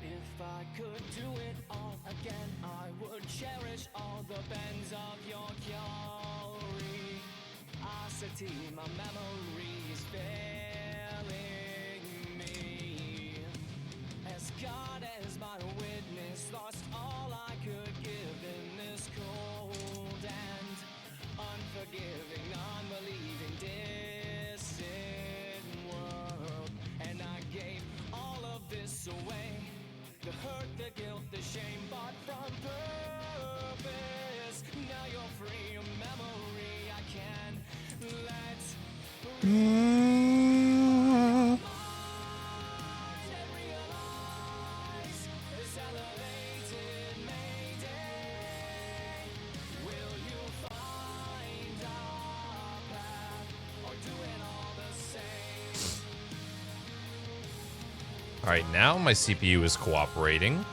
If I could do it all again, I would cherish all the bends of your curiosity. My memory is failing me. As God as my witness, lost all I could give in this cold and unforgiving, unbelieving, distant world. And I gave all of this away. The hurt, the guilt, the shame, bought from purpose. Now you're free, a memory I can let realize this elevated mayday. Will you find our path or do it all the same? All right, now my CPU is cooperating.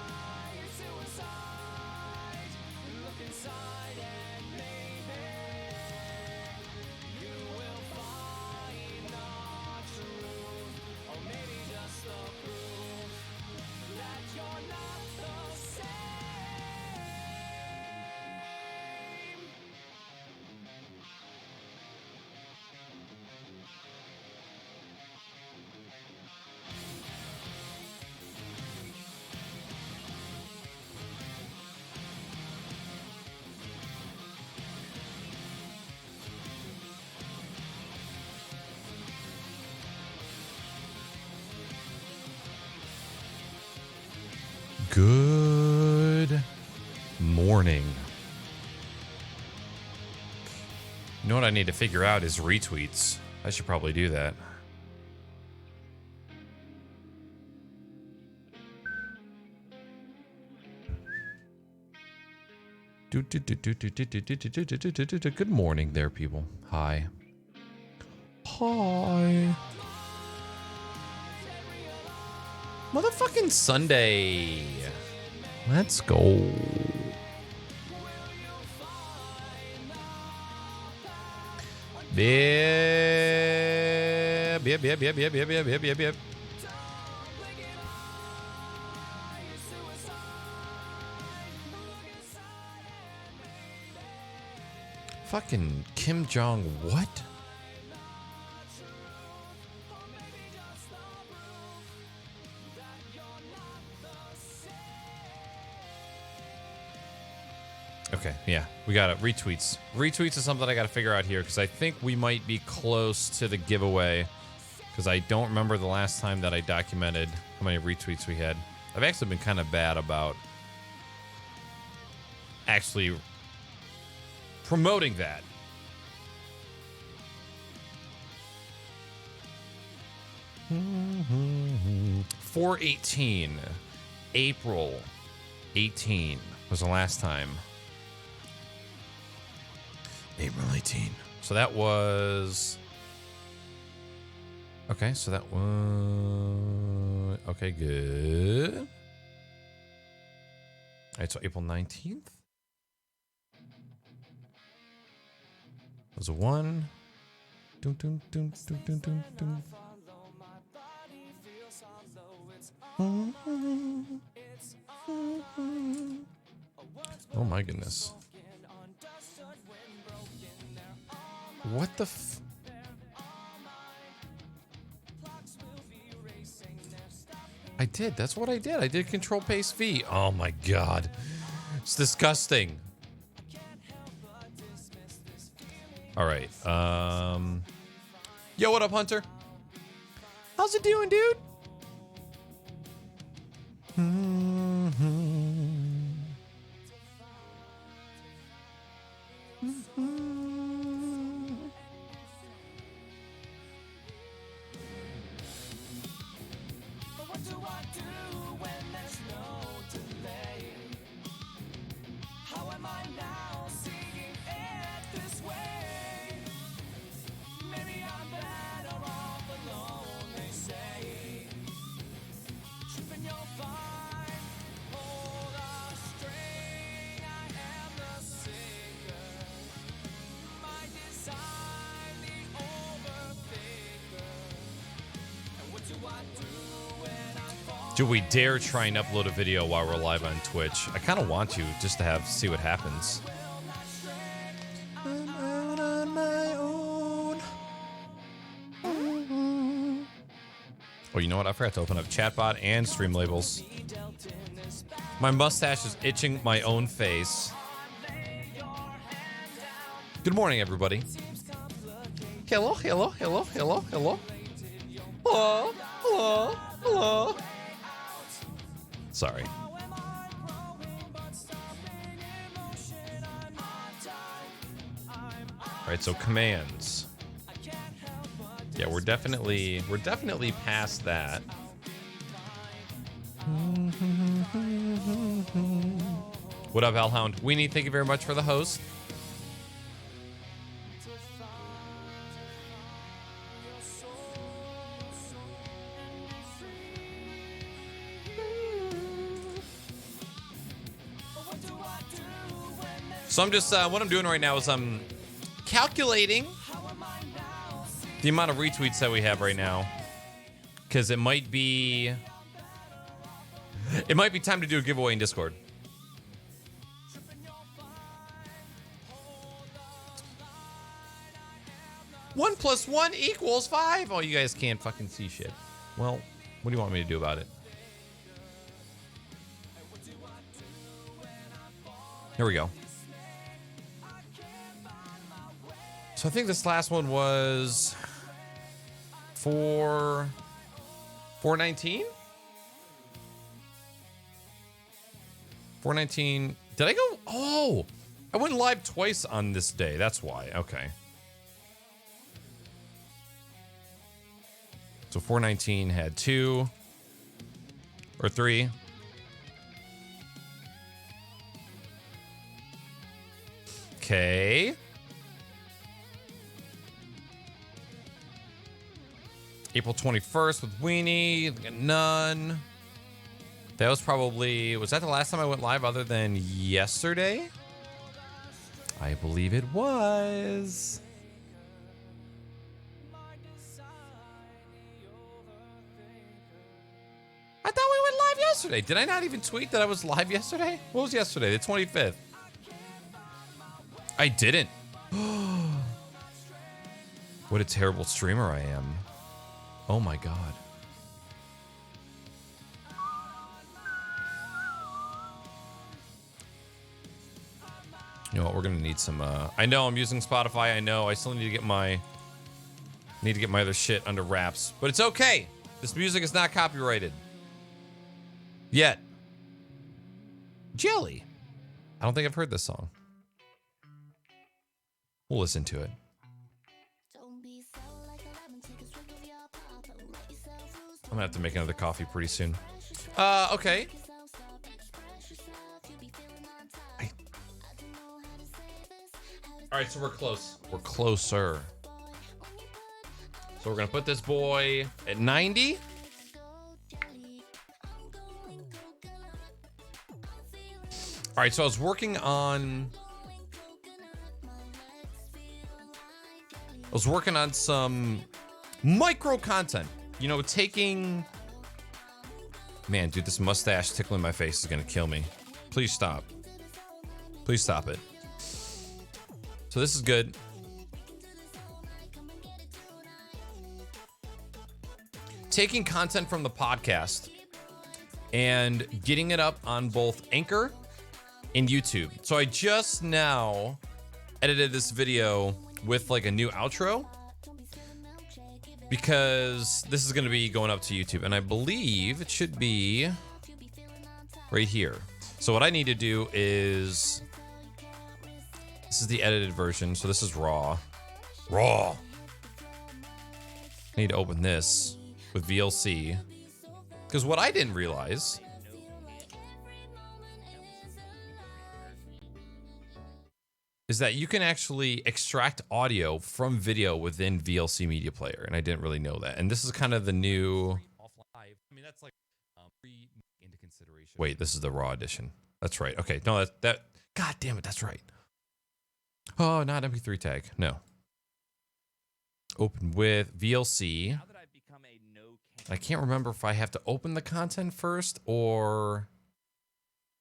Good morning. You know what I need to figure out is retweets. I should probably do that. Good morning there, people. Hi. Hi. Motherfucking Sunday. Let's go. Yep. Fucking Kim Jong what? Okay, yeah, we got it. Retweets. Retweets is something I got to figure out here because I think we might be close to the giveaway because I don't remember the last time that I documented how many retweets we had. I've actually been kind of bad about actually promoting that. Mm-hmm. 4/18, April 18 was the last time. April 18. So that was... Okay, so that was... Okay, good. All right, so April 19th. Was a 1. Dun, dun, dun, dun, dun, dun, dun. Oh my goodness. What the I did. That's what I did. I did Control Paste V. Oh my god. It's disgusting. All right. Yo, what up, Hunter? How's it doing, dude? What do I do when there's no delay? How am I now seeing it this way? Maybe I'm better off alone, they say. Tripping, you'll find. Hold a string, I am the singer. My design, the overthinker. And what do I do? Do we dare try and upload a video while we're live on Twitch? I kind of want to, just to see what happens. I'm out on my own. Oh, you know what? I forgot to open up Chatbot and Streamlabels. My mustache is itching my own face. Good morning, everybody. Hello, hello, hello, hello, hello. Hello, hello, hello. Sorry. All right, so commands. Yeah, we're definitely past that. What up, Hellhound? Weenie, thank you very much for the host. So I'm just, what I'm doing right now is I'm calculating the amount of retweets that we have right now. Because it might be time to do a giveaway in Discord. One plus one equals 5. Oh, you guys can't fucking see shit. Well, what do you want me to do about it? Here we go. So I think this last one was 419? 419. Did I go? Oh, I went live twice on this day. That's why. Okay. So 419 had 2 or 3. Okay. April 21st with Weenie. None. That was probably... Was that the last time I went live other than yesterday? I believe it was. I thought we went live yesterday. Did I not even tweet that I was live yesterday? What was yesterday? The 25th. I didn't. What a terrible streamer I am. Oh my god. You know what? We're gonna need some. I know I'm using Spotify. I know I still need to get my other shit under wraps, but it's okay. This music is not copyrighted yet. Jelly. I don't think I've heard this song. We'll listen to it. I'm gonna have to make another coffee pretty soon. Okay. All right, so we're close. We're closer. So we're gonna put this boy at 90. All right, so I was working on was working on some micro content. You know, taking... Man, dude, this mustache tickling my face is going to kill me. Please stop. Please stop it. So this is good. Taking content from the podcast and getting it up on both Anchor and YouTube. So I just now edited this video with like a new outro because this is going to be going up to YouTube, and I believe it should be right here. So what I need to do is, this is the edited version. So this is raw. I need to open this with VLC, because what I didn't realize is that you can actually extract audio from video within VLC Media Player, and I didn't really know that. And this is kind of the new. I mean, that's like into consideration. Wait, this is the raw edition. That's right. Okay, no, that. God damn it, that's right. Oh, not MP3 tag. No. Open with VLC. I can't remember if I have to open the content first or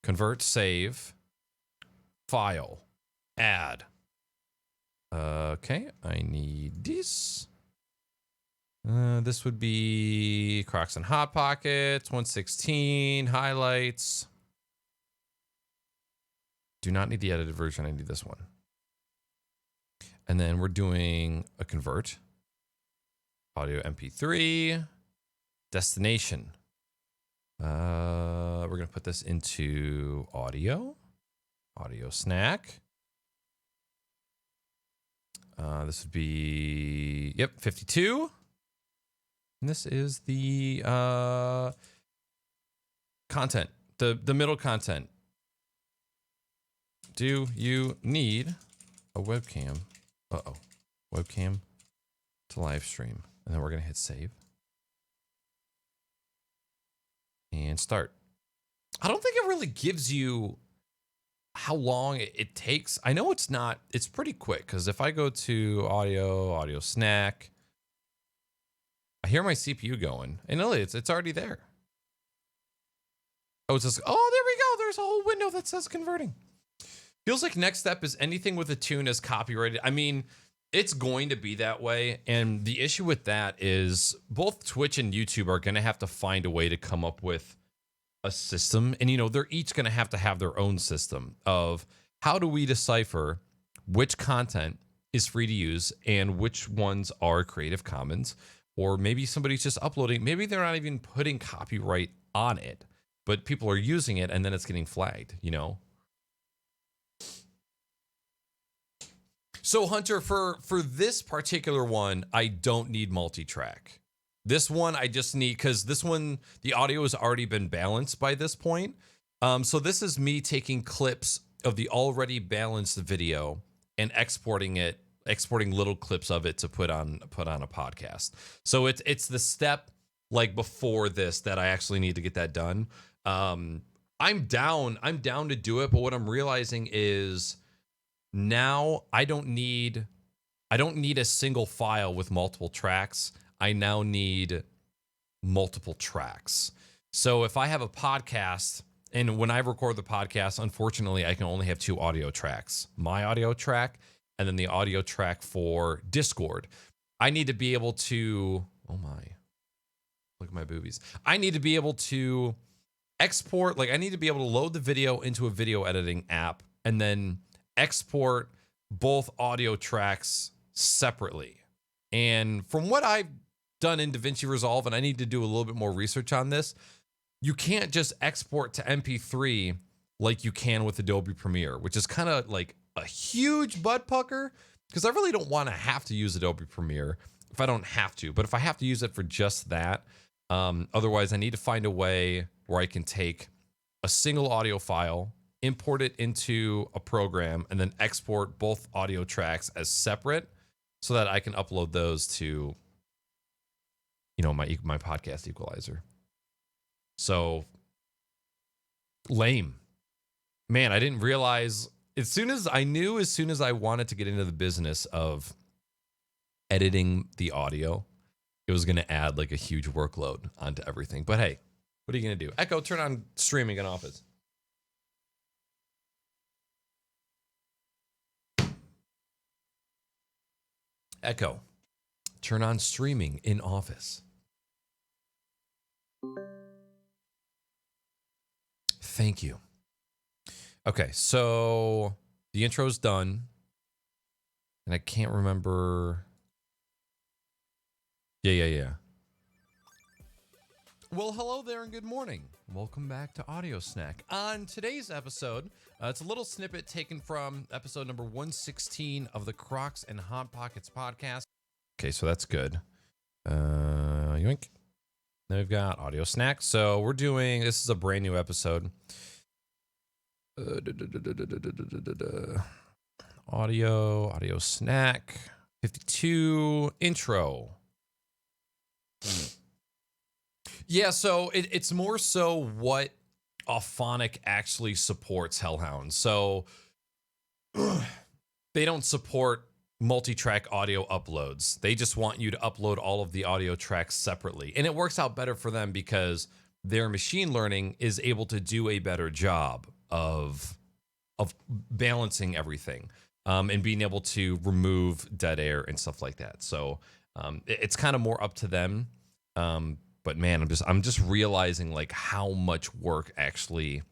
convert, save, file. Add. Okay, I need this. This would be Crocs and Hot Pockets, 116, highlights. Do not need the edited version, I need this one. And then we're doing a convert. Audio MP3. Destination. We're going to put this into audio. Audio snack. This would be, 52. And this is the content, the middle content. Do you need a webcam? Uh-oh. Webcam to live stream. And then we're going to hit save. And start. I don't think it really gives you how long it takes. I know it's not, it's pretty quick, because if I go to audio snack, I hear my CPU going, and it's already there. Oh, it's just, oh, there we go. There's a whole window that says converting. Feels like next step is anything with a tune is copyrighted. I mean, it's going to be that way. And the issue with that is both Twitch and YouTube are going to have to find a way to come up with a system. And, you know, they're each going to have their own system of how do we decipher which content is free to use and which ones are Creative Commons, or maybe somebody's just uploading. Maybe they're not even putting copyright on it, but people are using it and then it's getting flagged, you know? So Hunter, for this particular one, I don't need multi-track. This one I just need, because this one, the audio has already been balanced by this point. So this is me taking clips of the already balanced video and exporting little clips of it to put on a podcast. So it's the step like before this that I actually need to get that done. I'm down to do it, but what I'm realizing is now I don't need a single file with multiple tracks. I now need multiple tracks. So if I have a podcast, and when I record the podcast, unfortunately, I can only have 2 audio tracks. My audio track, and then the audio track for Discord. I need to be able to, oh my, look at my boobies. I need to be able to export, like I need to be able to load the video into a video editing app and then export both audio tracks separately. And from what I've done in DaVinci Resolve, and I need to do a little bit more research on this, you can't just export to MP3 like you can with Adobe Premiere, which is kind of like a huge butt pucker, because I really don't want to have to use Adobe Premiere if I don't have to. But if I have to use it for just that, otherwise I need to find a way where I can take a single audio file, import it into a program, and then export both audio tracks as separate so that I can upload those to, you know, my podcast equalizer. So lame. Man, I didn't realize as soon as I wanted to get into the business of editing the audio, it was going to add like a huge workload onto everything. But hey, what are you going to do? Echo, turn on streaming in Office. Echo, turn on streaming in Office. Thank you. Okay, so the intro's done. And I can't remember. Yeah. Well, hello there and good morning. Welcome back to Audio Snack. On today's episode, it's a little snippet taken from episode number 116 of the Crocs and Hot Pockets podcast. Okay, so that's good. Yoink. Then we've got Audio Snack. So we're doing, this is a brand new episode. Audio Snack 52 intro. Yeah, so it's more so what Auphonic actually supports, Hellhound. So they don't support multi-track audio uploads. They just want you to upload all of the audio tracks separately. And it works out better for them because their machine learning is able to do a better job of balancing everything. And being able to remove dead air and stuff like that. So it's kind of more up to them. But man, I'm just realizing like how much work actually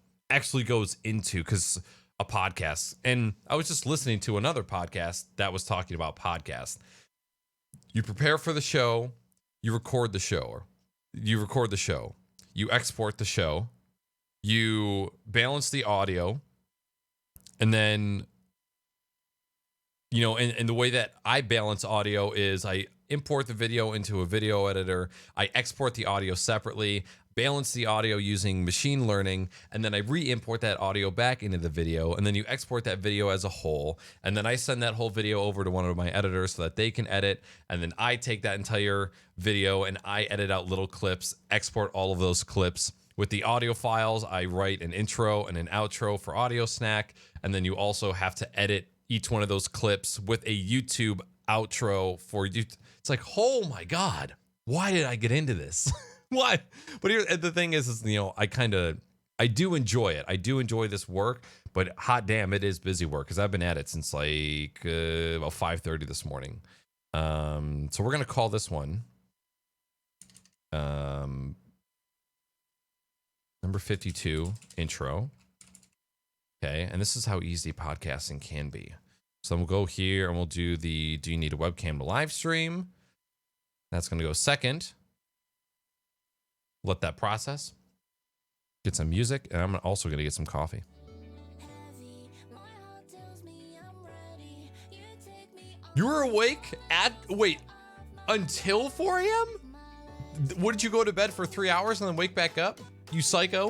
goes into because a podcast. And I was just listening to another podcast that was talking about podcasts. You prepare for the show, you record the show, you export the show, you balance the audio, and then, you know, and the way that I balance audio is I import the video into a video editor. I export the audio separately, balance the audio using machine learning, and then I re-import that audio back into the video. And then you export that video as a whole. And then I send that whole video over to one of my editors so that they can edit. And then I take that entire video and I edit out little clips, export all of those clips. With the audio files, I write an intro and an outro for Audio Snack. And then you also have to edit each one of those clips with a YouTube outro for you. It's like, oh my God, why did I get into this? Why? But here, the thing is, you know, I do enjoy it. I do enjoy this work, but hot damn, it is busy work because I've been at it since like about 5:30 this morning. So we're going to call this one number 52 intro. Okay, and this is how easy podcasting can be. So we'll go here and we'll do do you need a webcam to live stream? That's going to go second. Let that process. Get some music, and I'm also going to get some coffee. You were awake until 4 a.m.? What, did you go to bed for 3 hours and then wake back up? You psycho?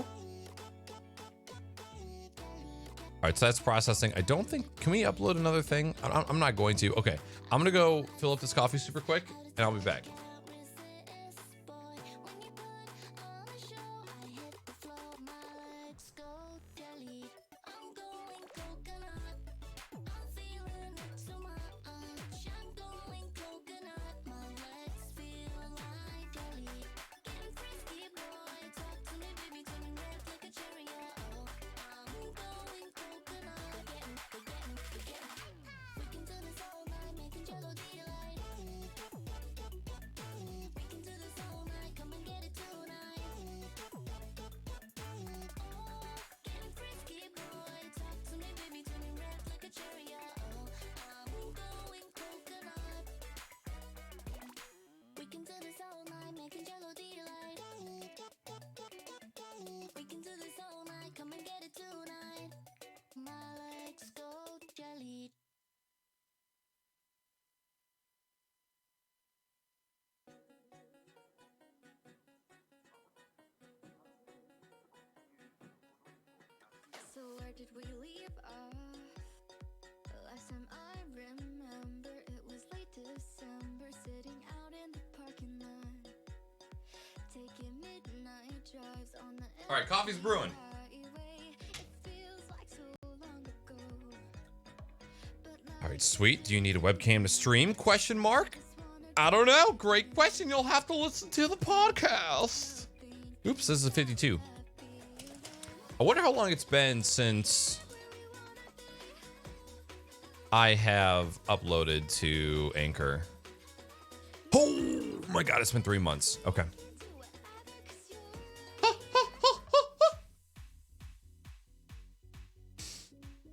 All right, so that's processing. I don't think, can we upload another thing? I'm not going to. Okay, I'm gonna go fill up this coffee super quick and I'll be back. So where did we leave off? Last time I remember it was late December, sitting out in the parking lot, taking midnight drives on the All right, coffee's brewing. highway. It feels like so long ago. All right, sweet. Do you need a webcam to stream? Question mark. I don't know. Great question. You'll have to listen to the podcast. Oops, this is a 52. I wonder how long it's been since I have uploaded to Anchor. Oh my God, it's been 3 months. Okay.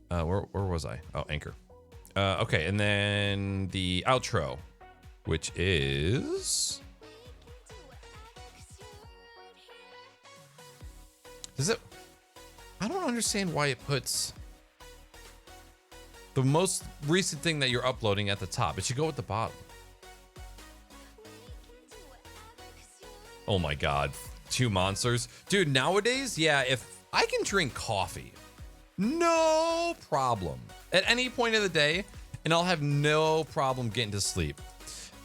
Where was I? Oh, Anchor. Okay, and then the outro, which is... Does it... I don't understand why it puts the most recent thing that you're uploading at the top. It should go at the bottom. Oh my God. 2 monsters. Dude, nowadays, yeah, if I can drink coffee, no problem, at any point of the day, and I'll have no problem getting to sleep.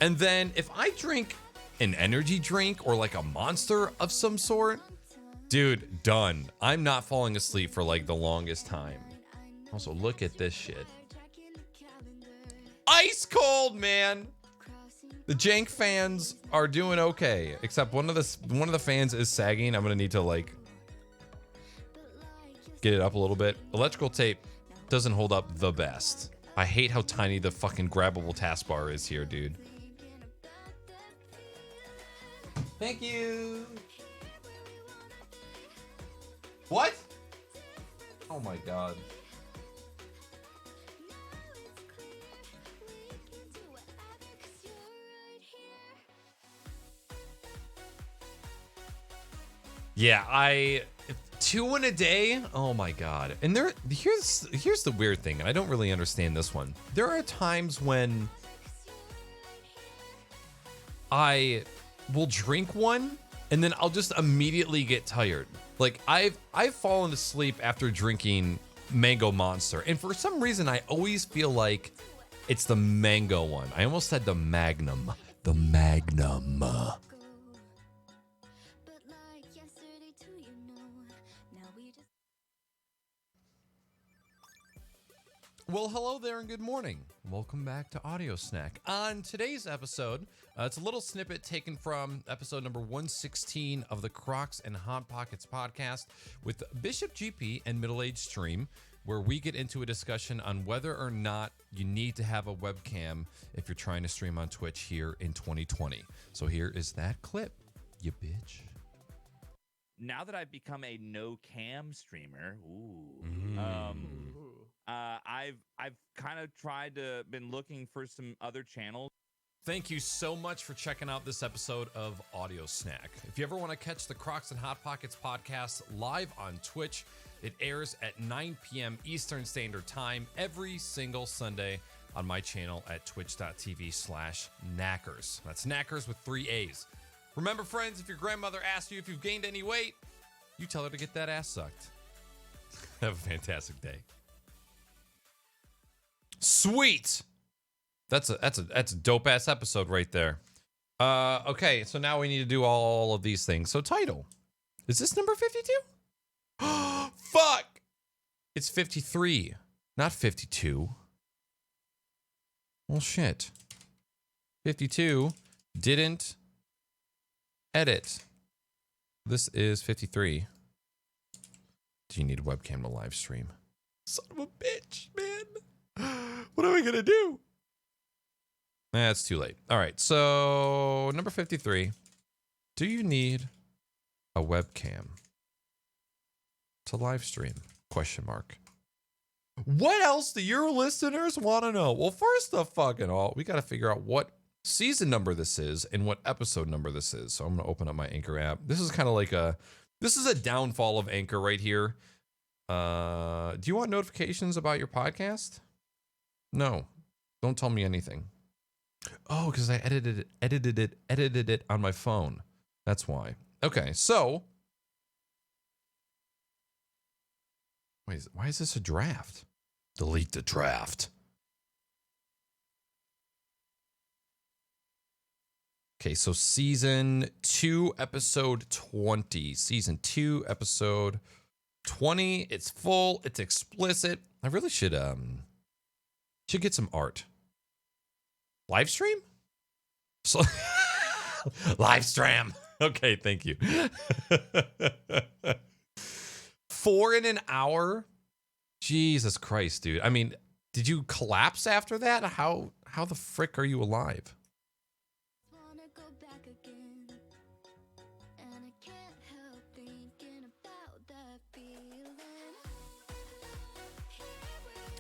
And then if I drink an energy drink or like a monster of some sort, dude, done. I'm not falling asleep for like the longest time. Also, look at this shit. Ice cold, man. The Jank fans are doing okay, except one of the fans is sagging. I'm gonna need to like get it up a little bit. Electrical tape doesn't hold up the best. I hate how tiny the fucking grabbable taskbar is here, dude. Thank you. What? Oh my God. Yeah, 2 in a day. Oh my God. And here's the weird thing, and I don't really understand this one. There are times when I will drink one and then I'll just immediately get tired. Like I've fallen asleep after drinking Mango Monster, and for some reason I always feel like it's the mango one. I almost said the Magnum. The Magnum. But like yesterday too, you know. Now we just Well, hello there and good morning. Welcome back to Audio Snack. On today's episode, it's a little snippet taken from episode number 116 of the Crocs and Hot Pockets podcast with Bishop GP and Middle Age Stream, where we get into a discussion on whether or not you need to have a webcam if you're trying to stream on Twitch here in 2020. So here is that clip, you bitch. Now that I've become a no cam streamer, I've kind of been looking for some other channels. Thank you so much for checking out this episode of Audio Snack. If you ever want to catch the Crocs and Hot Pockets podcast live on Twitch, it airs at 9 p.m. Eastern Standard Time every single Sunday on my channel at twitch.tv/knackers. That's knackers with 3 A's. Remember, friends, if your grandmother asks you if you've gained any weight, you tell her to get that ass sucked. Have a fantastic day. Sweet. That's a dope ass episode right there. Okay, so now we need to do all of these things. So title. Is this number 52? Fuck. It's 53, not 52. Well, shit. 52 didn't edit. This is 53. Do you need a webcam to live stream? Son of a bitch, man. What am I gonna do? It's too late. All right, so number 53. Do you need a webcam to live stream? Question mark. What else do your listeners want to know? Well, first of fucking all, we got to figure out what season number this is and what episode number this is. So I'm going to open up my Anchor app. This is kind of like this is a downfall of Anchor right here. Do you want notifications about your podcast? No, don't tell me anything. Oh, because I edited it on my phone. That's why. Okay, so why is this a draft? Delete the draft. Okay, so season 2, episode 20. Season 2, episode 20. It's full. It's explicit. I really should get some art. Live stream? So live stream. Okay, thank you. 4 in an hour? Jesus Christ, dude. I mean, did you collapse after that? How the frick are you alive? Wanna go back again, and I can't help thinking about that feeling.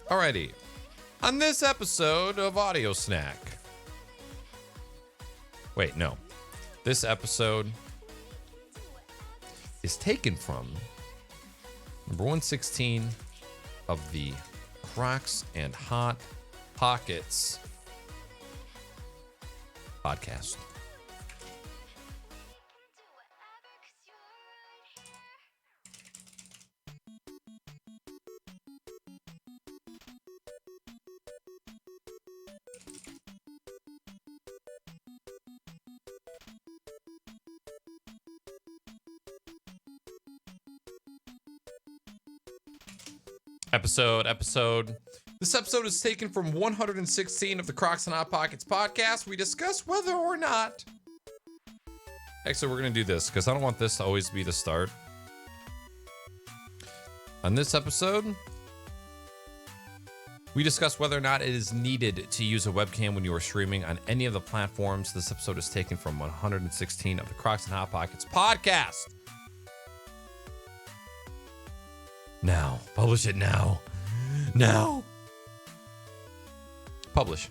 Alrighty. On this episode of Audio Snack. Wait, no. This episode is taken from number 116 of the Crocs and Hot Pockets podcast. Episode. This episode is taken from 116 of the Crocs and Hot Pockets podcast. We discuss whether or not. Actually, we're going to do this because I don't want this to always be the start. On this episode, we discuss whether or not it is needed to use a webcam when you are streaming on any of the platforms. This episode is taken from 116 of the Crocs and Hot Pockets podcast. Now. Publish it now. Now. Publish.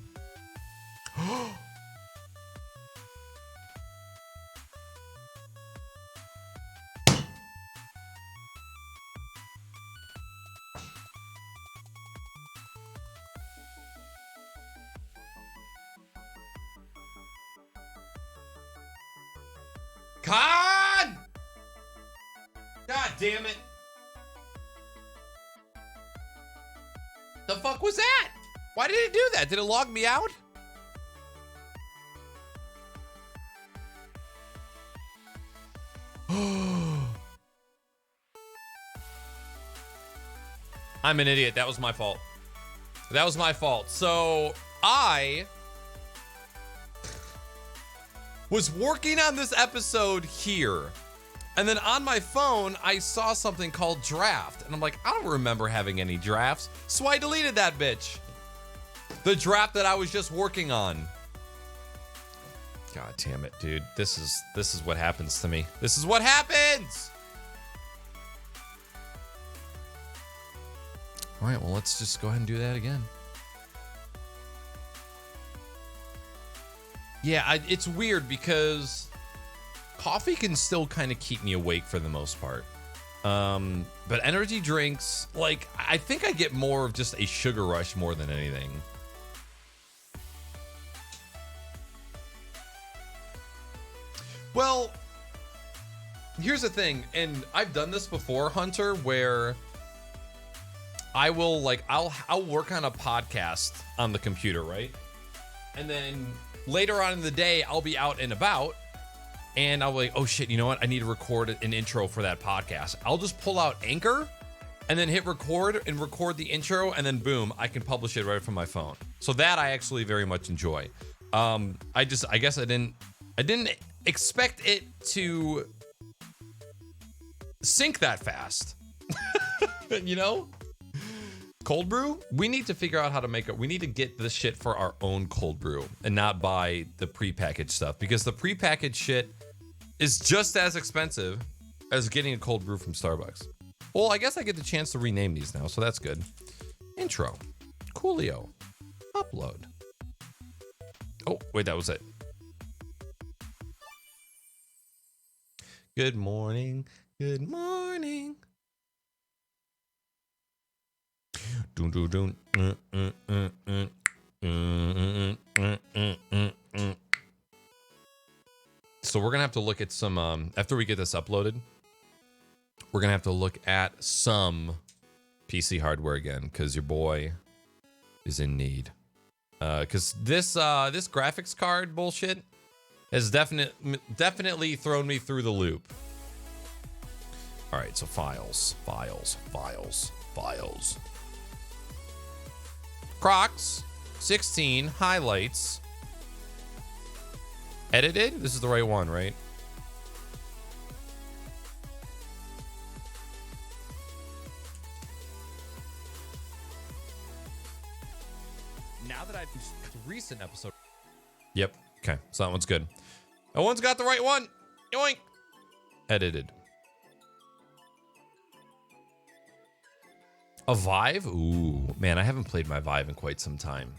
Con! God damn it. The fuck was that? Why did it do that? Did it log me out? I'm an idiot. That was my fault. That was my fault. So I was working on this episode here. And then on my phone, I saw something called draft. And I'm like, I don't remember having any drafts. So I deleted that bitch. The draft that I was just working on. God damn it, dude. This is what happens to me. This is what happens. All right, well, let's just go ahead and do that again. Yeah, it's weird because coffee can still kind of keep me awake for the most part. But energy drinks, like, I think I get more of just a sugar rush more than anything. Well, here's the thing, and I've done this before, Hunter, where I will, like, I'll work on a podcast on the computer, right? And then later on in the day, I'll be out and about. And I'll be like, oh shit, you know what? I need to record an intro for that podcast. I'll just pull out Anchor and then hit record and record the intro. And then boom, I can publish it right from my phone. So that I actually very much enjoy. I guess I didn't expect it to sync that fast. You know? Cold brew? We need to figure out how to make it. We need to get this shit for our own cold brew and not buy the prepackaged stuff, because the prepackaged shit is just as expensive as getting a cold brew from Starbucks. Well, I guess I get the chance to rename these now, so that's good. Intro. Coolio. Upload. Oh, wait, that was it. Good morning. Good morning. Dun, dun, dun. So we're gonna have to look at some after we get this uploaded, we're gonna have to look at some PC hardware again, because your boy is in need. Because this graphics card bullshit has definitely thrown me through the loop. All right, so files. Crocs 16 highlights Edited? This is the right one, right? Now that I've Recent episode. Yep. Okay. So that one's good. That one's got the right one. Yoink. Edited. A Vive? Ooh, man, I haven't played my Vive in quite some time.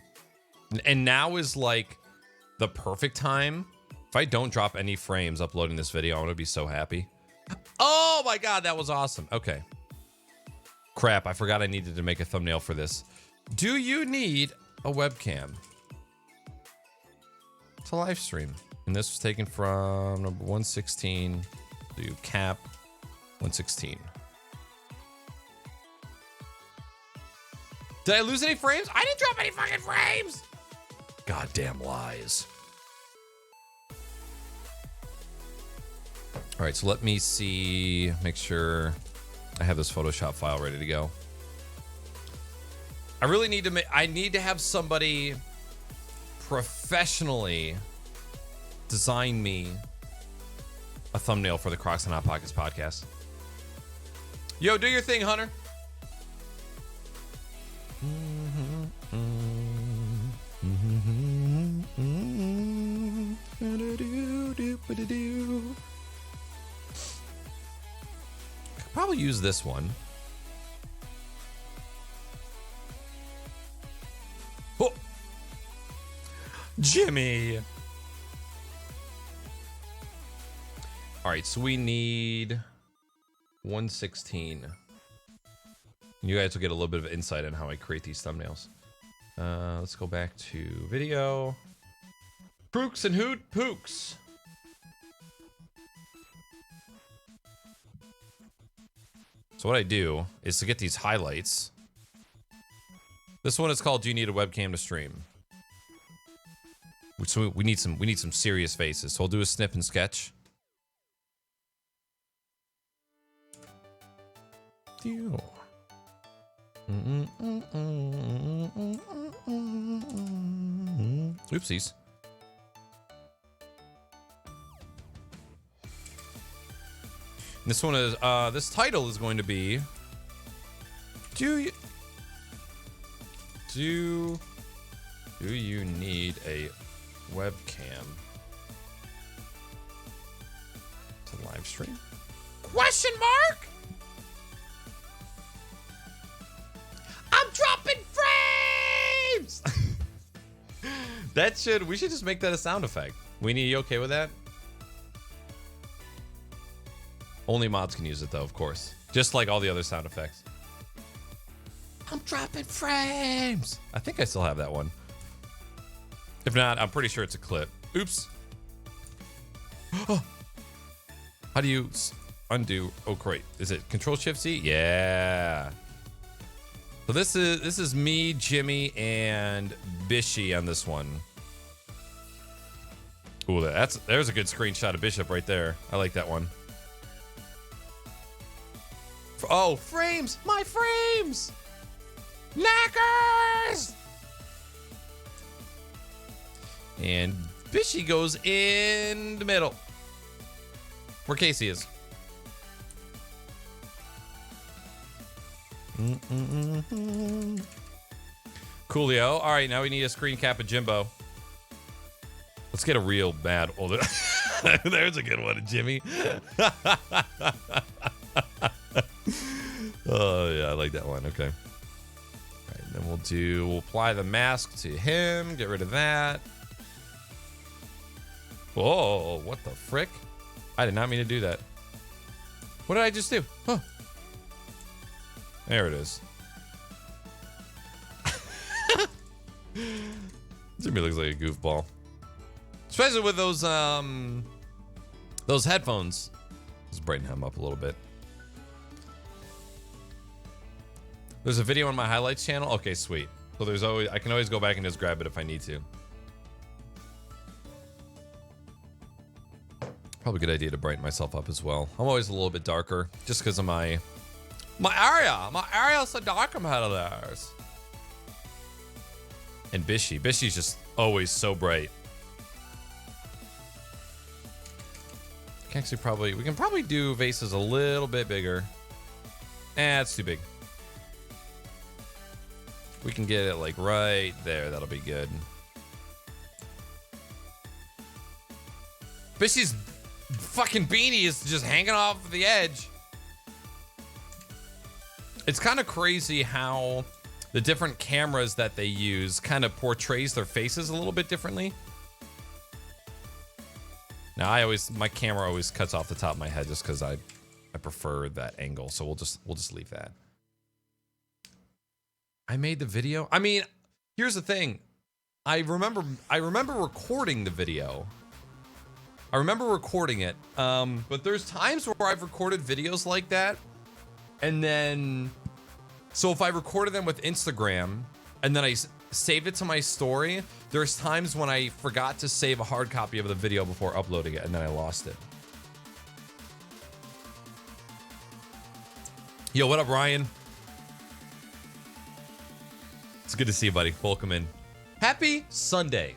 And now is like the perfect time. If I don't drop any frames uploading this video, I'm gonna be so happy. Oh my God, that was awesome. Okay. Crap, I forgot I needed to make a thumbnail for this. Do you need a webcam to live stream? And this was taken from number 116 to cap 116. Did I lose any frames? I didn't drop any fucking frames. Goddamn lies. All right, so let me see, make sure I have this Photoshop file ready to go. I really need to I need to have somebody professionally design me a thumbnail for the Crocs and Hot Pockets podcast. Yo, do your thing, Hunter. Could probably use this one. Oh, Jimmy. All right, so we need 116. You guys will get a little bit of insight on how I create these thumbnails. Let's go back to video. Pooks and Hoot Pooks. So what I do is to get these highlights. This one is called "Do You Need a Webcam to Stream?" So we need some serious faces. So I'll do a snip and sketch. Oopsies. This one is this title is going to be do you need a webcam to live stream? Question mark? I'm dropping frames. We should just make that a sound effect. Weenie, you okay with that? Only mods can use it though, of course. Just like all the other sound effects. I'm dropping frames. I think I still have that one. If not, I'm pretty sure it's a clip. Oops. How do you undo? Oh, great. Is it Control-Shift-C? Yeah. So this is me, Jimmy, and Bishy on this one. Ooh, there's a good screenshot of Bishop right there. I like that one. Oh, frames! My frames! Knackers! And Bishy goes in the middle. Where Casey is. Coolio. All right, now we need a screen cap of Jimbo. Let's get a real bad older. There's a good one, Jimmy. Oh yeah, I like that one. Okay. All right, then we'll apply the mask to him. Get rid of that. Whoa! What the frick? I did not mean to do that. What did I just do? Huh? There it is. Jimmy looks like a goofball, especially with those headphones. Let's brighten him up a little bit. There's a video on my highlights channel. Okay, sweet. So I can always go back and just grab it if I need to. Probably a good idea to brighten myself up as well. I'm always a little bit darker just because of my area. My area is so dark competitors. And Bishy's just always so bright. We can probably do vases a little bit bigger. It's too big. We can get it like right there. That'll be good. Bishy's fucking beanie is just hanging off the edge. It's kind of crazy how the different cameras that they use kind of portrays their faces a little bit differently. Now my camera always cuts off the top of my head just because I prefer that angle. So we'll just leave that. I made the video. I mean, here's the thing. I remember recording the video. I remember recording it. But there's times where I've recorded videos like that. And then, so if I recorded them with Instagram and then I saved it to my story, there's times when I forgot to save a hard copy of the video before uploading it and then I lost it. Yo, what up, Ryan? It's good to see you, buddy. Welcome in. Happy Sunday.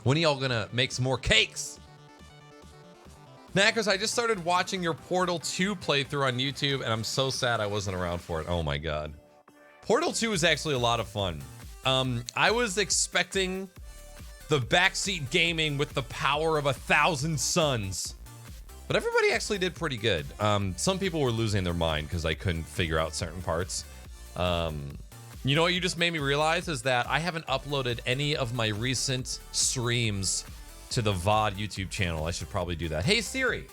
When are y'all gonna make some more cakes? Knackers, I just started watching your Portal 2 playthrough on YouTube, and I'm so sad I wasn't around for it. Oh my god. Portal 2 is actually a lot of fun. I was expecting the backseat gaming with the power of 1,000 suns. But everybody actually did pretty good. Some people were losing their mind because I couldn't figure out certain parts. You know what you just made me realize is that I haven't uploaded any of my recent streams to the VOD YouTube channel. I should probably do that. Hey Siri,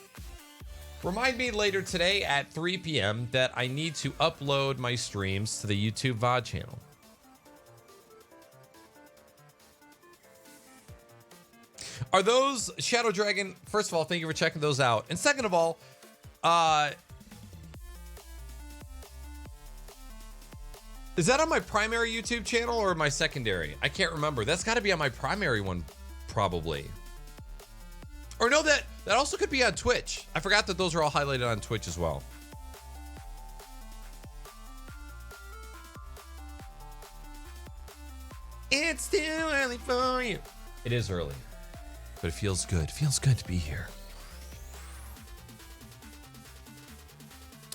remind me later today at 3 p.m. that I need to upload my streams to the YouTube VOD channel. Are those Shadow Dragon? First of all, thank you for checking those out. And second of all, is that on my primary YouTube channel or my secondary? I can't remember. That's got to be on my primary one, probably. Or no, that also could be on Twitch. I forgot that those are all highlighted on Twitch as well. It's too early for you. It is early, but it feels good. It feels good to be here.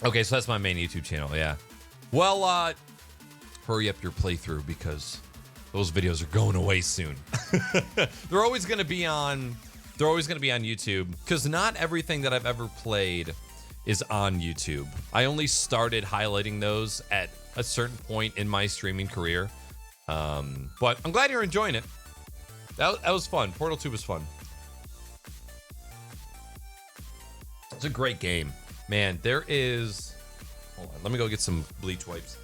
Okay, so that's my main YouTube channel, yeah. Well, hurry up your playthrough because those videos are going away soon. They're always going to be on YouTube because not everything that I've ever played is on YouTube. I only started highlighting those at a certain point in my streaming career. But I'm glad you're enjoying it. That was fun. Portal 2 was fun. It's a great game. Man, there is... Hold on, let me go get some bleach wipes.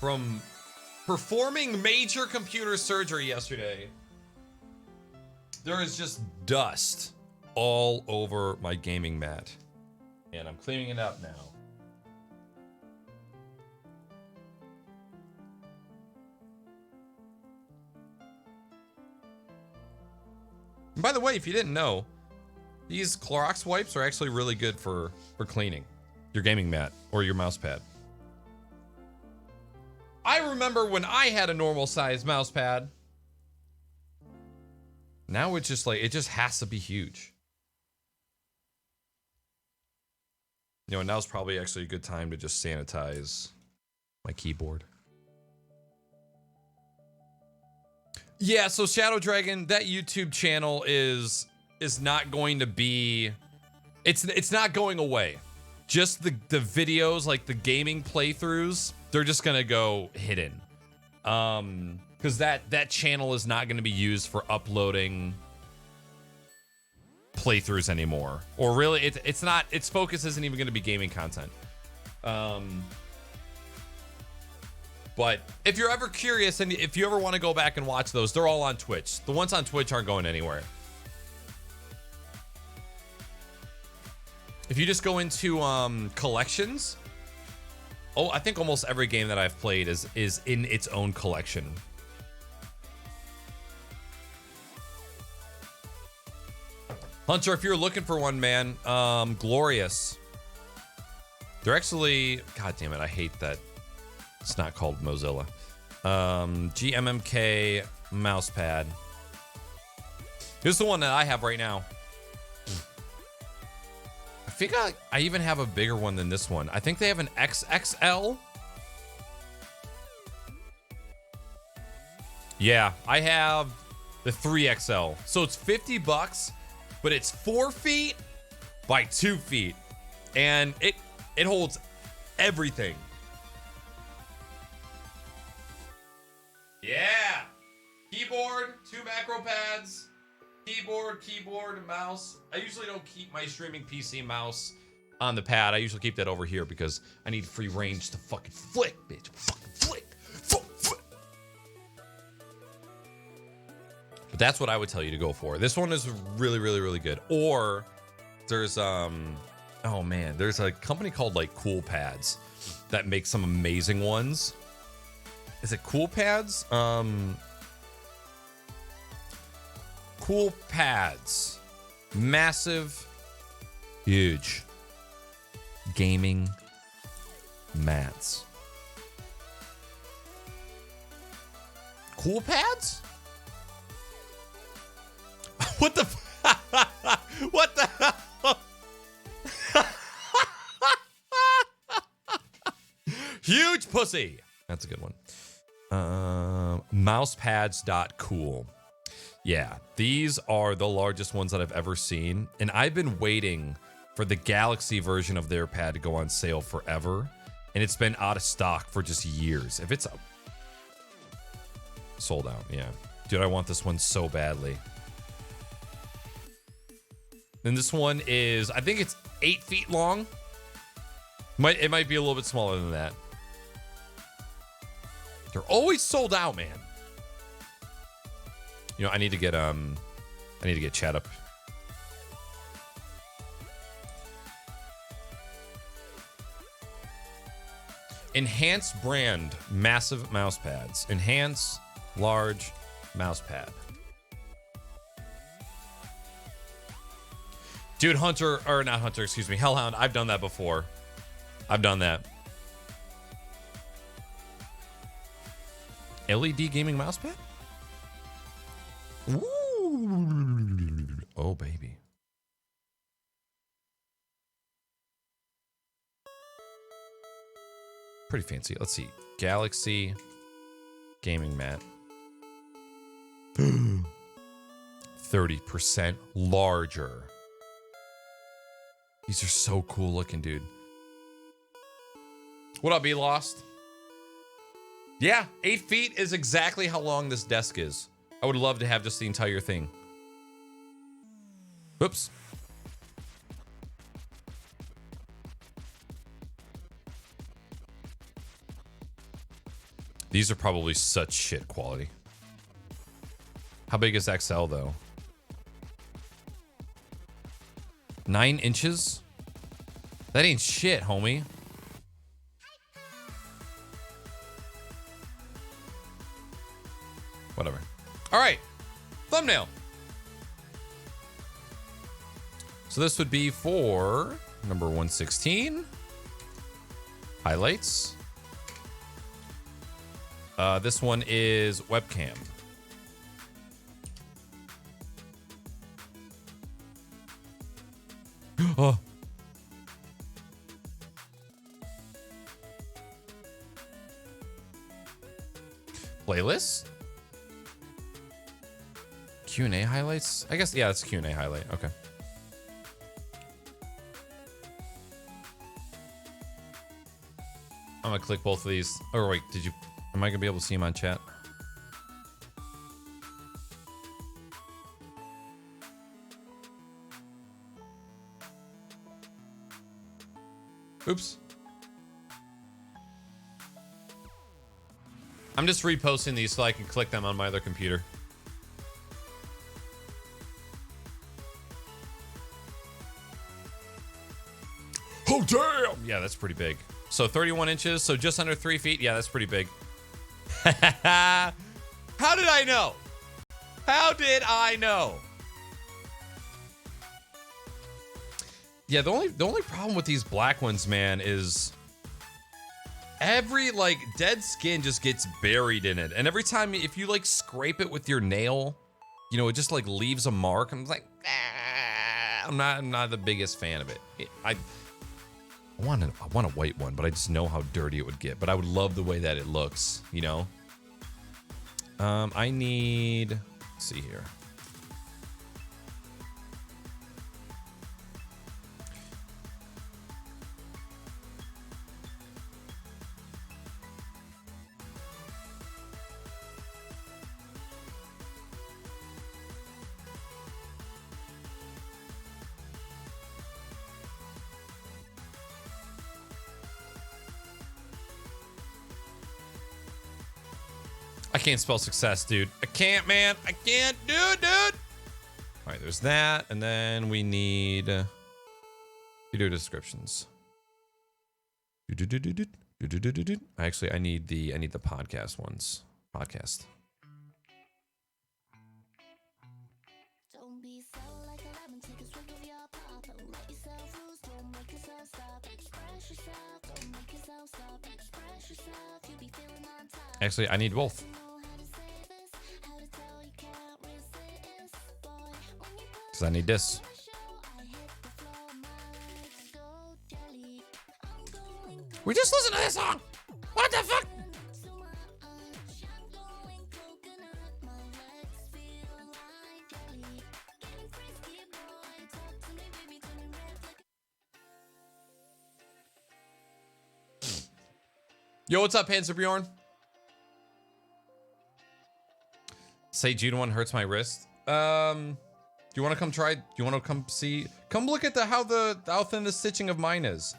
From performing major computer surgery yesterday, there is just dust all over my gaming mat. And I'm cleaning it up now. And by the way, if you didn't know, these Clorox wipes are actually really good for cleaning your gaming mat or your mouse pad. I remember when I had a normal size mouse pad. Now it's just like, it just has to be huge. You know, now's probably actually a good time to just sanitize my keyboard. Yeah, so Shadow Dragon, that YouTube channel is not going to be, it's not going away. Just the videos, like the gaming playthroughs, they're just gonna go hidden. Because that channel is not gonna be used for uploading playthroughs anymore. Or really, it's not, its focus isn't even gonna be gaming content. But if you're ever curious and if you ever want to go back and watch those, they're all on Twitch. The ones on Twitch aren't going anywhere. If you just go into collections, I think almost every game that I've played is in its own collection. Hunter, if you're looking for one, man, Glorious. They're actually, god damn it, I hate that it's not called Mozilla. GMMK mousepad. Here's the one that I have right now. I think I even have a bigger one than this one. I think they have an XXL. Yeah, I have the 3XL. So it's $50, but it's 4 feet by 2 feet. And it holds everything. Yeah. Keyboard, 2 macro pads, keyboard, mouse. I usually don't keep my streaming PC mouse on the pad. I usually keep that over here because I need free range to fucking flick, bitch. Fucking flick. But that's what I would tell you to go for. This one is really, really, really good. Or there's oh man, there's a company called like Cool Pads that makes some amazing ones. Is it Cool Pads? Cool Pads. Massive, huge gaming mats. Cool Pads? What the what the hell? Huge pussy. That's a good one. Mousepads.cool. Yeah, these are the largest ones that I've ever seen. And I've been waiting for the Galaxy version of their pad to go on sale forever. And it's been out of stock for just years. If it's sold out, yeah. Dude, I want this one so badly. And this one is, I think it's 8 feet long. It might be a little bit smaller than that. They're always sold out, man. You know, I need to get chat up. Enhance brand massive mouse pads. Enhance large mouse pad. Dude, Hunter, or not Hunter, excuse me, Hellhound, I've done that before. I've done that. LED gaming mousepad? Ooh. Oh, baby. Pretty fancy. Let's see. Galaxy gaming mat. 30% larger. These are so cool looking, dude. What up, Be Lost? Yeah, 8 feet is exactly how long this desk is. I would love to have just the entire thing. Oops. These are probably such shit quality. How big is XL though? 9 inches? That ain't shit, homie. Whatever. All right. Thumbnail. So this would be for number 116. Highlights. This one is webcam. Oh. Playlist. Q&A highlights? I guess, yeah, it's Q&A highlight. Okay. I'm gonna click both of these. Oh, wait, am I gonna be able to see them on chat? Oops. I'm just reposting these so I can click them on my other computer. Oh, damn. Yeah, that's pretty big. So 31 inches, so just under 3 feet. Yeah, that's pretty big. How did I know? How did I know? Yeah, the only problem with these black ones, man, is every like dead skin just gets buried in it. And every time if you like scrape it with your nail, you know, it just like leaves a mark. I'm like, I'm not the biggest fan of it. I want a white one, but I just know how dirty it would get. But I would love the way that it looks, you know. I need, let's see here. I can't spell success, dude. I can't, man. I can't do it, dude. All right, there's that. And then we need video descriptions. Actually, I need the podcast ones. Podcast. Don't be sour like a lemon, take a swig of your pop. Don't let yourself lose, don't make yourself stop. Express yourself, don't make yourself stop. Express yourself, you be feeling on top. Actually, I need both. Because I need this. We just listened to this song. What the fuck? Yo, what's up, Handsome Bjorn? Say June 1 hurts my wrist. Do you want to come try? Do you want to come see? Come look at how thin the stitching of mine is.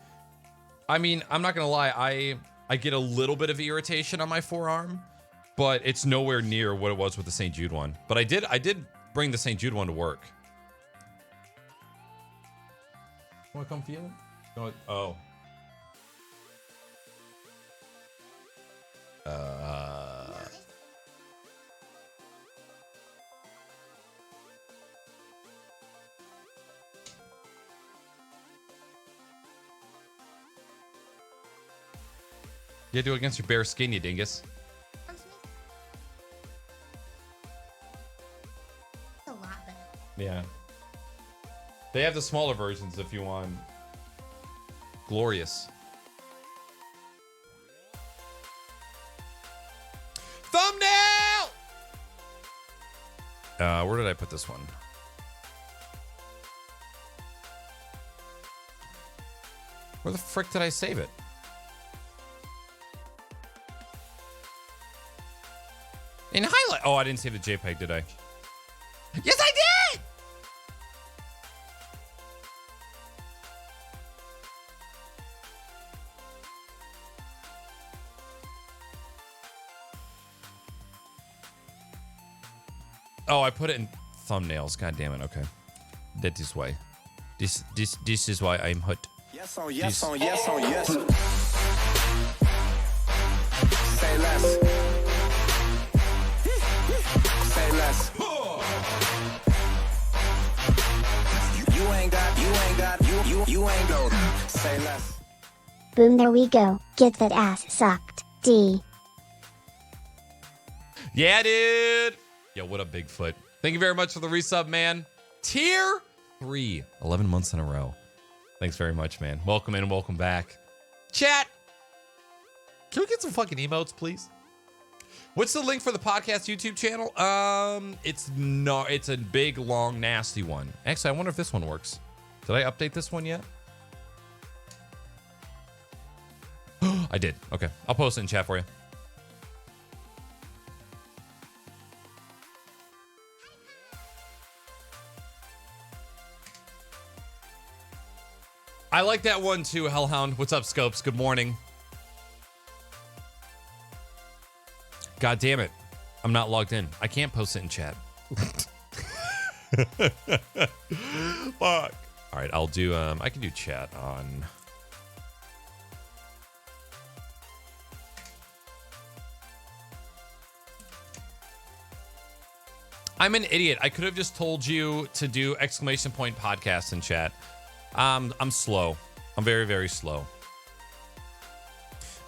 I mean, I'm not gonna lie. I get a little bit of irritation on my forearm, but it's nowhere near what it was with the St. Jude one. But I did bring the St. Jude one to work. Want to come feel it? No, oh. Yeah, do it against your bare skin, you dingus. It's a lot better. Yeah. They have the smaller versions if you want. Glorious. Thumbnail! Where did I put this one? Where the frick did I save it? In highlight. Oh, I didn't save the JPEG, did I? Yes, I did! Oh, I put it in thumbnails. God damn it. Okay. That is why. This is why I'm hot. Yes on yes on yes on yes. Say less. Say less. You ain't gold. Say less. Boom, there we go. Get that ass sucked. D. Yeah, dude. Yo, what up, Bigfoot? Thank you very much for the resub, man. Tier 3, 11 months in a row. Thanks very much, man. Welcome in, welcome back. Chat, can we get some fucking emotes, please? What's the link for the podcast YouTube channel? It's a big, long, nasty one. Actually, I wonder if this one works. Did I update this one yet? I did. Okay, I'll post it in chat for you. I like that one too, Hellhound. What's up, Scopes? Good morning. God damn it. I'm not logged in. I can't post it in chat. Fuck. All right, I'll do, I can do chat on I'm an idiot. I could have just told you to do exclamation point podcast in chat. I'm slow. I'm very, very slow. All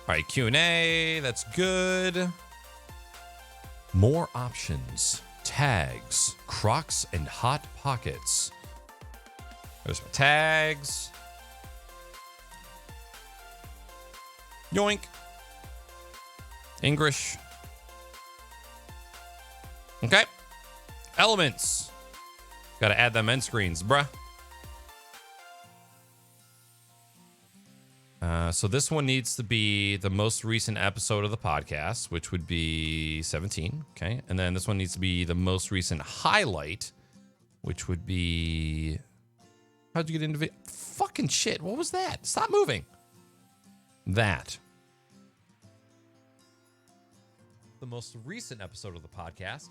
right, Q&A. That's good. More options. Tags. Crocs and Hot Pockets. There's my tags. Yoink. English. Okay. Elements. Got to add them end screens, bruh. So this one needs to be the most recent episode of the podcast, which would be 17. Okay. And then this one needs to be the most recent highlight, which would be... How'd you get into video? Fucking shit. What was that? Stop moving. That. The most recent episode of the podcast.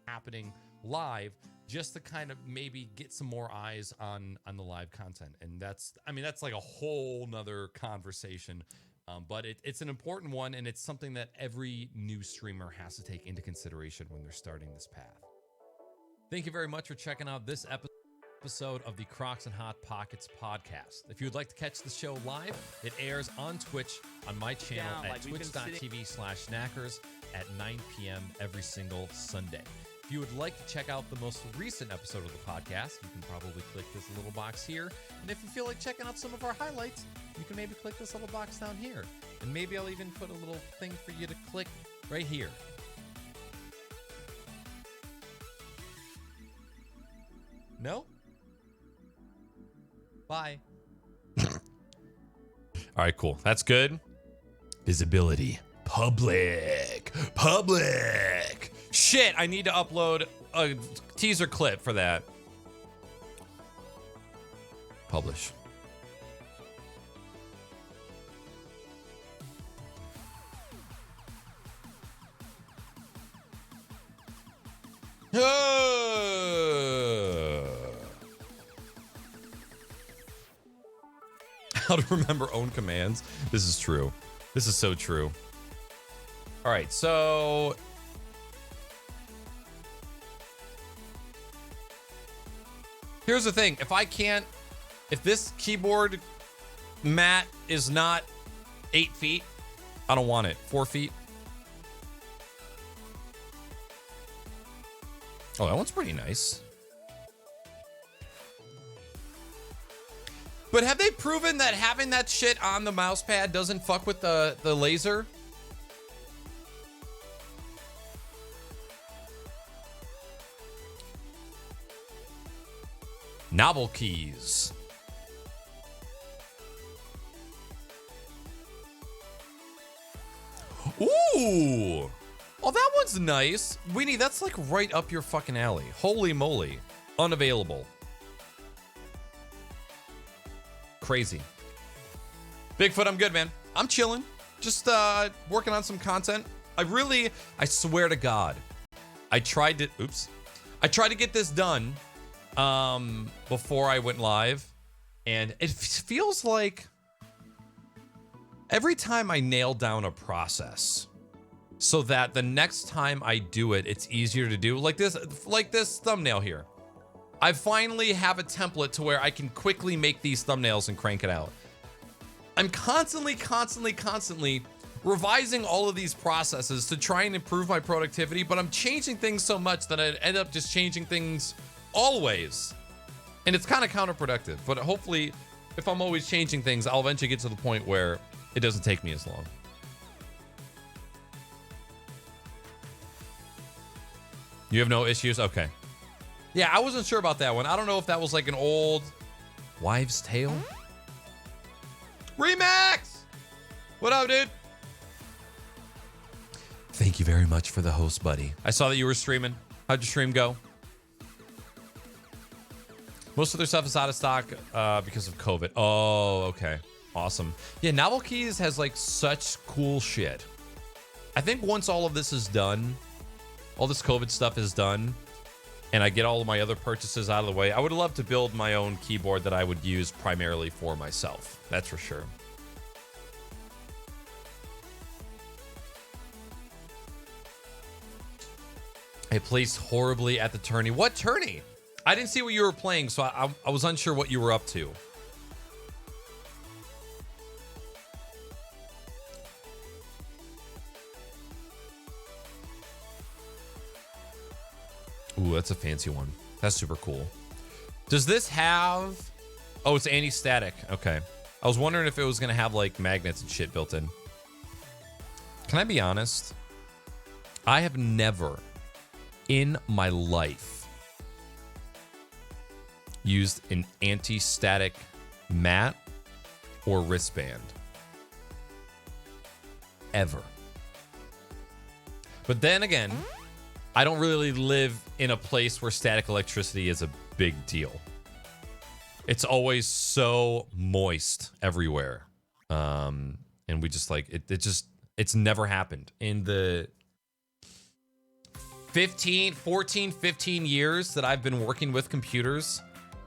Happening live just to kind of maybe get some more eyes on the live content. And that's like a whole nother conversation. But it's an important one, and it's something that every new streamer has to take into consideration when they're starting this path. Thank you very much for checking out this episode of the Crocs and Hot Pockets podcast. If you would like to catch the show live, it airs on Twitch on my channel at twitch.tv/knackers at 9 p.m. every single Sunday. If you would like to check out the most recent episode of the podcast, you can probably click this little box here. And if you feel like checking out some of our highlights, you can maybe click this little box down here. And maybe I'll even put a little thing for you to click right here. No? Bye. All right, cool. That's good. Visibility. Public. Shit, I need to upload a teaser clip for that. Publish. How to remember own commands. This is true. This is so true. All right, so here's the thing. If this keyboard mat is not 8 feet, I don't want it. 4 feet. Oh, that one's pretty nice. But have they proven that having that shit on the mouse pad doesn't fuck with the laser? Novel keys. Ooh. Oh, that one's nice. Weenie, that's like right up your fucking alley. Holy moly. Unavailable. Crazy. Bigfoot, I'm good, man. I'm chilling. Just working on some content. I swear to God, I tried to get this done before I went live, and it feels like every time I nail down a process so that the next time I do it, it's easier to do. Like this thumbnail here. I finally have a template to where I can quickly make these thumbnails and crank it out. I'm constantly revising all of these processes to try and improve my productivity, but I'm changing things so much that I end up just changing things always. And it's kind of counterproductive, but hopefully if I'm always changing things, I'll eventually get to the point where it doesn't take me as long. You have no issues? Okay. Yeah, I wasn't sure about that one. I don't know if that was like an old wives' tale. Remax! What up, dude? Thank you very much for the host, buddy. I saw that you were streaming. How'd your stream go? Most of their stuff is out of stock because of COVID. Oh, okay. Awesome. Yeah, Novel Keys has like such cool shit. I think once all of this is done, all this COVID stuff is done, and I get all of my other purchases out of the way, I would love to build my own keyboard that I would use primarily for myself. That's for sure. I placed horribly at the tourney. What tourney? I didn't see what you were playing, so I was unsure what you were up to. Ooh, that's a fancy one. That's super cool. Does this have... Oh, it's anti-static. Okay. I was wondering if it was going to have, like, magnets and shit built in. Can I be honest? I have never in my life used an anti-static mat or wristband. Ever. But then again, I don't really live in a place where static electricity is a big deal. It's always so moist everywhere. And we just like, it's never happened. In the 14, 15 years that I've been working with computers,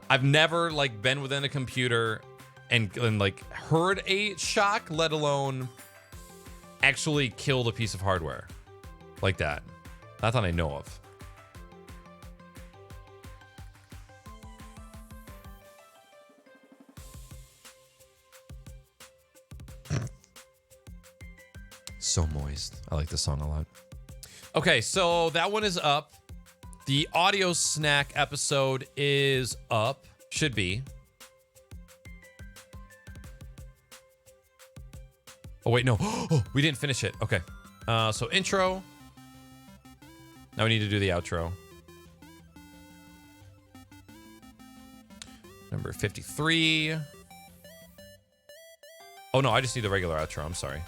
I've never like been within a computer and like heard a shock, let alone actually killed a piece of hardware like that. Not that I know of. So moist. I like this song a lot. Okay, so that one is up. The audio snack episode is up. Should be. Oh, wait, no. Oh, we didn't finish it. Okay. So intro. Now we need to do the outro. Number 53. Oh, no, I just need the regular outro. I'm sorry.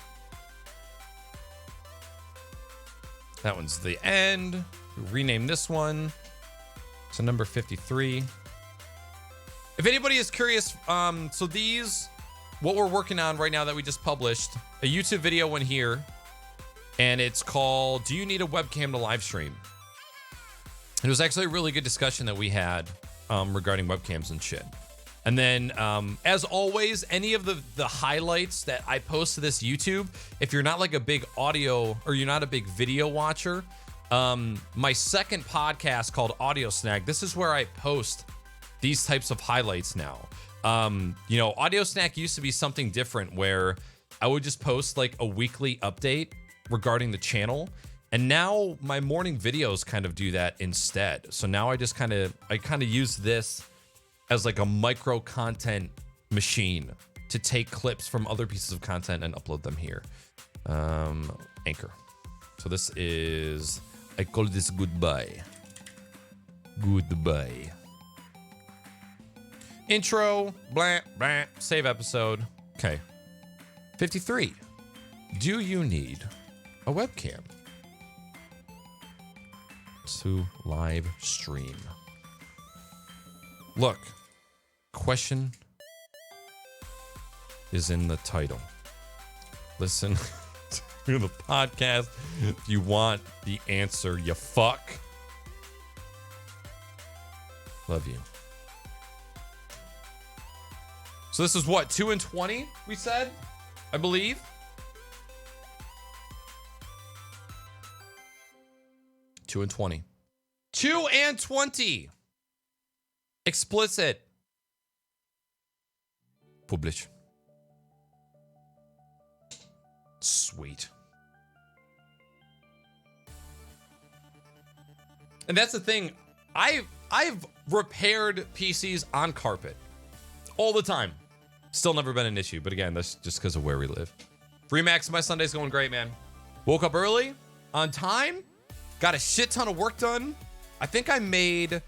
That one's the end. Rename this one. So number 53. If anybody is curious, so these, what we're working on right now that we just published, a YouTube video went here, and it's called, Do You Need a Webcam to Live Stream? It was actually a really good discussion that we had regarding webcams and shit. And then, as always, any of the highlights that I post to this YouTube, if you're not like a big audio or you're not a big video watcher, my second podcast called Audio Snack, this is where I post these types of highlights now. You know, Audio Snack used to be something different where I would just post like a weekly update regarding the channel. And now my morning videos kind of do that instead. So now I just kind of use this as like a micro content machine to take clips from other pieces of content and upload them here. Anchor. So this is, I call this goodbye. Goodbye. Intro, blah, blah, save episode. Okay. 53. Do you need a webcam to live stream? Look, question is in the title. Listen to the podcast if you want the answer, you fuck. Love you. So this is what, 2 and 20, we said, I believe. Two and 20. 2 and 20. Explicit. Publish. Sweet. And that's the thing. I've repaired PCs on carpet all the time. Still never been an issue, but again, that's just because of where we live. Remax, my Sunday's going great, man. Woke up early, on time, got a shit ton of work done. I think I made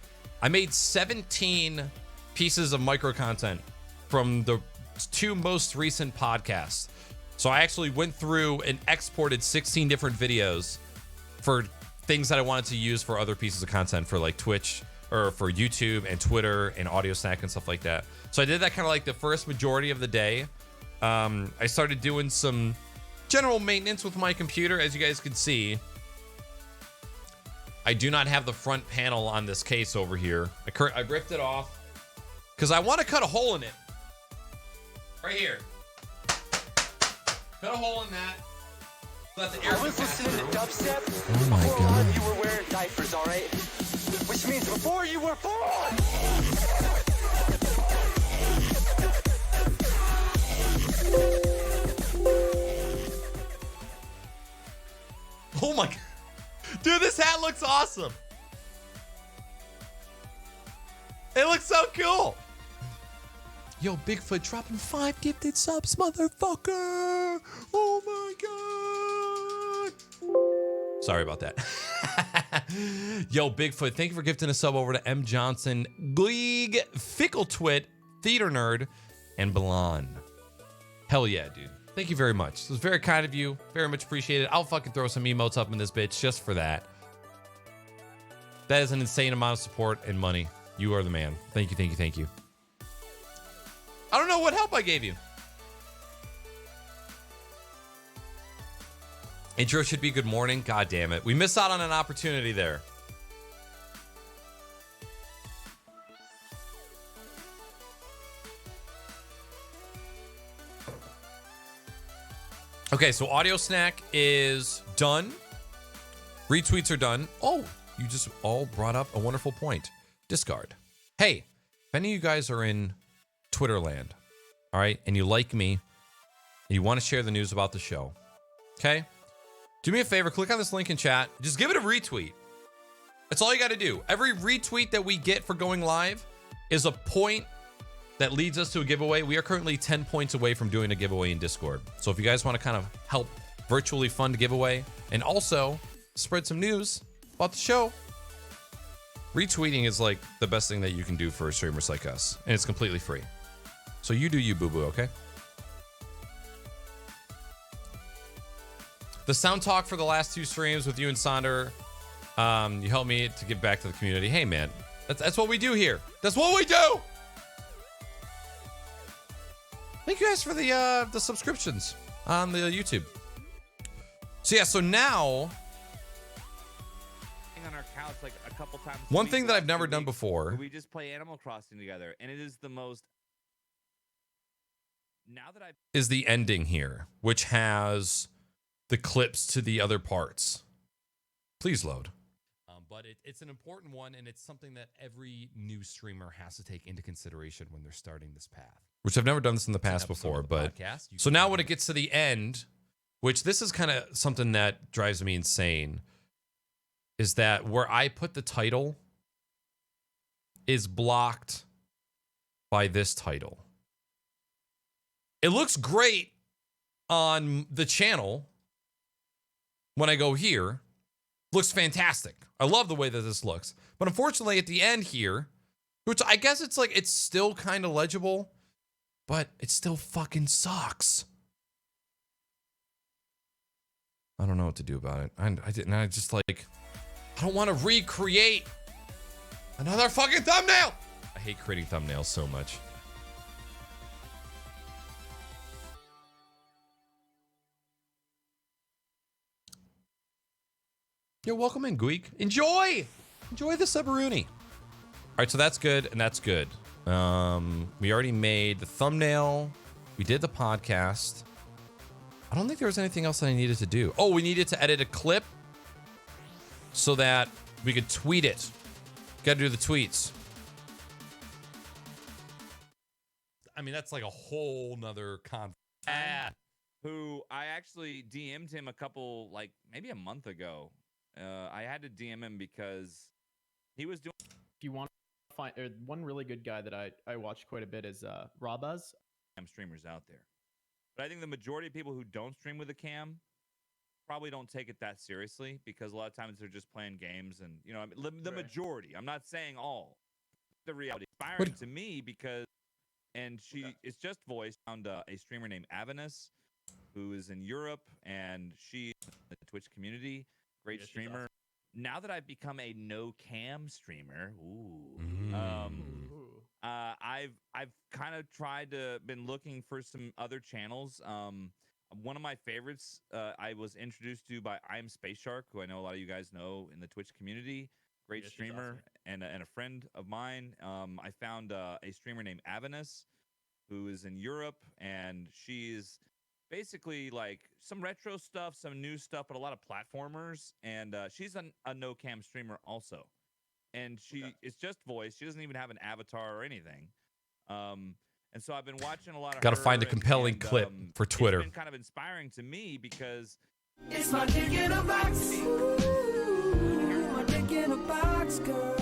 17 pieces of micro content from the 2 most recent podcasts. So I actually went through and exported 16 different videos for things that I wanted to use for other pieces of content for like Twitch or for YouTube and Twitter and Audio Snack and stuff like that. So I did that kind of like the first majority of the day. I started doing some general maintenance with my computer. As you guys can see, I do not have the front panel on this case over here. I ripped it off because I want to cut a hole in it. Right here. Cut a hole in that. Let the air I was listening to dubstep. Oh my God. You were wearing diapers on alright? Which means before you were born! Oh my god. Dude, this hat looks awesome. It looks so cool. Yo, Bigfoot dropping 5 gifted subs, motherfucker. Oh my god. Sorry about that. Yo, Bigfoot, thank you for gifting a sub over to M. Johnson, Gleeg, Fickle Twit, Theater Nerd, and Balan. Hell yeah, dude. Thank you very much. It was very kind of you. Very much appreciated. I'll fucking throw some emotes up in this bitch just for that. That is an insane amount of support and money. You are the man. Thank you, thank you, thank you. I don't know what help I gave you. Intro should be good morning. God damn it. We missed out on an opportunity there. Okay, so Audio Snack is done. Retweets are done. Oh, you just all brought up a wonderful point. Discard. Hey, if any of you guys are in Twitter land, all right, and you like me, and you want to share the news about the show, okay? Do me a favor, click on this link in chat. Just give it a retweet. That's all you got to do. Every retweet that we get for going live is a point that leads us to a giveaway. We are currently 10 points away from doing a giveaway in Discord. So if you guys want to kind of help virtually fund a giveaway and also spread some news about the show, retweeting is like the best thing that you can do for streamers like us. And it's completely free. So you do you, boo-boo, okay? The sound talk for the last 2 streams with you and Sonder, you helped me to give back to the community. Hey, man, that's what we do here. That's what we do! Thank you guys for the subscriptions on the YouTube. So yeah, so now On our couch like a couple times. a one week thing the that I've last never 2 done weeks, before where we just play Animal Crossing together, and it is the most. Now that I've is the ending here, which has the clips to the other parts. Please load. But it's an important one, and it's something that every new streamer has to take into consideration when they're starting this path. Which I've never done this in the past before, but so now when it gets to the end, which this is kind of something that drives me insane, is that where I put the title is blocked by this title. It looks great on the channel when I go here. Looks fantastic. I love the way that this looks. But unfortunately, at the end here, which I guess it's like, it's still kind of legible, but it still fucking sucks. I don't know what to do about it. I just like, I don't want to recreate another fucking thumbnail. I hate creating thumbnails so much. Yo, welcome in, Guik. Enjoy the Subaruni. All right, so that's good, and that's good. We already made the thumbnail. We did the podcast. I don't think there was anything else that I needed to do. Oh, we needed to edit a clip so that we could tweet it. Got to do the tweets. I mean, that's like a whole nother who I actually DM'd him a couple, like maybe a month ago. I had to DM him because he was doing. If you want to find one really good guy that I watch quite a bit is Rabaz. Streamers out there, but I think the majority of people who don't stream with a cam probably don't take it that seriously because a lot of times they're just playing games, and you know, I mean, the majority. I'm not saying all. The reality inspiring to me because, and she is just voiced. Found a streamer named Avinus, who is in Europe, and she's in the Twitch community. Great streamer. Awesome. Now that I've become a no cam streamer, I've kind of been looking for some other channels. One of my favorites I was introduced to by I'm Space Shark, who I know a lot of you guys know in the Twitch community. Great streamer awesome. and a friend of mine. I found a streamer named Avinus, who is in Europe, and she's basically like some retro stuff, some new stuff, but a lot of platformers. And she's a no cam streamer also, and it's just voice. She doesn't even have an avatar or anything. And so I've been watching a lot of. Gotta her find a compelling clip for Twitter. It's been kind of inspiring to me because It's my dick in a box. Ooh, my dick in a box, girl.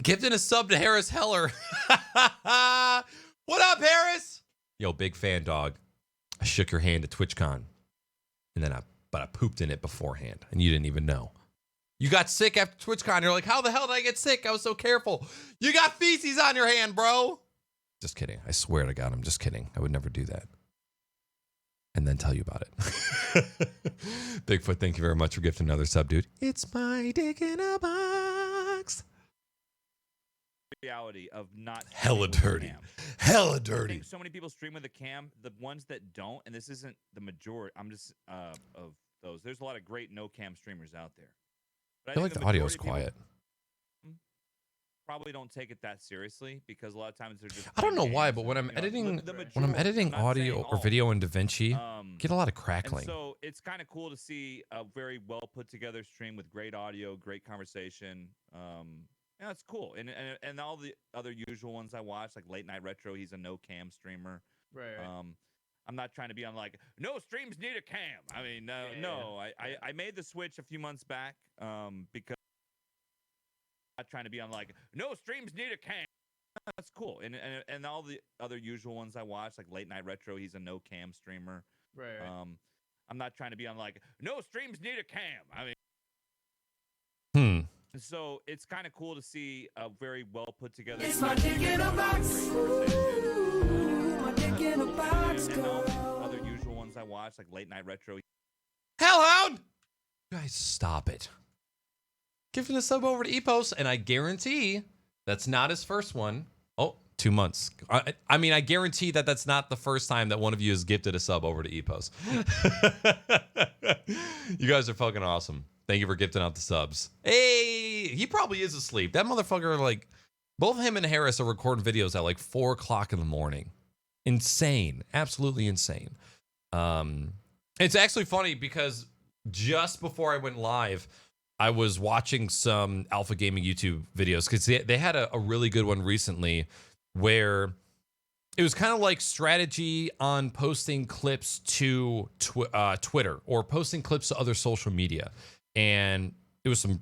Gifting a sub to Harris Heller. What up, Harris? Yo, big fan, dog. I shook your hand at TwitchCon, and then I pooped in it beforehand, and you didn't even know. You got sick after TwitchCon. You're like, how the hell did I get sick? I was so careful. You got feces on your hand, bro. Just kidding. I swear to God, I'm just kidding. I would never do that. And then tell you about it. Bigfoot, thank you very much for gifting another sub, dude. It's my dick in a box. reality of not Hella streaming with a dirty. cam. Hella I dirty. think so many people stream with a cam. The ones that don't, and this isn't the majority. I'm just of those. There's a lot of great no cam streamers out there. But I feel like think the audio's majority of people quiet. Probably don't take it that seriously because a lot of times they're just. I don't know playing why, games but and, when I'm you know, editing, the when I'm majority, editing I'm not saying audio or all, video in DaVinci, get a lot of and crackling. so it's kind of cool to see a very well put together stream with great audio, great conversation. Yeah, it's cool. And all the other usual ones I watch, like Late Night Retro, he's a no cam streamer. Right. I'm not trying to be on like no streams need a cam. I mean, no. I made the switch a few months back because I'm not trying to be on like no streams need a cam. That's cool. And all the other usual ones I watch, like Late Night Retro, he's a no cam streamer. Right. I'm not trying to be on like no streams need a cam. I mean. And so it's kind of cool to see a very well put together. It's my dick in a box. Ooh, my dick in a box, and all the girl. other usual ones I watch, like Late Night Retro. Hellhound! You guys, stop it. Giving a sub over to Epos, and I guarantee that's not his first one. Oh, 2 months. I mean, I guarantee that that's not the first time that one of you has gifted a sub over to Epos. You guys are fucking awesome. Thank you for gifting out the subs. Hey, he probably is asleep. That motherfucker, like, both him and Harris are recording videos at like 4 o'clock in the morning. Insane. Absolutely insane. It's actually funny because just before I went live, I was watching some Alpha Gaming YouTube videos because they had a really good one recently where it was kind of like strategy on posting clips to Twitter or posting clips to other social media. And it was some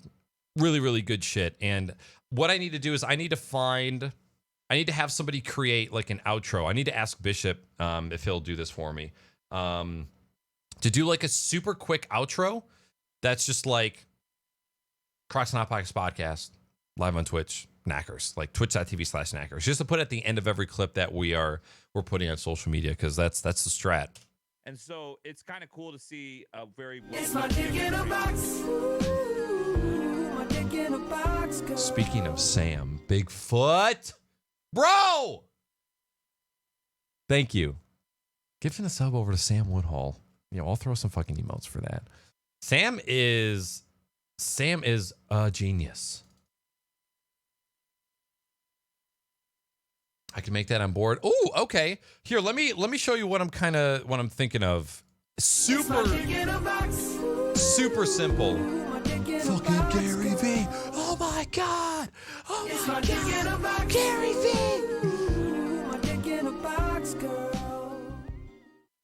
really, really good shit. And what I need to do is I need to have somebody create like an outro. I need to ask Bishop if he'll do this for me. To do like a super quick outro that's just like Crocs Not Pockets Podcast, live on Twitch, Knackers, like twitch.tv/Knackers, just to put at the end of every clip that we're putting on social media, because that's the strat. And so it's kind of cool to see a very well It's my dick in a box. Ooh, my dick in a box, girl. Speaking of Sam, Bigfoot, bro, thank you. Giving a sub over to Sam Woodhall. You know, I'll throw some fucking emotes for that. Sam is a genius. I can make that on board. Oh, okay. Here, let me show you what I'm thinking of. Super simple. Fucking Gary V. Oh my god. Oh my god. Gary V.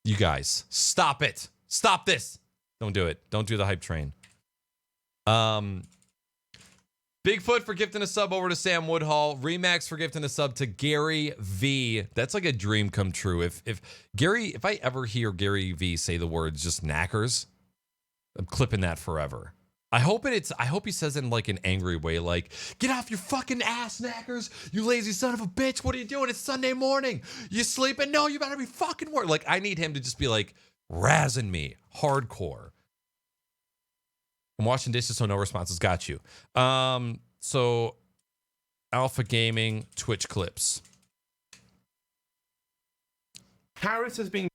You guys, stop it. Stop this. Don't do it. Don't do the hype train. Bigfoot for gifting a sub over to Sam Woodhall. Remax for gifting a sub to Gary V. That's like a dream come true. If I ever hear Gary V say the words just Knackers, I'm clipping that forever. I hope he says it in like an angry way, like, get off your fucking ass, Knackers, you lazy son of a bitch. What are you doing? It's Sunday morning. You sleeping? No, you better be fucking working. Like, I need him to just be like razzing me hardcore. I'm washing dishes, so no responses. Got you. So Alpha Gaming Twitch clips. Harris has been.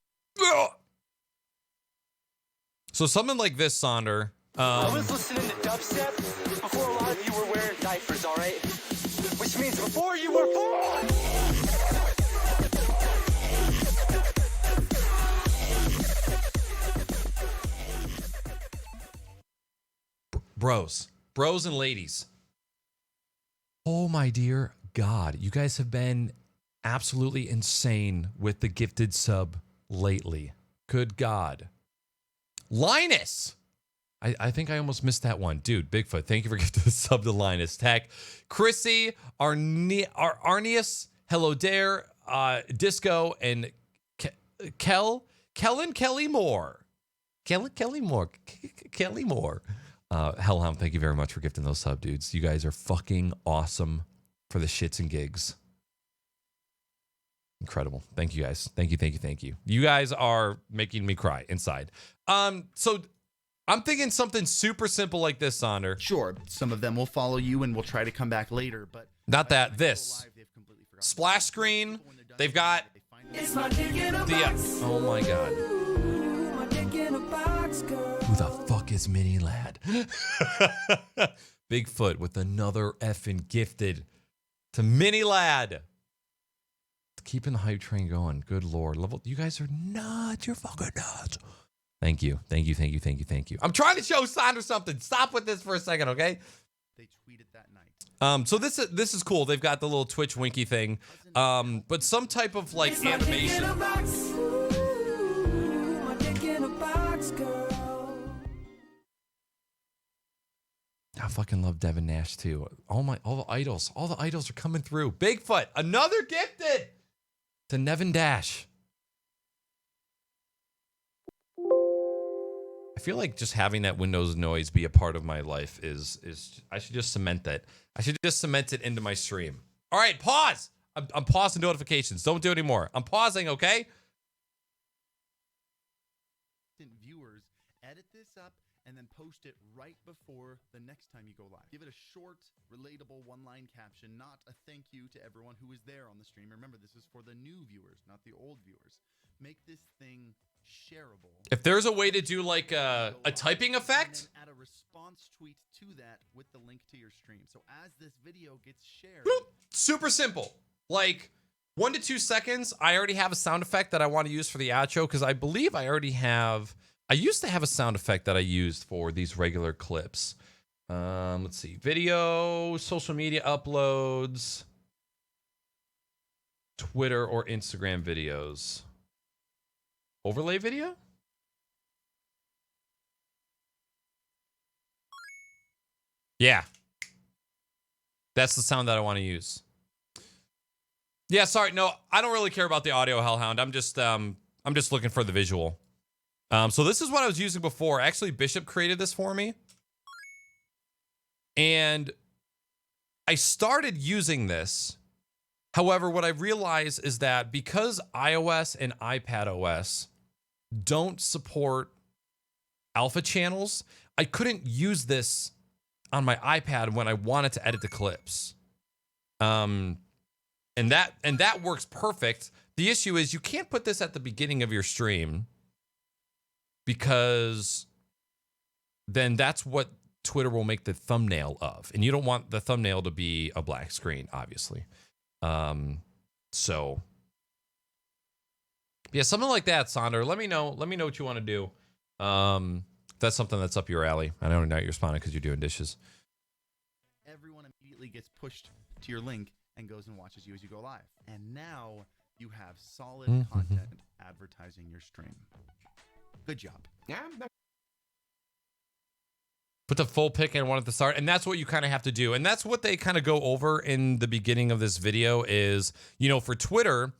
So something like this, Sonder. I was listening to dubstep before a lot of you were wearing diapers, all right? Which means before you were born. bros and ladies. Oh my dear God, you guys have been absolutely insane with the gifted sub lately. Good God. Linus! I think I almost missed that one. Dude, Bigfoot, thank you for gifting the sub to Linus Tech. Chrissy, Arnius, Hello Dare, Disco, and Kellen Kelly Moore. Kelly Moore. Hellhound, thank you very much for gifting those sub dudes. You guys are fucking awesome for the shits and gigs. Incredible. Thank you guys. Thank you. You guys are making me cry inside. So I'm thinking something super simple like this, Sonder. Sure, some of them will follow you and will try to come back later, but not that. This splash screen. They've got the. Oh my God. Who the fuck is Mini Lad? Bigfoot with another effing gifted to Mini Lad. Keeping the hype train going. Good Lord. You guys are nuts. You're fucking nuts. Thank you. I'm trying to show Sandra something. Stop with this for a second, okay? they tweeted that night. So this is cool. They've got the little Twitch winky thing. But some type of like animation. I fucking love Devin Nash too. All the idols are coming through. Bigfoot, another gifted to Nevin Dash. I feel like just having that Windows noise be a part of my life is I should just cement that. I should just cement it into my stream. All right, pause. I'm pausing notifications. Don't do it anymore. I'm pausing, okay? Viewers, edit this up and then post it right before the next time you go live. Give it a short, relatable one-line caption, not a thank you to everyone who was there on the stream. Remember, this is for the new viewers, not the old viewers. Make this thing shareable. If there's a way to do like a typing effect, and then add a response tweet to that with the link to your stream. So as this video gets shared, super simple. Like 1 to 2 seconds. I already have a sound effect that I want to use for the outro because I believe I already have. I used to have a sound effect that I used for these regular clips. Let's see. Video, social media uploads, Twitter or Instagram videos. Overlay video? Yeah. That's the sound that I want to use. Yeah, sorry. No, I don't really care about the audio, Hellhound. I'm just looking for the visual. So this is what I was using before. Actually, Bishop created this for me. And I started using this. However, what I realized is that because iOS and iPadOS don't support alpha channels, I couldn't use this on my iPad when I wanted to edit the clips. And that works perfect. The issue is you can't put this at the beginning of your stream because then that's what Twitter will make the thumbnail of. And you don't want the thumbnail to be a black screen, obviously. So yeah, something like that, Sonder. Let me know what you want to do. If that's something that's up your alley. I don't know you're responding because you're doing dishes. everyone immediately gets pushed to your link and goes and watches you as you go live. And now you have solid content advertising your stream. Good job. Yeah. Put the full pick and one at the start, and that's what you kind of have to do. And that's what they kind of go over in the beginning of this video is, for Twitter,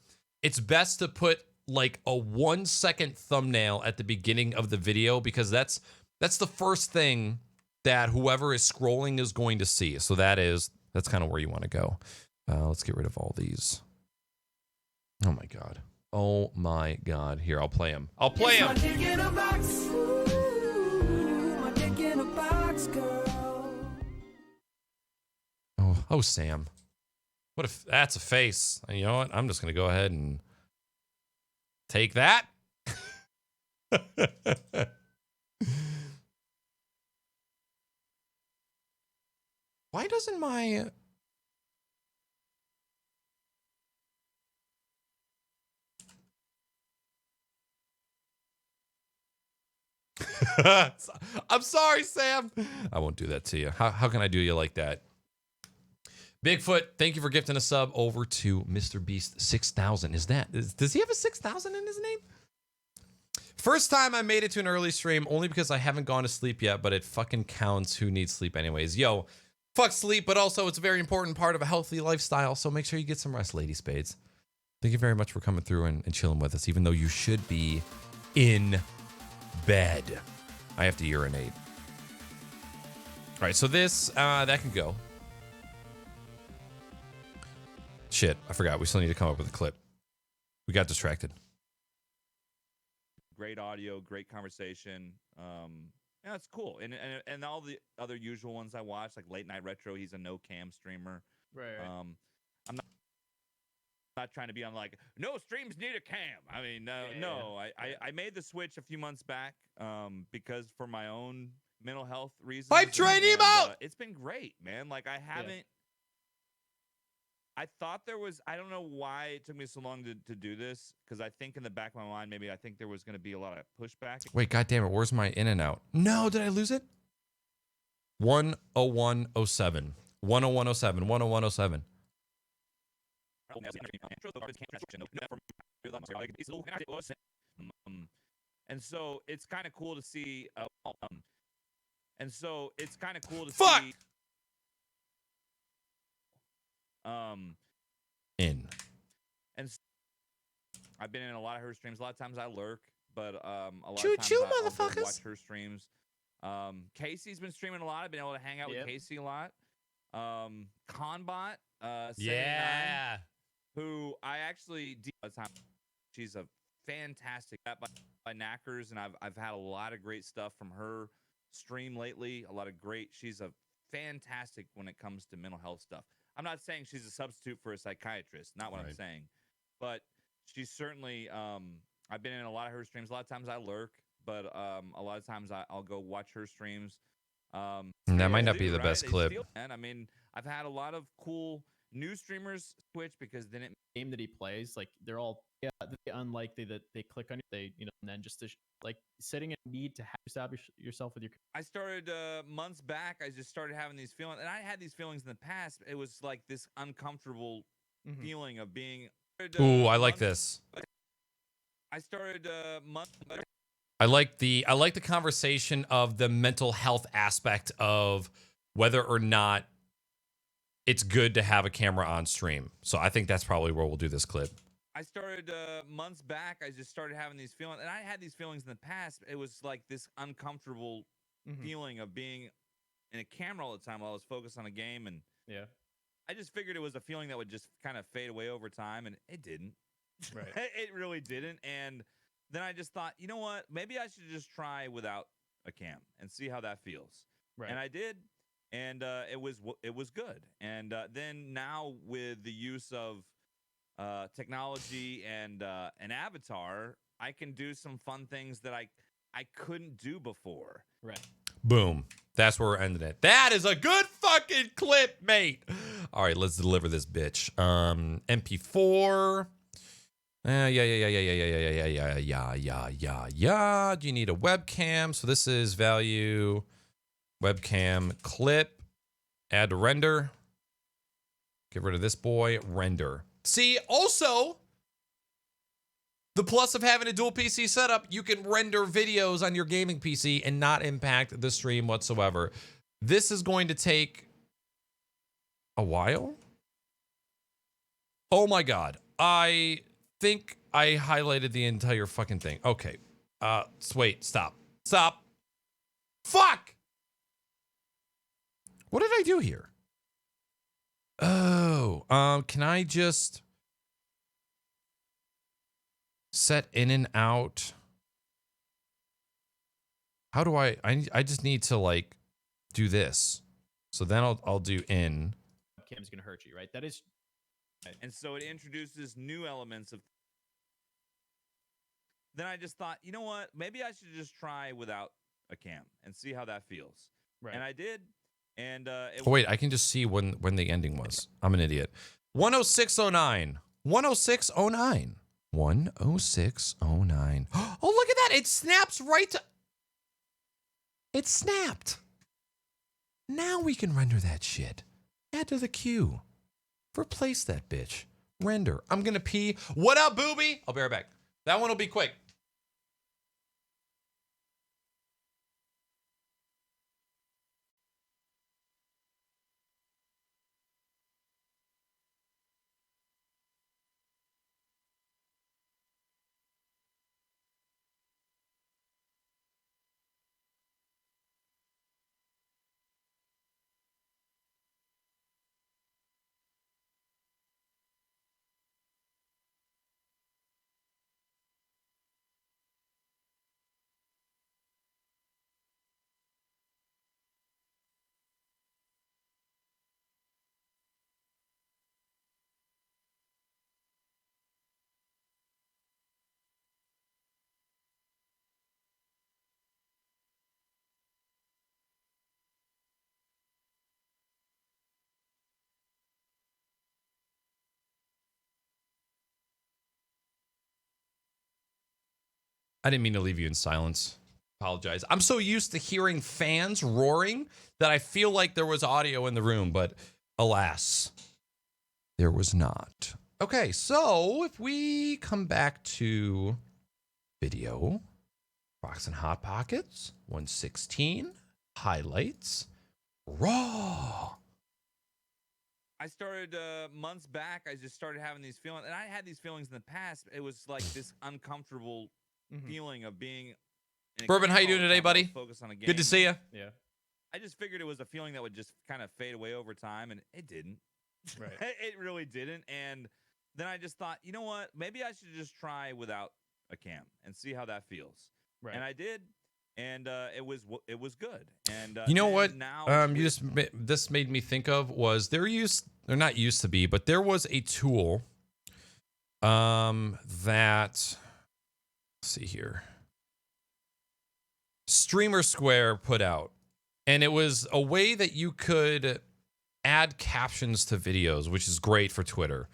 it's best to put like a 1 second thumbnail at the beginning of the video because that's the first thing that whoever is scrolling is going to see. So that's kind of where you want to go. Let's get rid of all these. Oh my God. Oh my God. Here, I'll play him. Oh, Sam. What if that's a face? You know what? I'm just going to go ahead and take that. Why doesn't my... I'm sorry, Sam. I won't do that to you. How can I do you like that? Bigfoot, thank you for gifting a sub over to Mr. Beast 6000. Does he have a 6000 in his name? First time I made it to an early stream only because I haven't gone to sleep yet, but it fucking counts. Who needs sleep anyways? Yo, fuck sleep, but also it's a very important part of a healthy lifestyle, so make sure you get some rest, Lady Spades. Thank you very much for coming through and chilling with us, even though you should be in bed. I have to urinate. All right, so this, that can go. Shit, I forgot. We still need to come up with a clip. We got distracted. Great audio, great conversation. Yeah, it's cool. And all the other usual ones I watch, like Late Night Retro, he's a no cam streamer. Right. I'm not trying to be on like no streams need a cam. I mean, no. I made the switch a few months back because for my own mental health reasons. Hype train him out. It's been great, man. Like I haven't. I thought there was, I don't know why it took me so long to do this, because I think in the back of my mind, maybe I think there was going to be a lot of pushback. Wait, goddammit, where's my in and out? No, did I lose it? 10107. 10107. 10107. And so it's kind of cool to see. Fuck! See. In. And I've been in a lot of her streams. A lot of times I lurk, but a lot Choo of times choo, I'll go motherfuckers. watch her streams. Casey's been streaming a lot. I've been able to hang out with Casey a lot. Conbot, 79, who I actually she's a fantastic by Knackers, and I've had a lot of great stuff from her stream lately. She's a fantastic when it comes to mental health stuff. I'm not saying she's a substitute for a psychiatrist, not what I'm saying, but she's certainly. I've been in a lot of her streams. A lot of times I lurk, but a lot of times I'll go watch her streams. That might not be the best clip. And I mean, I've had a lot of cool new streamers switch because then it game that he plays, like they're all unlikely that they click on it. And then just to like setting a need to establish yourself with your. I started months back. I just started having these feelings, and I had these feelings in the past. It was like this uncomfortable feeling of being. Ooh, I like this. I started months. I like the conversation of the mental health aspect of whether or not it's good to have a camera on stream. So I think that's probably where we'll do this clip. I started months back. I just started having these feelings, and I had these feelings in the past. It was like this uncomfortable feeling of being in a camera all the time while I was focused on a game, and I just figured it was a feeling that would just kind of fade away over time, and it didn't. Right. It really didn't. And then I just thought, you know what? Maybe I should just try without a cam and see how that feels. Right. And I did, and it was good. And then now with the use of technology and an avatar, I can do some fun things that I couldn't do before. Right. Boom. That's where we're ending it. That is a good fucking clip, mate. All right, let's deliver this bitch. MP4. Yeah. Do you need a webcam? So this is value, webcam, clip, add to render. Get rid of this boy, render. See, also, the plus of having a dual PC setup, you can render videos on your gaming PC and not impact the stream whatsoever. This is going to take a while. Oh my God. I think I highlighted the entire fucking thing. Okay. Wait, stop. Fuck! What did I do here? Oh, can I just set in and out? How do I just need to like do this. So then I'll do in. Webcam's gonna hurt you, right? That is. And so it introduces new elements of. Then I just thought, you know what? Maybe I should just try without a cam and see how that feels. Right. And I did. And oh, wait, I can just see when the ending was. I'm an idiot. 10609. 10609. 10609. Oh, look at that. It snaps right to. It snapped. Now we can render that shit. Add to the queue. Replace that bitch. Render. I'm gonna pee. What up, booby? I'll be right back. That one will be quick. I didn't mean to leave you in silence. Apologize. I'm so used to hearing fans roaring that I feel like there was audio in the room, but alas, there was not. Okay, so if we come back to video, Fox and Hot Pockets, 116, highlights, raw. I started months back. I just started having these feelings, and I had these feelings in the past. It was like this uncomfortable feeling of being. In a Bourbon, game how you all the doing today, time, buddy? focus on a game. Good to see you. Yeah. I just figured it was a feeling that would just kind of fade away over time, and it didn't. Right. It really didn't. And then I just thought, you know what? Maybe I should just try without a cam and see how that feels. Right. And I did, and it was good. And You know and what? Now This made me think of was they're not used to be, but there was a tool that, let's see here, Streamer Square put out, and it was a way that you could add captions to videos, which is great for Twitter.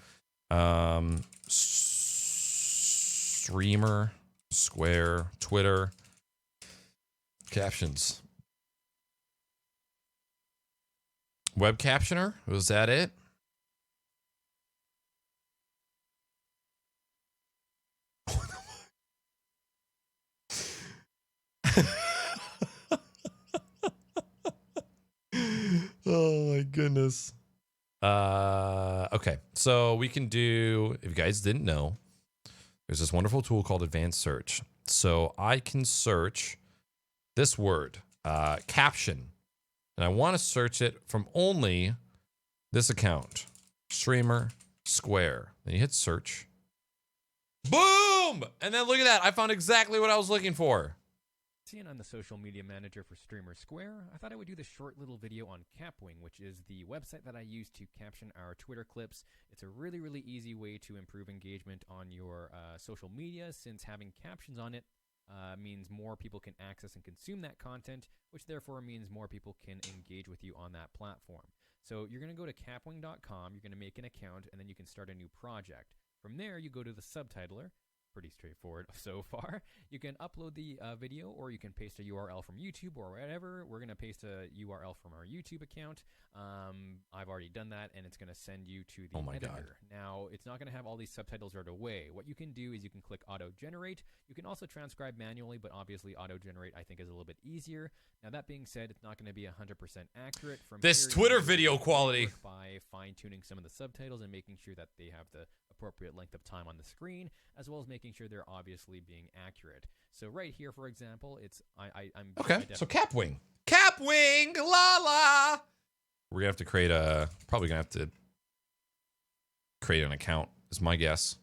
Streamer Square Twitter captions. Web captioner? Was that it? Oh my goodness. Okay, so we can do, if you guys didn't know, there's this wonderful tool called Advanced Search. So I can search this word, caption, and I want to search it from only this account, Streamer Square. Then you hit search. Boom! And then look at that. I found exactly what I was looking for. Seeing I'm the social media manager for Streamer Square, I thought I would do this short little video on Capwing, which is the website that I use to caption our Twitter clips. It's a really, really easy way to improve engagement on your social media, since having captions on it means more people can access and consume that content, which therefore means more people can engage with you on that platform. So you're going to go to capwing.com, you're going to make an account, and then you can start a new project. From there, you go to the subtitler. Pretty straightforward so far. You can upload the video, or you can paste a URL from YouTube or whatever. We're going to paste a URL from our YouTube account. I've already done that, and it's going to send you to the editor. God. Now, it's not going to have all these subtitles right away. What you can do is you can click auto-generate. You can also transcribe manually, but obviously auto-generate I think is a little bit easier. Now, that being said, it's not going to be 100% accurate. From This here, Twitter you can video work quality. by fine-tuning some of the subtitles and making sure that they have the appropriate length of time on the screen, as well as making sure they're obviously being accurate. So right here, for example, it's I'm Okay, so Capwing. Capwing! La la! We're gonna have to create probably gonna have to create an account, is my guess.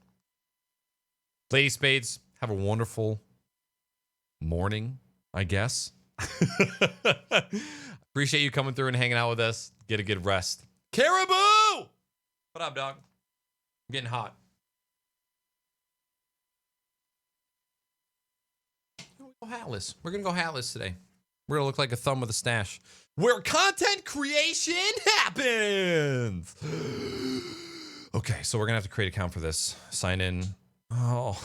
Lady Spades, have a wonderful morning, I guess. Appreciate you coming through and hanging out with us. Get a good rest. Caribou! What up, dog? I'm getting hot. Go hatless. We're gonna go hatless today. We're gonna look like a thumb with a stash. Where content creation happens. Okay, so we're gonna have to create an account for this. Sign in. Oh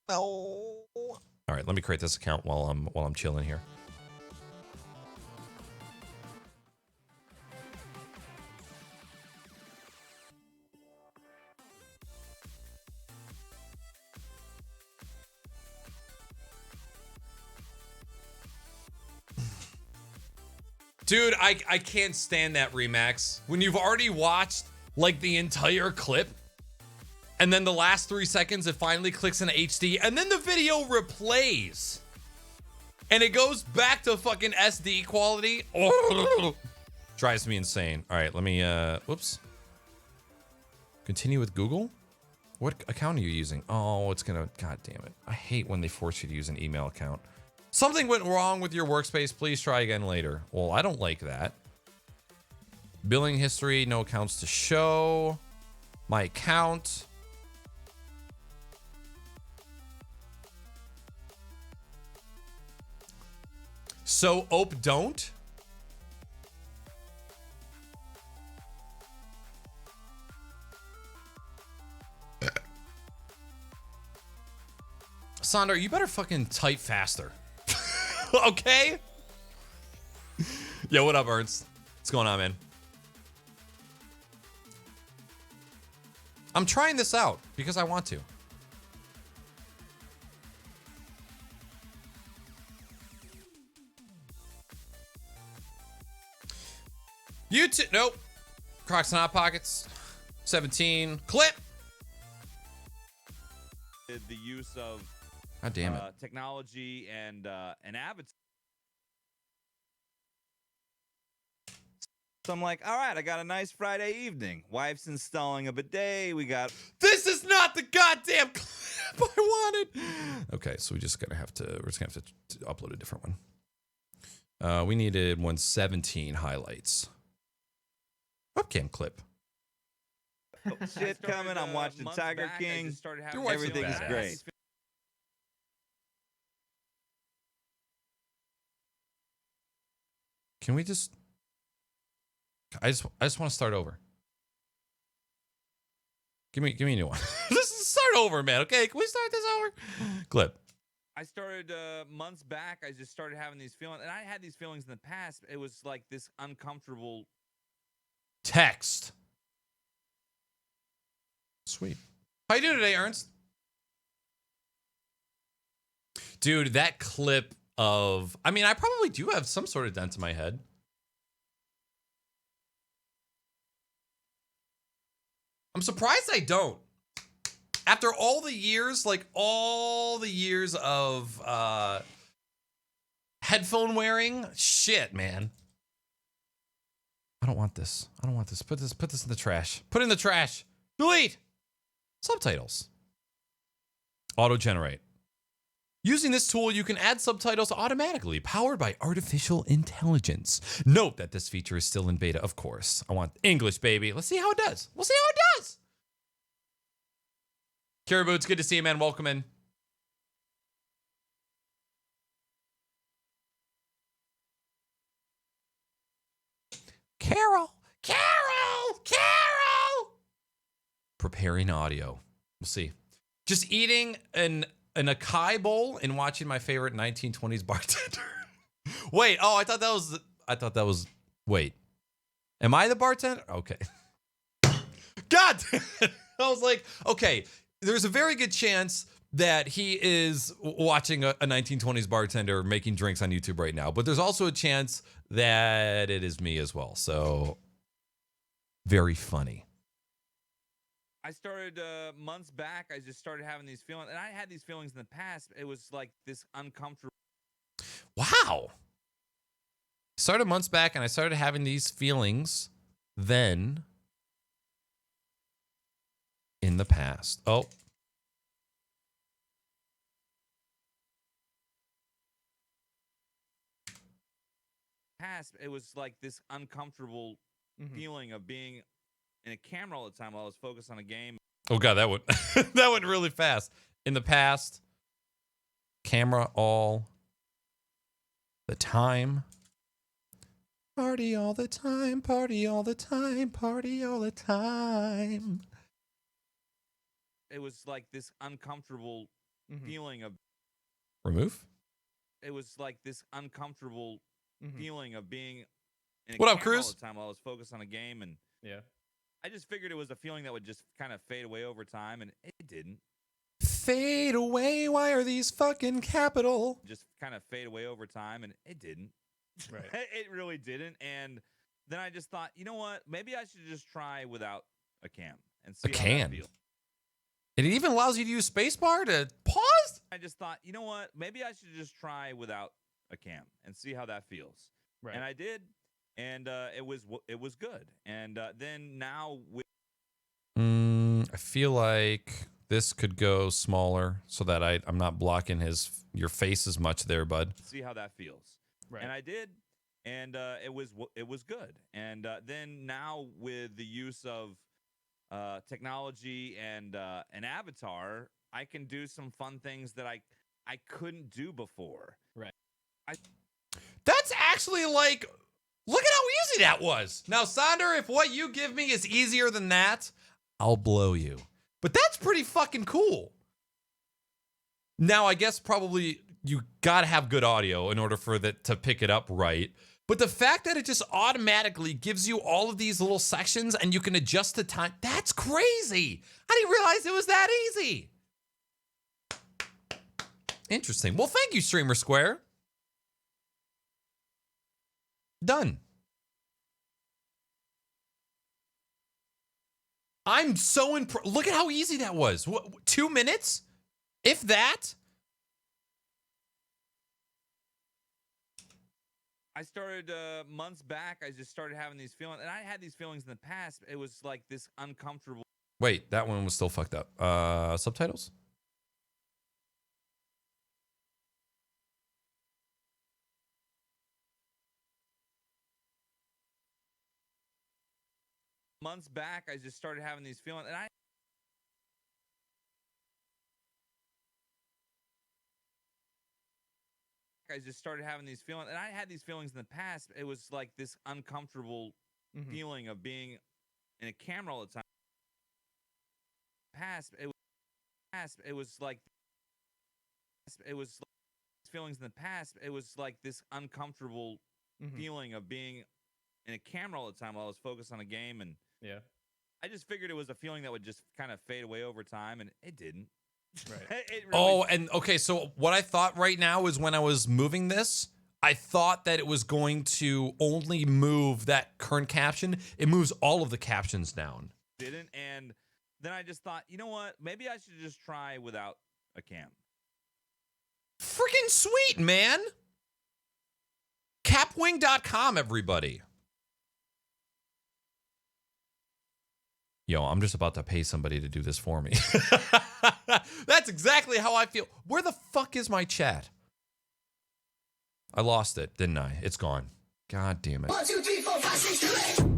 no. All right, let me create this account while I'm chilling here. Dude, I can't stand that Remax. When you've already watched like the entire clip, and then the last 3 seconds it finally clicks in HD, and then the video replays. And it goes back to fucking SD quality. Oh, drives me insane. All right, let me whoops. Continue with Google? What account are you using? Oh, it's gonna, god damn it. I hate when they force you to use an email account. Something went wrong with your workspace. Please try again later. Well, I don't like that. Billing history, no accounts to show. My account. So, Ope, don't? Sandra, you better fucking type faster. Okay? Yo, what up, Ernst? What's going on, man? I'm trying this out because I want to. YouTube, nope. Crocs and Hot Pockets. 17. Clip. The use of God damn it. technology and avatar. So I'm like, all right, I got a nice Friday evening. Wife's installing a bidet. We got. This is not the goddamn clip I wanted. Okay, so we're just gonna have to upload a different one. We needed 117 highlights. Webcam clip. Shit coming. I'm watching Tiger King. Everything's great. Can we just? I just want to start over. Give me a new one. Just start over, man. Okay, can we start this over? Clip. I started months back. I just started having these feelings, and I had these feelings in the past. It was like this uncomfortable Text. Sweet. How you doing today, Ernst? Dude, that clip of... I mean, I probably do have some sort of dent in my head. I'm surprised I don't. After all the years, like all the years of headphone wearing, shit, man. I don't want this. I don't want this. Put this in the trash. Put it in the trash. Delete. Subtitles. Auto-generate. Using this tool, you can add subtitles automatically, powered by artificial intelligence. Note that this feature is still in beta, of course. I want English, baby. Let's see how it does. We'll see how it does. Caribou, it's good to see you, man. Welcome in. Carol! Preparing audio. We'll see. Just eating an acai bowl and watching my favorite 1920s bartender. Wait, oh, I thought that was wait. Am I the bartender? Okay. God damn it. I was like, okay, there's a very good chance that he is watching a 1920s bartender making drinks on YouTube right now, but there's also a chance that it is me as well. So very funny. I started months back. I just started having these feelings, and I had these feelings in the past. It was like this uncomfortable. Wow. Started months back, and I started having these feelings then in the past. Oh. It was like this uncomfortable feeling of being in a camera all the time while I was focused on a game. Oh god, that went that went really fast. In the past, camera all the time. Party all the time, party all the time, party all the time. It was like this uncomfortable feeling of remove. It was like this uncomfortable feeling of being in a What up, camera all Cruz? the time while I was focused on a game, and Yeah. I just figured it was a feeling that would just kind of fade away over time, and it didn't. Fade away, why are these fucking capital? Just kind of fade away over time, and it didn't. Right. It really didn't. And then I just thought, you know what? Maybe I should just try without a cam and see A how can. that feels. It even allows you to use spacebar to pause. I just thought, you know what? Maybe I should just try without a cam and see how that feels. Right. And I did, and it was good. And then now with I feel like this could go smaller so that I'm not blocking your face as much there, bud. see how that feels. Right. And I did, and it was good. And then now with the use of technology and an avatar, I can do some fun things that I couldn't do before. Right. That's actually like, look at how easy that was. Now, Sonder, if what you give me is easier than that, I'll blow you. But that's pretty fucking cool. Now, I guess probably you got to have good audio in order for that to pick it up right. But the fact that it just automatically gives you all of these little sections and you can adjust the time, that's crazy. I didn't realize it was that easy. Interesting. Well, thank you, Streamer Square. Done. I'm so impressed. Look at how easy that was. 2 minutes? If that? I started months back. I just started having these feelings, and I had these feelings in the past. It was like this uncomfortable. Wait, that one was still fucked up. Subtitles? Months back, I just started having these feelings, and I just started having these feelings, and I had these feelings in the past. It was like this uncomfortable feeling of being in a camera all the time. It was like feelings in the past. It was like this uncomfortable feeling of being in a camera all the time while I was focused on a game, and Yeah. I just figured it was a feeling that would just kind of fade away over time, and it didn't. Right. It really Oh, and okay, so what I thought right now is when I was moving this, I thought that it was going to only move that current caption. It moves all of the captions down. didn't. And then I just thought, you know what? Maybe I should just try without a cam. Freaking sweet, man. Capwing.com, everybody. Yo, I'm just about to pay somebody to do this for me. That's exactly how I feel. Where the fuck is my chat? I lost it, didn't I? It's gone. God damn it. 1, 2, 3, 4, 5, 6, 7, 8.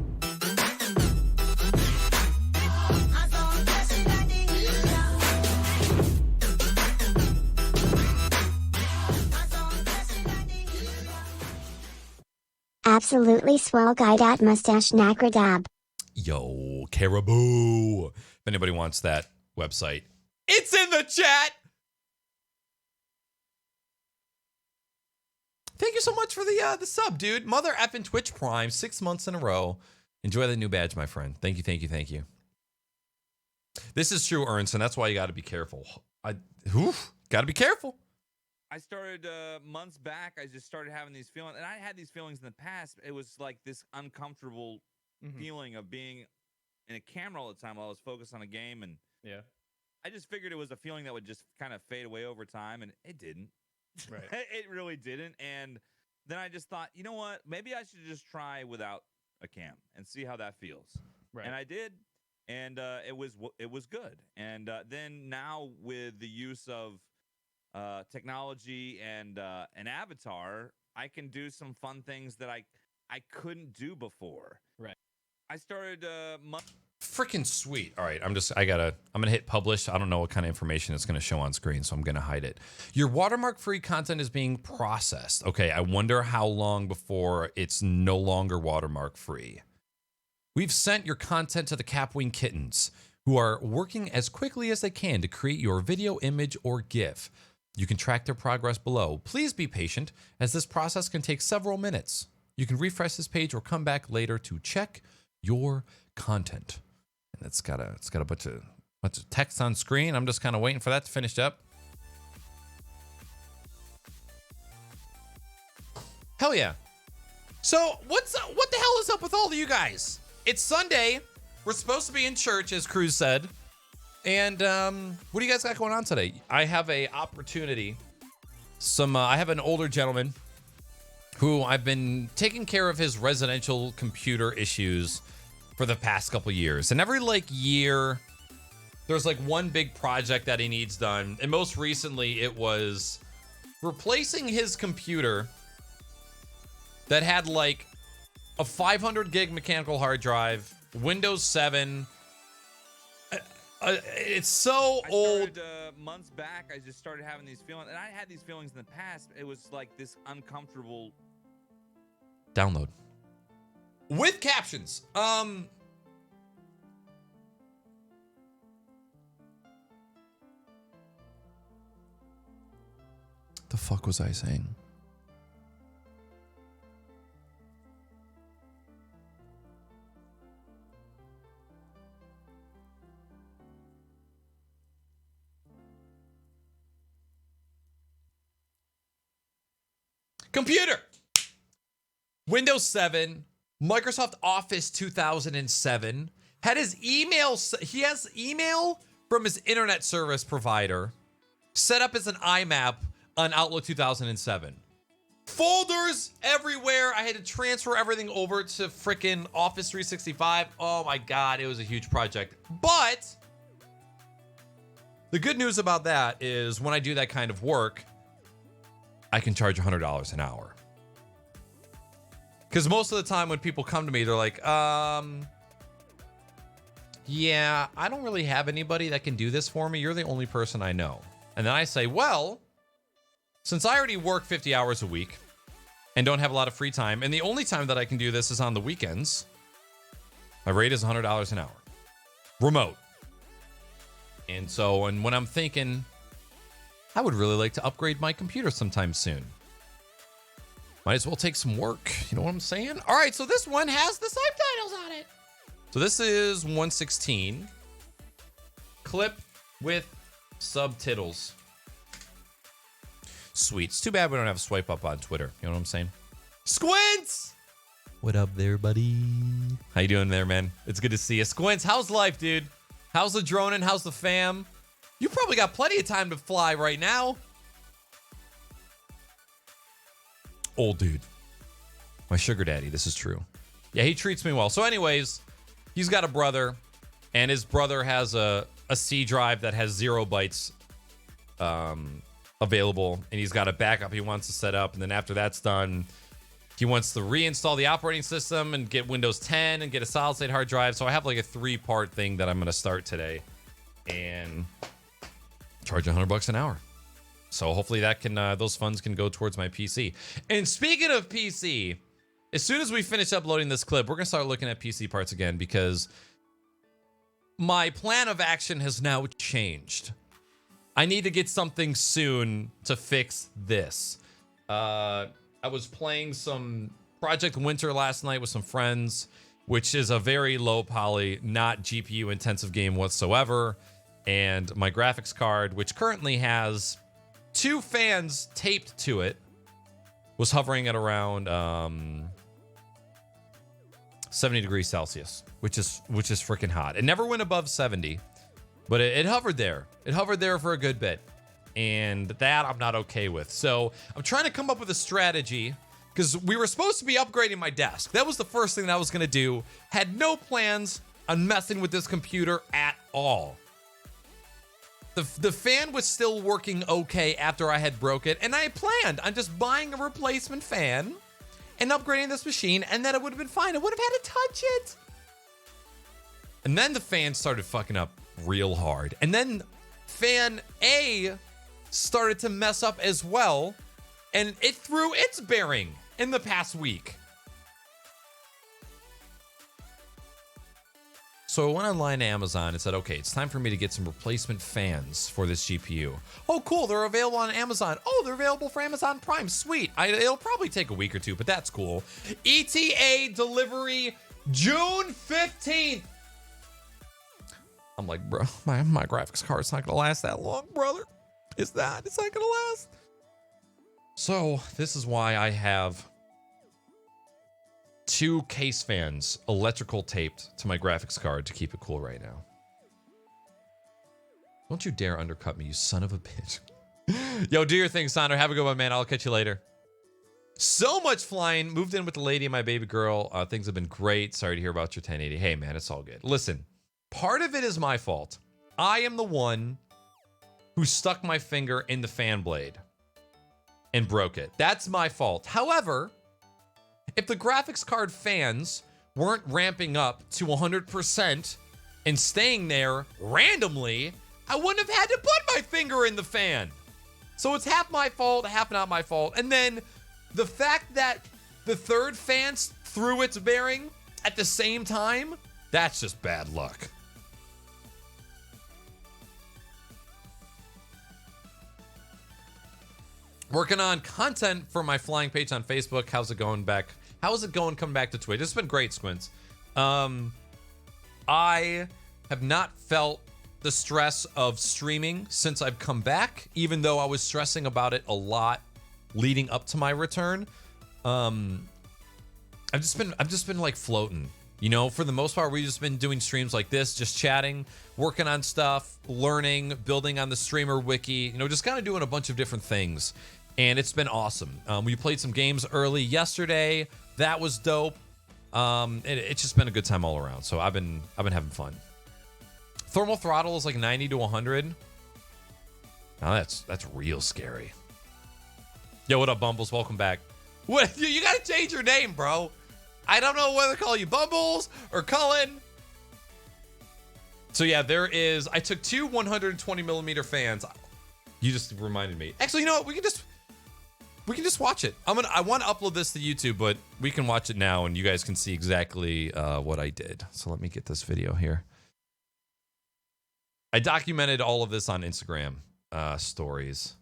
Absolutely swell guy. Mustache Nagradab. Yo, Caribou. If anybody wants that website, it's in the chat. Thank you so much for the sub, dude. Mother effing Twitch Prime, 6 months in a row. Enjoy the new badge, my friend. Thank you, thank you, thank you. This is true, Ernst, and that's why you got to be careful. Got to be careful. I started months back. I just started having these feelings, and I had these feelings in the past. It was like this uncomfortable feeling of being in a camera all the time while I was focused on a game, and Yeah. I just figured it was a feeling that would just kind of fade away over time, and it didn't. Right. It really didn't. And then I just thought, you know what? Maybe I should just try without a cam and see how that feels. Right. And I did, and it was good. And then now with the use of technology and an avatar, I can do some fun things that I couldn't do before. Right. I started Freaking sweet. All right, I'm gonna hit publish. I don't know what kind of information it's gonna show on screen, so I'm gonna hide it. Your watermark free content is being processed. Okay, I wonder how long before it's no longer watermark free. We've sent your content to the Capwing Kittens, who are working as quickly as they can to create your video, image, or GIF. You can track their progress below. Please be patient, as this process can take several minutes. You can refresh this page or come back later to check your content. And it's got a bunch of text on screen. I'm just kind of waiting for that to finish up. Hell yeah. So what the hell is up with all of you guys? It's Sunday. We're supposed to be in church, as Cruz said. And what do you guys got going on today? I have a opportunity. I have an older gentleman who I've been taking care of his residential computer issues for the past couple years. And every year, there's one big project that he needs done. And most recently, it was replacing his computer that had a 500 gig mechanical hard drive, Windows 7. It's so old. Months back, I just started having these feelings, and I had these feelings in the past. It was like this uncomfortable. Download with captions. The fuck was I saying? Computer. Windows 7, Microsoft Office 2007. Had his email, he has email from his internet service provider set up as an IMAP on Outlook 2007. Folders everywhere. I had to transfer everything over to frickin' Office 365. Oh my God, it was a huge project. But the good news about that is when I do that kind of work, I can charge $100 an hour. Because most of the time when people come to me, they're like, yeah, I don't really have anybody that can do this for me. You're the only person I know. And then I say, well, since I already work 50 hours a week and don't have a lot of free time, and the only time that I can do this is on the weekends, my rate is $100 an hour. Remote. And so, and when I'm thinking, I would really like to upgrade my computer sometime soon. Might as well take some work. You know what I'm saying? All right, so this one has the subtitles on it. So this is 116. Clip with subtitles. Sweet. It's too bad we don't have a swipe up on Twitter. You know what I'm saying? Squints! What up there, buddy? How you doing there, man? It's good to see you. Squints, how's life, dude? How's the droning? How's the fam? You probably got plenty of time to fly right now. Old dude. My sugar daddy. This is true. Yeah, he treats me well. So anyways, he's got a brother, and his brother has a C drive that has 0 bytes available, and he's got a backup he wants to set up. And then after that's done, he wants to reinstall the operating system and get Windows 10 and get a solid state hard drive. So I have a 3-part thing that I'm going to start today and charge $100 an hour. So hopefully that can those funds can go towards my PC. And speaking of PC, as soon as we finish uploading this clip, we're going to start looking at PC parts again because my plan of action has now changed. I need to get something soon to fix this. I was playing some Project Winter last night with some friends, which is a very low poly, not GPU intensive game whatsoever. And my graphics card, which currently has 2 fans taped to it, was hovering at around 70 degrees Celsius, which is freaking hot. It never went above 70, but it hovered there. It hovered there for a good bit, and that I'm not okay with. So I'm trying to come up with a strategy because we were supposed to be upgrading my desk. That was the first thing that I was going to do. Had no plans on messing with this computer at all. The fan was still working okay after I had broke it, and I planned on just buying a replacement fan and upgrading this machine, and then it would have been fine. I would have had to touch it. And then the fan started fucking up real hard. And then fan A started to mess up as well, and it threw its bearing in the past week. So I went online to Amazon and said, okay, it's time for me to get some replacement fans for this GPU. Oh, cool. They're available on Amazon. Oh, they're available for Amazon Prime. Sweet. It'll probably take a week or two, but that's cool. ETA delivery June 15th. I'm like, bro, my graphics card's not going to last that long, brother. It's not going to last. So this is why I have 2 case fans electrical taped to my graphics card to keep it cool right now. Don't you dare undercut me, you son of a bitch. Yo, do your thing, Sonder. Have a good one, man. I'll catch you later. So much flying. Moved in with the lady and my baby girl. Things have been great. Sorry to hear about your 1080. Hey, man, it's all good. Listen, part of it is my fault. I am the one who stuck my finger in the fan blade and broke it. That's my fault. However, if the graphics card fans weren't ramping up to 100% and staying there randomly, I wouldn't have had to put my finger in the fan. So it's half my fault, half not my fault. And then the fact that the third fan threw its bearing at the same time, that's just bad luck. Working on content for my flying page on Facebook. How's it going back? How's it going coming back to Twitch? It's been great, Squints. I have not felt the stress of streaming since I've come back, even though I was stressing about it a lot leading up to my return. I've just been like floating. You know, for the most part, we've just been doing streams like this, just chatting, working on stuff, learning, building on the streamer wiki, you know, just kind of doing a bunch of different things. And it's been awesome. We played some games early yesterday. That was dope. It's just been a good time all around. So I've been having fun. Thermal throttle is like 90 to 100. Now that's real scary. Yo, what up, Bumbles? Welcome back. What? You gotta change your name, bro. I don't know whether to call you Bumbles or Cullen. So yeah, there is. I took 2 120 millimeter fans. You just reminded me. Actually, you know what? We can just watch it. I want to upload this to YouTube, but we can watch it now, and you guys can see exactly what I did. So let me get this video here. I documented all of this on Instagram stories.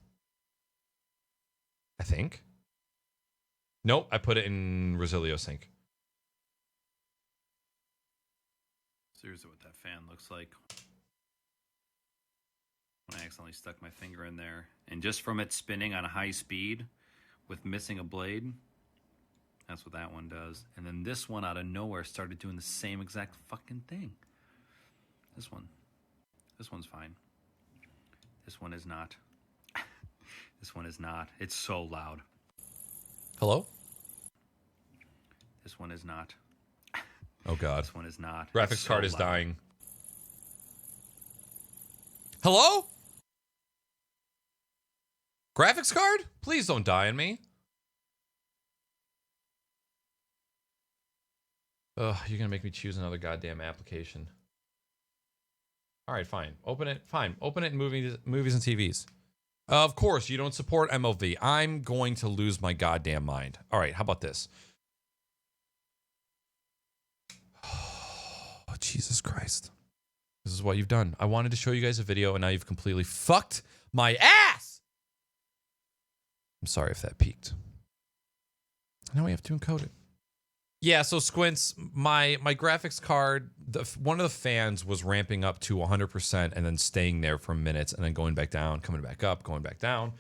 I think. Nope, I put it in Resilio Sync. Seriously, what that fan looks like. When I accidentally stuck my finger in there, and just from it spinning on a high speed with missing a blade, that's what that one does. And then this one out of nowhere started doing the same exact fucking thing. This one's fine. This one is not. This one is not. It's so loud. Hello? This one is not. Oh god. This one is not. Graphics card is dying. Hello? Graphics card? Please don't die on me. Ugh, you're gonna make me choose another goddamn application. All right, fine. Open it. Fine. Open it in movies and TVs. Of course, you don't support MLV. I'm going to lose my goddamn mind. All right, how about this? Oh, Jesus Christ. This is what you've done. I wanted to show you guys a video, and now you've completely fucked my ass! I'm sorry if that peaked. Now we have to encode it. Yeah, so Squints, my graphics card, one of the fans was ramping up to 100% and then staying there for minutes and then going back down, coming back up, going back down.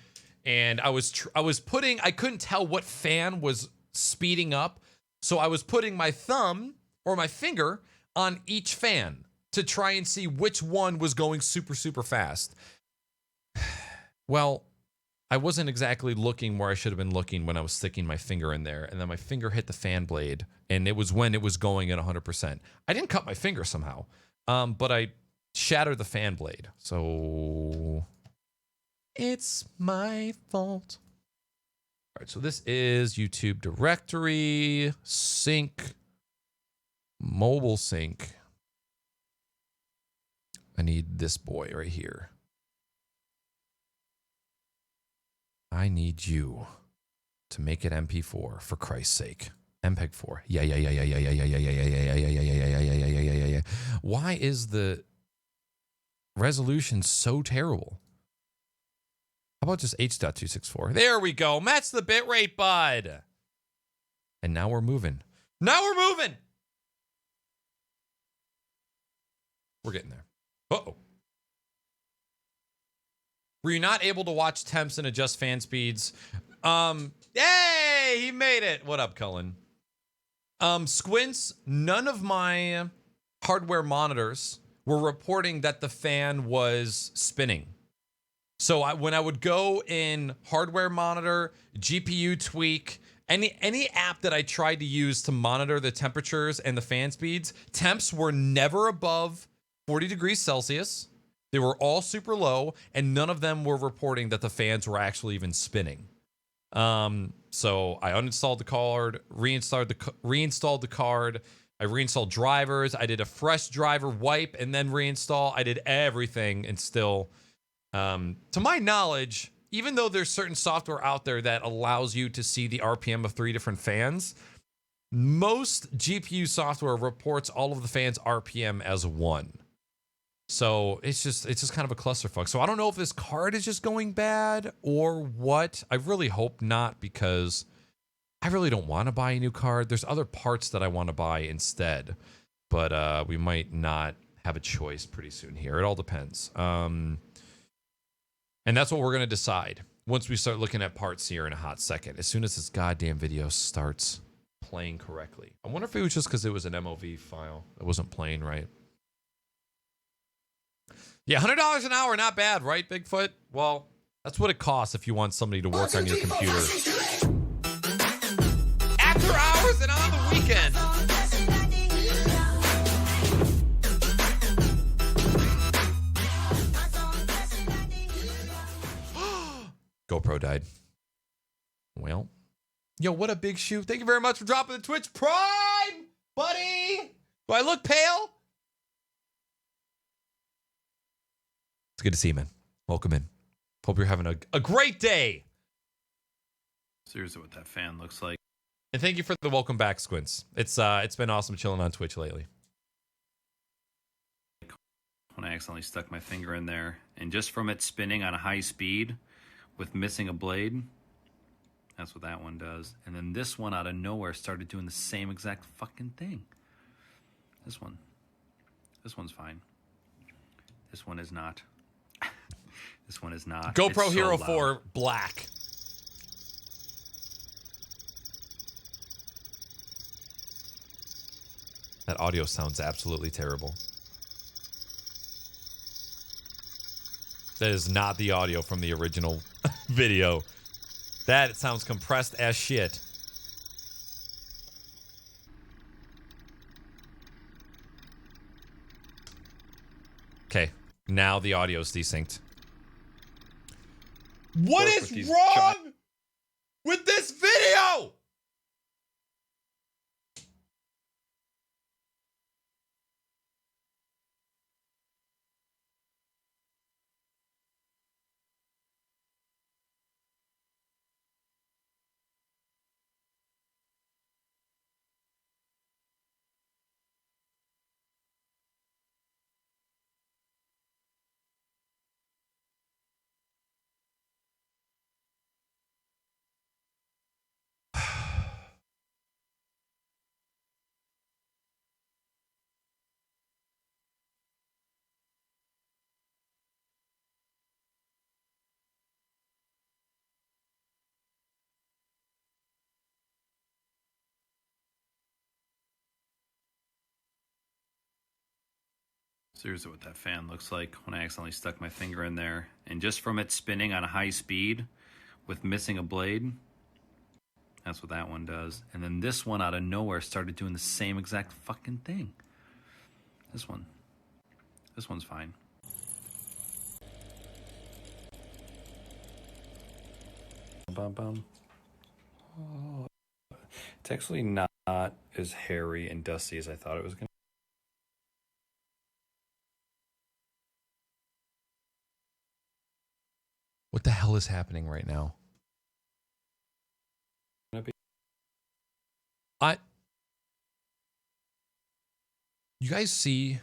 And I couldn't tell what fan was speeding up. So I was putting my thumb or my finger on each fan to try and see which one was going super, super fast. Well, I wasn't exactly looking where I should have been looking when I was sticking my finger in there, and then my finger hit the fan blade, and it was when it was going at 100%. I didn't cut my finger somehow, but I shattered the fan blade, so it's my fault. All right, so this is YouTube directory, sync, mobile sync. I need this boy right here. I need you to make it MP4 for Christ's sake. MPEG 4. Yeah. Why is the resolution so terrible? How about just H.264? There we go. Match the bitrate, bud. And now we're moving. We're getting there. Uh-oh. Were you not able to watch temps and adjust fan speeds? Yay! He made it. What up, Cullen? Squints, none of my hardware monitors were reporting that the fan was spinning. So when I would go in hardware monitor, GPU tweak, any app that I tried to use to monitor the temperatures and the fan speeds, temps were never above 40 degrees Celsius. They were all super low, and none of them were reporting that the fans were actually even spinning. So I uninstalled the card, reinstalled the card. I reinstalled drivers. I did a fresh driver wipe and then reinstall. I did everything, and still, to my knowledge, even though there's certain software out there that allows you to see the RPM of 3 different fans, most GPU software reports all of the fans' RPM as 1. So it's just kind of a clusterfuck. So I don't know if this card is just going bad or what. I really hope not, because I really don't want to buy a new card. There's other parts that I want to buy instead, but we might not have a choice pretty soon here. It all depends. And that's what we're going to decide once we start looking at parts here in a hot second, as soon as this goddamn video starts playing correctly. I wonder if it was just because it was an MOV file that wasn't playing right. Yeah, $100 an hour, not bad, right, Bigfoot? Well, that's what it costs if you want somebody to work on your computer. After hours and on the weekend. GoPro died. Well, yo, what a big shoe. Thank you very much for dropping the Twitch Prime, buddy. Do I look pale? It's good to see you, man. Welcome in. Hope you're having a great day. Seriously, what that fan looks like. And thank you for the welcome back, Squints. It's been awesome chilling on Twitch lately. When I accidentally stuck my finger in there, and just from it spinning on a high speed with missing a blade, that's what that one does. And then this one out of nowhere started doing the same exact fucking thing. This one's fine. This one is not. This one is not. GoPro It's Hero so 4 loud. Black. That audio sounds absolutely terrible. That is not the audio from the original video. That sounds compressed as shit. Okay, now the audio is desynced. What is wrong with this video? Seriously, what that fan looks like when I accidentally stuck my finger in there, and just from it spinning on a high speed with missing a blade, that's what that one does. And then this one out of nowhere started doing the same exact fucking thing. This one's fine. Bum. Oh, it's actually not as hairy and dusty as I thought it was going to. What the hell is happening right now? You guys see?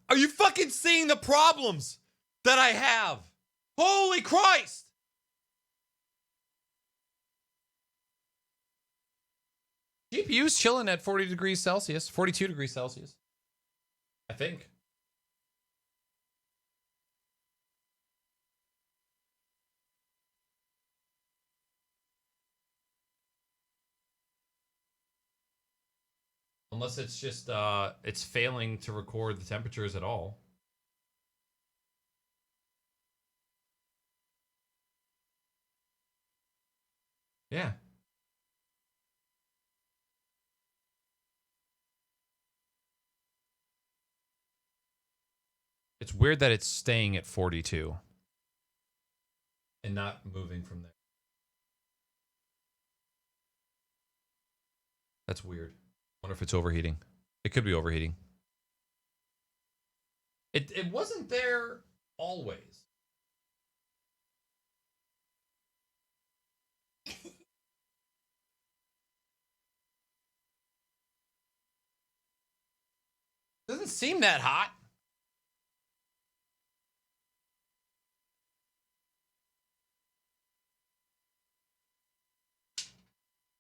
Are you fucking seeing the problems that I have? Holy Christ! GPU's chilling at 40 degrees Celsius, 42 degrees Celsius. I think. Unless it's just it's failing to record the temperatures at all. Yeah. It's weird that it's staying at 42 and not moving from there. That's weird. Wonder if it's overheating. It could be overheating. It wasn't there always. Doesn't seem that hot.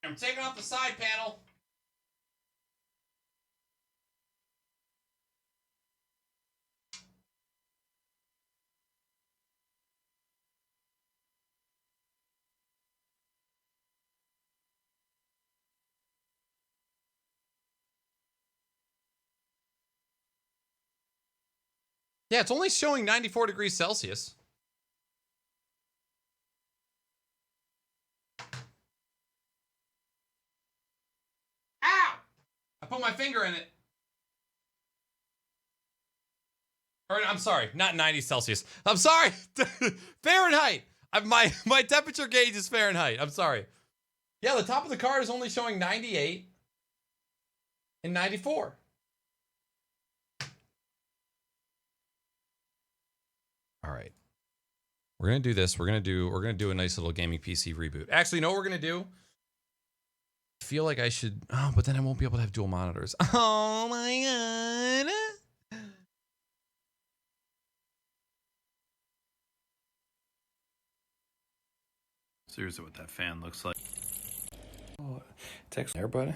I'm taking off the side panel. Yeah, it's only showing 94 degrees Celsius. Ow! I put my finger in it. Or, I'm sorry, not 90 Celsius. I'm sorry, Fahrenheit. My temperature gauge is Fahrenheit. I'm sorry. Yeah, the top of the car is only showing 98 and 94. All right. We're going to do this. We're going to do a nice little gaming PC reboot. Actually, you know what we're going to do? I feel like I should, oh, but then I won't be able to have dual monitors. Oh my God. Here's what that fan looks like. Oh, text there, buddy.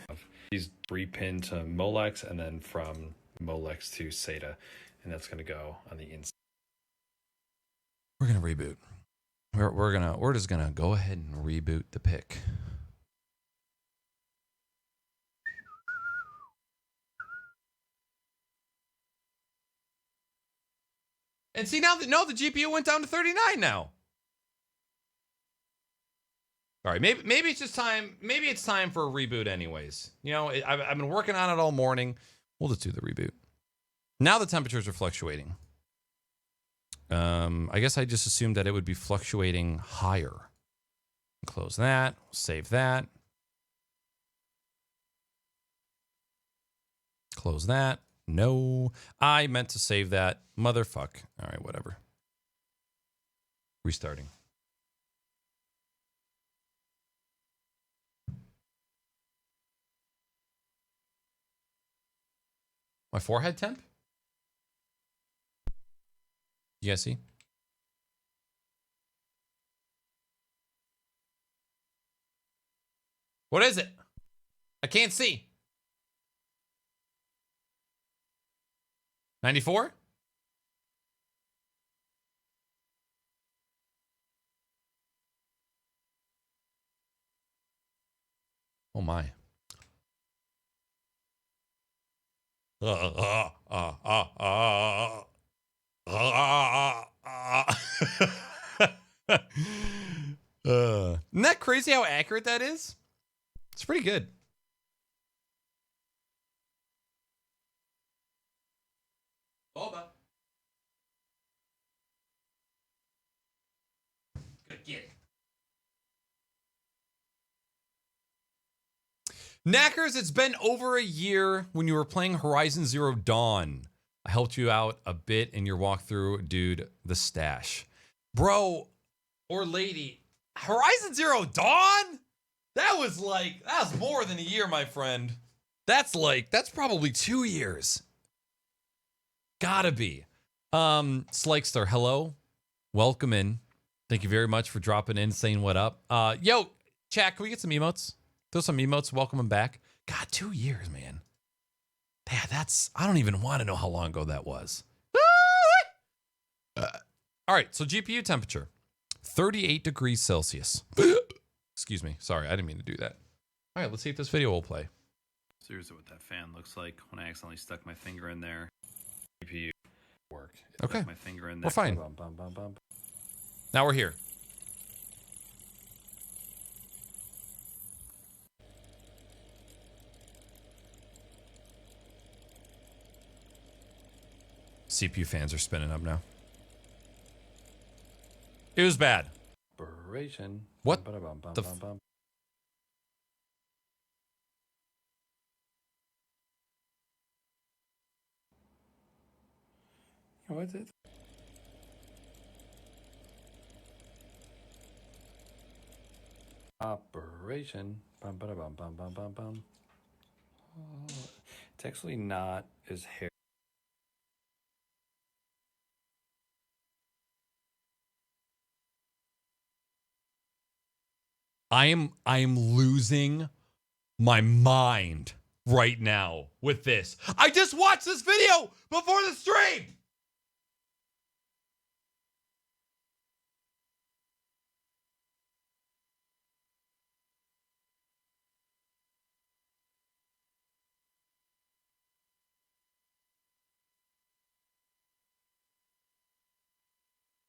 These 3-pin to Molex and then from Molex to SATA. And that's going to go on the inside. We're going to reboot. We're just going to go ahead and reboot the pick. And see now that the GPU went down to 39 now. All right, maybe it's just time. Maybe it's time for a reboot, anyways. You know, I've been working on it all morning. We'll just do the reboot. Now the temperatures are fluctuating. I guess I just assumed that it would be fluctuating higher. Close that. Save that. Close that. No, I meant to save that. Motherfuck. All right, whatever. Restarting. My forehead temp? You guys see? What is it? I can't see. 94? Oh my. Isn't that crazy how accurate that is? It's pretty good. Boba. Good get it. Knackers, it's been over a year when you were playing Horizon Zero Dawn. I helped you out a bit in your walkthrough, dude. The stash. Bro or lady, Horizon Zero Dawn? That was more than a year, my friend. That's probably 2 years. Gotta be. Slikester, hello. Welcome in. Thank you very much for dropping in, saying what up. Yo, chat, can we get some emotes? Throw some emotes, welcome them back. God, 2 years, man. Yeah, I don't even want to know how long ago that was. All right, so GPU temperature, 38 degrees Celsius. Excuse me, sorry, I didn't mean to do that. All right, let's see if this video will play. Seriously, what that fan looks like when I accidentally stuck my finger in there. GPU work. Okay. Stuck my finger in there. We're fine. Bum, bum, bum, bum. Now we're here. CPU fans are spinning up now. It was bad. Operation. What Bum, bum, bum, the bum, bum. What is it? Operation. Bum, bum, bum, bum, bum, bum, bum. Oh, it's actually not as hairy. I am losing my mind right now with this. I just watched this video before the stream.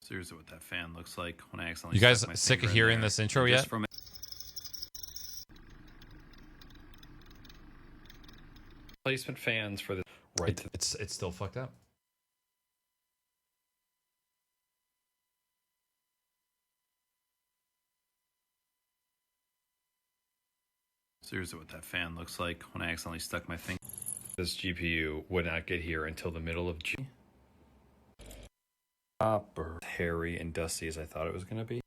Seriously, what that fan looks like when I accidentally. You guys stuck my sick finger of in hearing there. this intro And just yet? From placement fans for the right. It's still fucked up. Seriously, what that fan looks like when I accidentally stuck my finger. This GPU would not get here until the middle of June. Hairy and dusty as I thought it was going to be.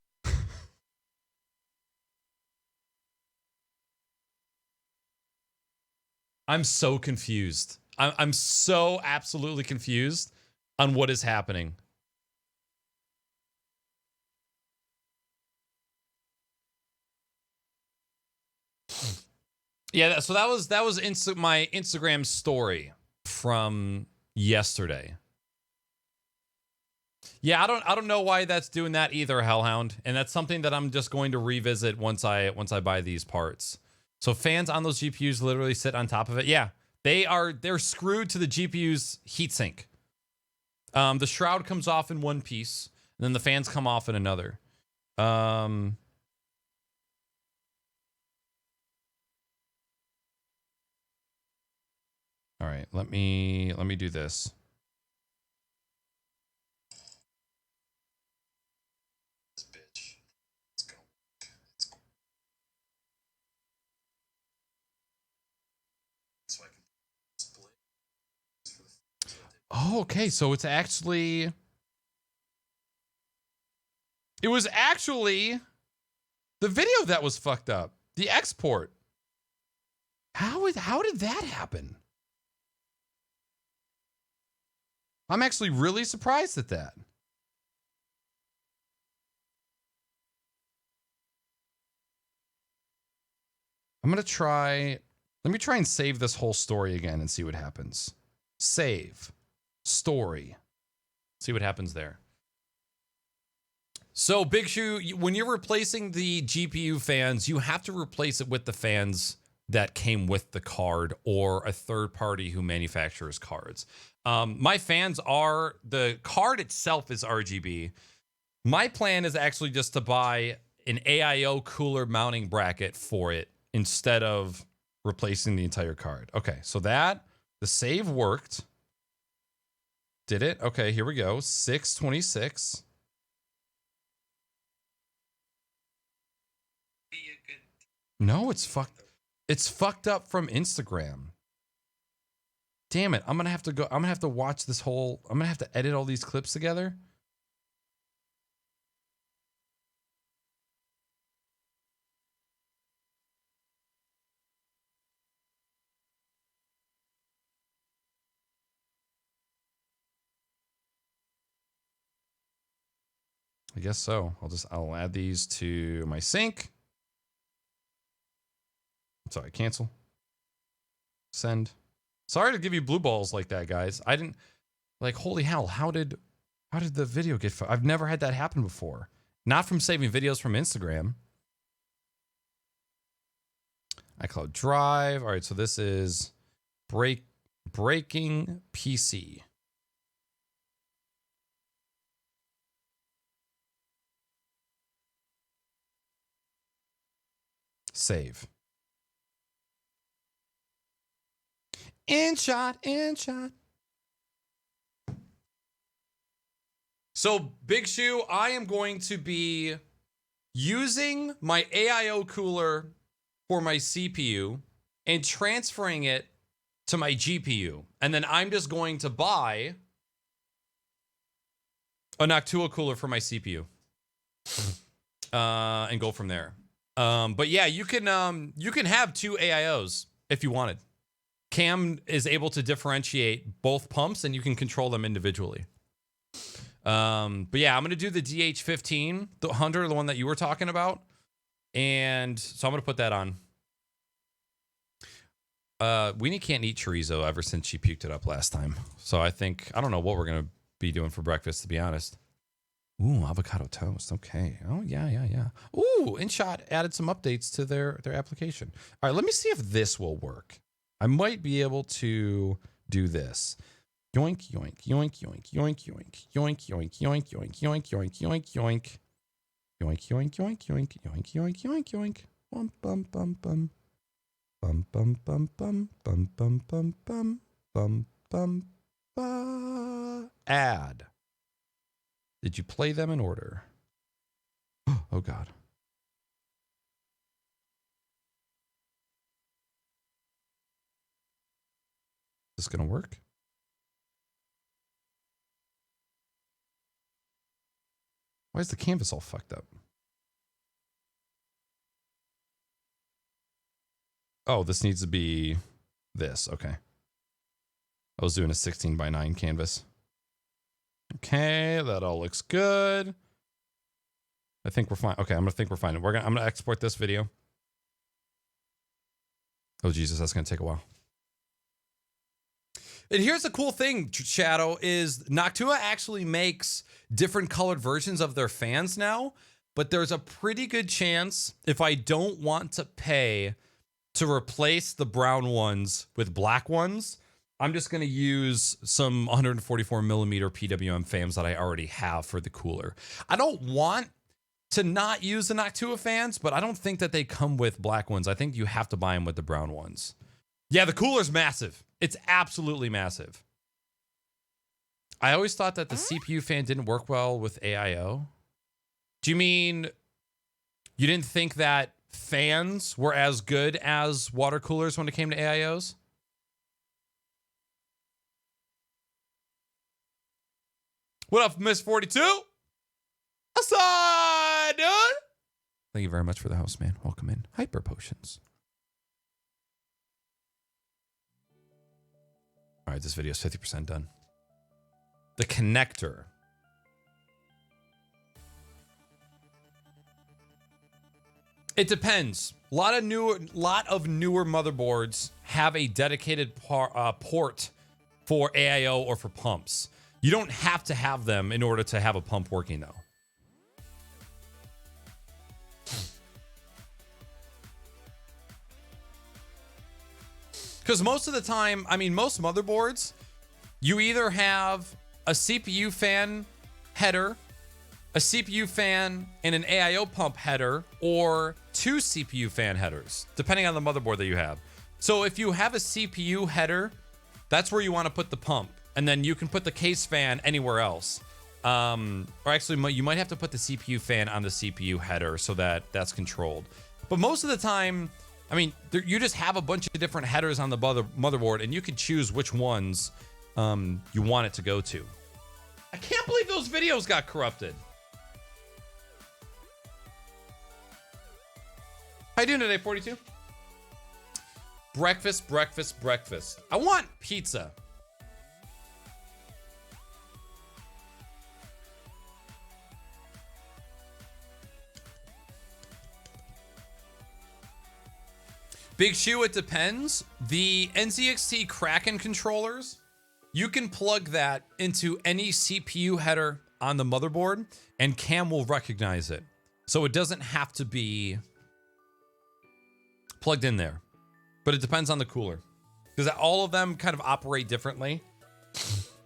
I'm so confused. I'm so absolutely confused on what is happening. Yeah, so that was my Instagram story from yesterday. Yeah, I don't know why that's doing that either, Hellhound, and that's something that I'm just going to revisit once I buy these parts. So fans on those GPUs literally sit on top of it. Yeah, they're screwed to the GPU's heatsink. The shroud comes off in one piece, and then the fans come off in another. All right, let me do this. This bitch. Let's go. Let's go. So I can split. Oh, okay. So it's actually. It was actually the video that was fucked up. The export. How did that happen? I'm actually really surprised at that. I'm going to try. Let me try and save this whole story again and see what happens. Save. Story. See what happens there. So, Big Shoe, when you're replacing the GPU fans, you have to replace it with the fans that came with the card or a third party who manufactures cards. My fans are, the card itself is RGB. My plan is actually just to buy an AIO cooler mounting bracket for it instead of replacing the entire card. Okay, so the save worked. Did it? Okay, here we go. 626. No, it's fucked. It's fucked up from Instagram. Damn it. I'm going to have to go. I'm going to have to watch this whole. I'm going to have to edit all these clips together. I guess so. I'll add these to my sync. Sorry, cancel. Send. Sorry to give you blue balls like that, guys. I didn't like, holy hell, how did the video get I've never had that happen before. Not from saving videos from Instagram. iCloud Drive. All right, so this is breaking PC. Save. InShot. So, Big Shoe, I am going to be using my AIO cooler for my CPU and transferring it to my GPU. And then I'm just going to buy a Noctua cooler for my CPU and go from there. But yeah, you can have two AIOs if you wanted. Cam is able to differentiate both pumps and you can control them individually. But yeah, I'm going to do the DH15, the Hunter, the one that you were talking about. And so I'm going to put that on. Weenie can't eat chorizo ever since she puked it up last time. So I don't know what we're going to be doing for breakfast, to be honest. Ooh, avocado toast. Okay. Oh, yeah. Ooh, InShot added some updates to their application. All right, let me see if this will work. I might be able to do this. Yoink, yoink, yoink, yoink, yoink, yoink, yoink, yoink, yoink, yoink, yoink, yoink, yoink, yoink. Yoink, yoink, yoink, yoink, yoink, yoink, yoink, yoink. Bum, bum, bum, bum. Bum, bum, bum, bum, bum, bum, bum, bum, bum, bum, ba. Add. Did you play them in order? Oh, God. Is this going to work? Why is the canvas all fucked up? Oh, this needs to be this. Okay. I was doing a 16:9 canvas. Okay, that all looks good. I think we're fine. Okay, I'm gonna think we're fine. I'm gonna export this video. Oh Jesus, that's gonna take a while. And here's the cool thing, Shadow, is Noctua actually makes different colored versions of their fans now, but there's a pretty good chance if I don't want to pay to replace the brown ones with black ones, I'm just going to use some 144 millimeter PWM fans that I already have for the cooler. I don't want to not use the Noctua fans, but I don't think that they come with black ones. I think you have to buy them with the brown ones. Yeah, the cooler's massive. It's absolutely massive. I always thought that the CPU fan didn't work well with AIO. Do you mean you didn't think that fans were as good as water coolers when it came to AIOs? What up, Miss 42? What's up, dude? Thank you very much for the house, man. Welcome in. Hyper potions. All right, this video is 50% done. The connector. It depends. A lot of newer motherboards have a dedicated port for AIO or for pumps. You don't have to have them in order to have a pump working, though. Because most of the time, I mean, most motherboards, you either have a CPU fan header, a CPU fan, and an AIO pump header, or two CPU fan headers, depending on the motherboard that you have. So if you have a CPU header, that's where you want to put the pump. And then you can put the case fan anywhere else. Or actually, you might have to put the CPU fan on the CPU header so that that's controlled. But most of the time, I mean, you just have a bunch of different headers on the motherboard, and you can choose which ones you want it to go to. I can't believe those videos got corrupted. How you doing today, 42? Breakfast. I want pizza. Big Shoe, it depends. The NZXT Kraken controllers, you can plug that into any CPU header on the motherboard, and Cam will recognize it. So it doesn't have to be plugged in there. but it depends on the cooler because all of them kind of operate differently.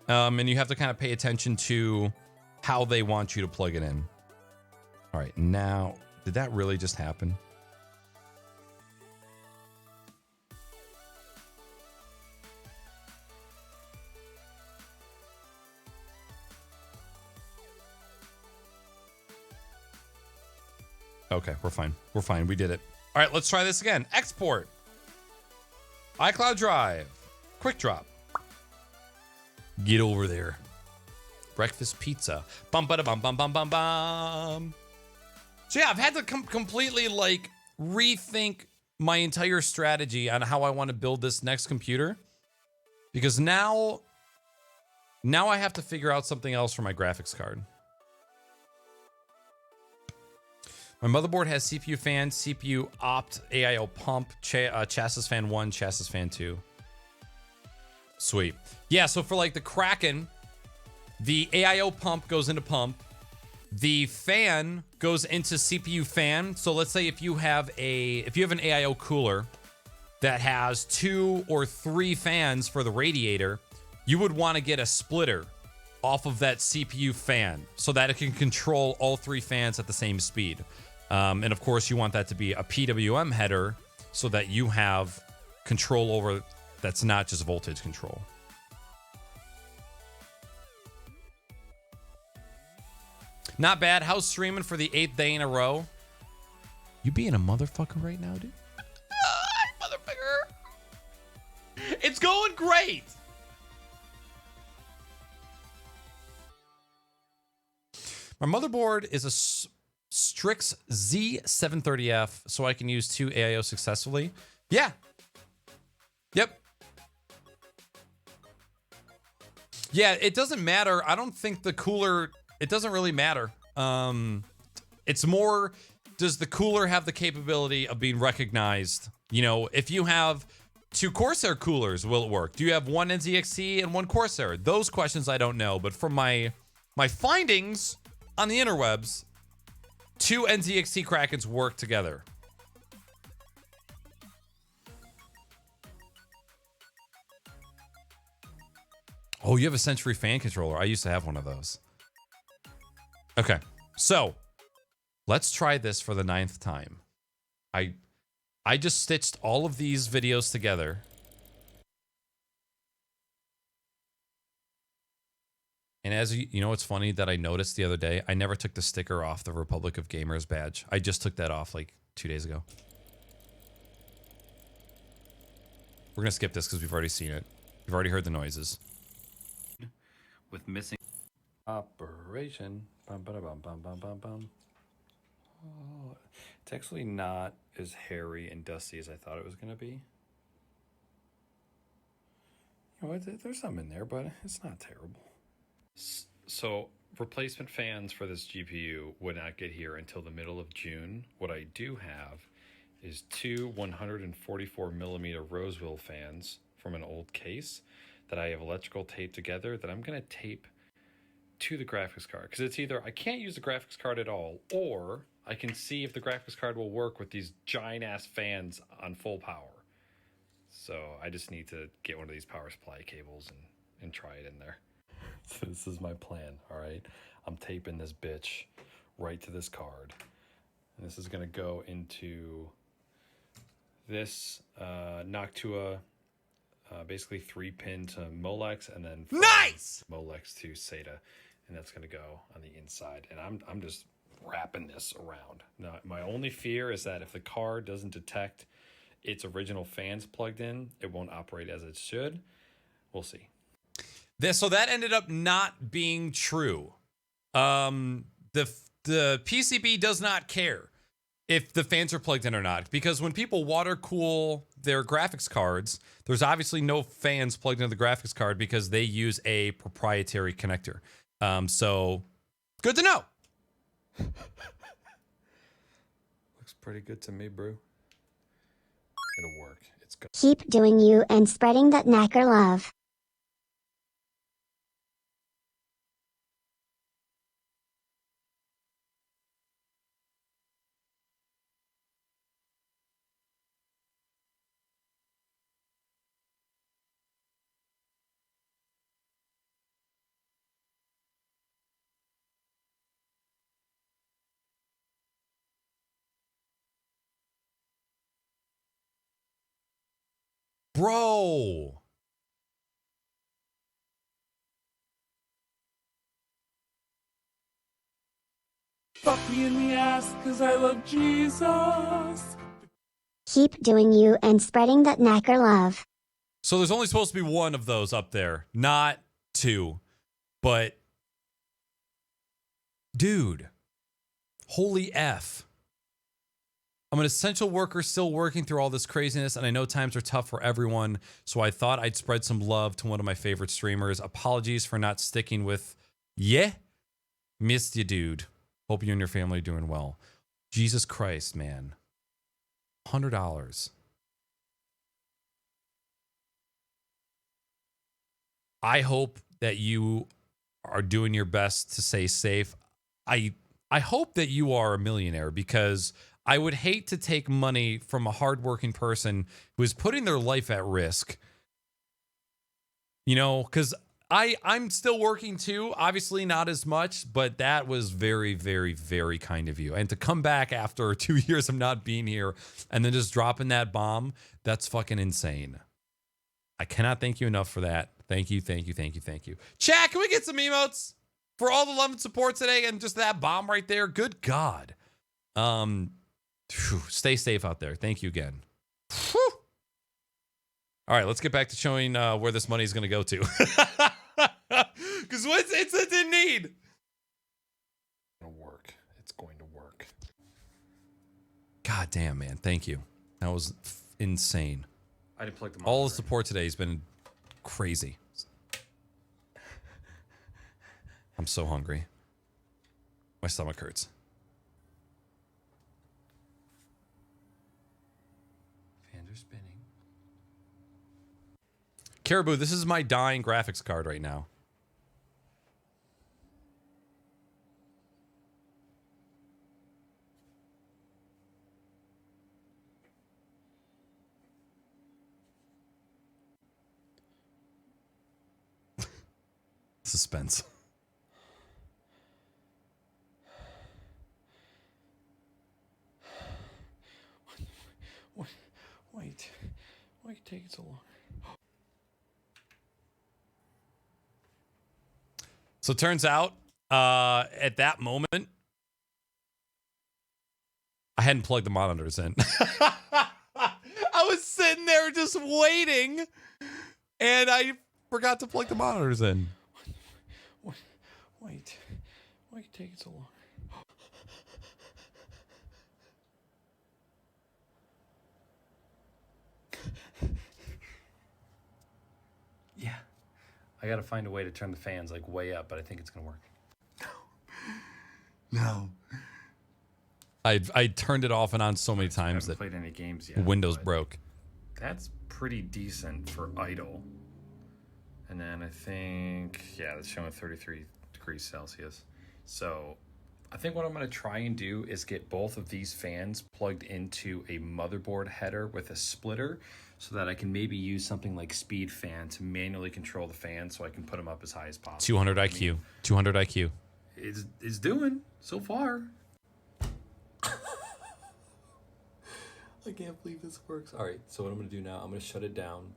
And you have to kind of pay attention to how they want you to plug it in. All right, now, did that really just happen? Okay, we're fine. We're fine. We did it. All right, let's try this again. Export. iCloud Drive. Quick drop. Get over there. Breakfast pizza. Bum bada bum bum bum bum bum. So yeah, I've had to completely like rethink my entire strategy on how I want to build this next computer because now I have to figure out something else for my graphics card. My motherboard has CPU fan, CPU opt, AIO pump, chassis fan 1, chassis fan 2. Sweet. Yeah, so for like the Kraken, the AIO pump goes into pump. The fan goes into CPU fan. So let's say if you have an AIO cooler that has 2 or 3 fans for the radiator, you would want to get a splitter off of that CPU fan so that it can control all 3 fans at the same speed. And of course, you want that to be a PWM header so that you have control over that's not just voltage control. Not bad. How's streaming for the 8th day in a row? You being a motherfucker right now, dude? Motherfucker. It's going great. My motherboard is a Strix Z730F, so I can use 2 AIO successfully. Yeah. Yep. Yeah, it doesn't matter. I don't think the cooler, it doesn't really matter. It's more, does the cooler have the capability of being recognized? You know, if you have 2 Corsair coolers, will it work? Do you have 1 NZXT and 1 Corsair? Those questions I don't know, but from my findings on the interwebs, 2 NZXT Krakens work together. Oh, you have a Century fan controller. I used to have one of those. Okay, so let's try this for the 9th time. I just stitched all of these videos together. And as you know, it's funny that I noticed the other day, I never took the sticker off the Republic of Gamers badge. I just took that off like 2 days ago. We're going to skip this because we've already seen it. We've already heard the noises. With missing Operation. Bum, bada, bum, bum, bum, bum, bum. Oh, it's actually not as hairy and dusty as I thought it was going to be. You know, there's some in there, but it's not terrible. So replacement fans for this GPU would not get here until the middle of June. What I do have is 2 144 millimeter Roseville fans from an old case that I have electrical taped together that I'm going to tape to the graphics card. Because it's either I can't use the graphics card at all, or I can see if the graphics card will work with these giant ass fans on full power. So I just need to get one of these power supply cables and try it in there. So this is my plan, all right? I'm taping this bitch right to this card. And this is going to go into this Noctua, basically 3-pin to Molex, and then nice Molex to SATA. And that's going to go on the inside. And I'm just wrapping this around. Now, my only fear is that if the card doesn't detect its original fans plugged in, it won't operate as it should. We'll see. So that ended up not being true. The PCB does not care if the fans are plugged in or not, because when people water cool their graphics cards, there's obviously no fans plugged into the graphics card because they use a proprietary connector. So good to know. Looks pretty good to me, bro. It'll work. It's good. Keep doing you and spreading that knacker love. Bro. Fuck me in the ass because I love Jesus. Keep doing you and spreading that knacker love. So there's only supposed to be one of those up there, not two. But, dude, holy F. I'm an essential worker still working through all this craziness, and I know times are tough for everyone, so I thought I'd spread some love to one of my favorite streamers. Apologies for not sticking with, missed you, dude. Hope you and your family are doing well. Jesus Christ, man. $100. I hope that you are doing your best to stay safe. I hope that you are a millionaire, because I would hate to take money from a hardworking person who is putting their life at risk. You know, because I'm still working too. Obviously not as much, but that was very, very, very kind of you. And to come back after 2 years of not being here and then just dropping that bomb, that's fucking insane. I cannot thank you enough for that. Thank you, thank you, thank you, thank you. Chat, can we get some emotes for all the love and support today and just that bomb right there? Good God. Stay safe out there. Thank you again. Whew. All right, let's get back to showing where this money is going to go to. Because it's in need. It's going to work. It's going to work. God damn, man. Thank you. That was insane. I didn't plug them all the support today has been crazy. I'm so hungry. My stomach hurts. Fans are spinning. Caribou, this is my dying graphics card right now. Suspense. Wait. Why are you taking so long? So it turns out, at that moment, I hadn't plugged the monitors in. I was sitting there just waiting, and I forgot to plug the monitors in. Wait. Why are you taking so long? Yeah. I gotta find a way to turn the fans like way up, but I think it's gonna work. No. I turned it off and on so many times that played any games yet, Windows but broke. That's pretty decent for idle. And then I think, yeah, it's showing 33 degrees Celsius. So I think what I'm going to try and do is get both of these fans plugged into a motherboard header with a splitter so that I can maybe use something like Speed Fan to manually control the fan so I can put them up as high as possible. 200 IQ. 200 IQ. It's doing so far. I can't believe this works. All right, so what I'm going to do now, I'm going to shut it down.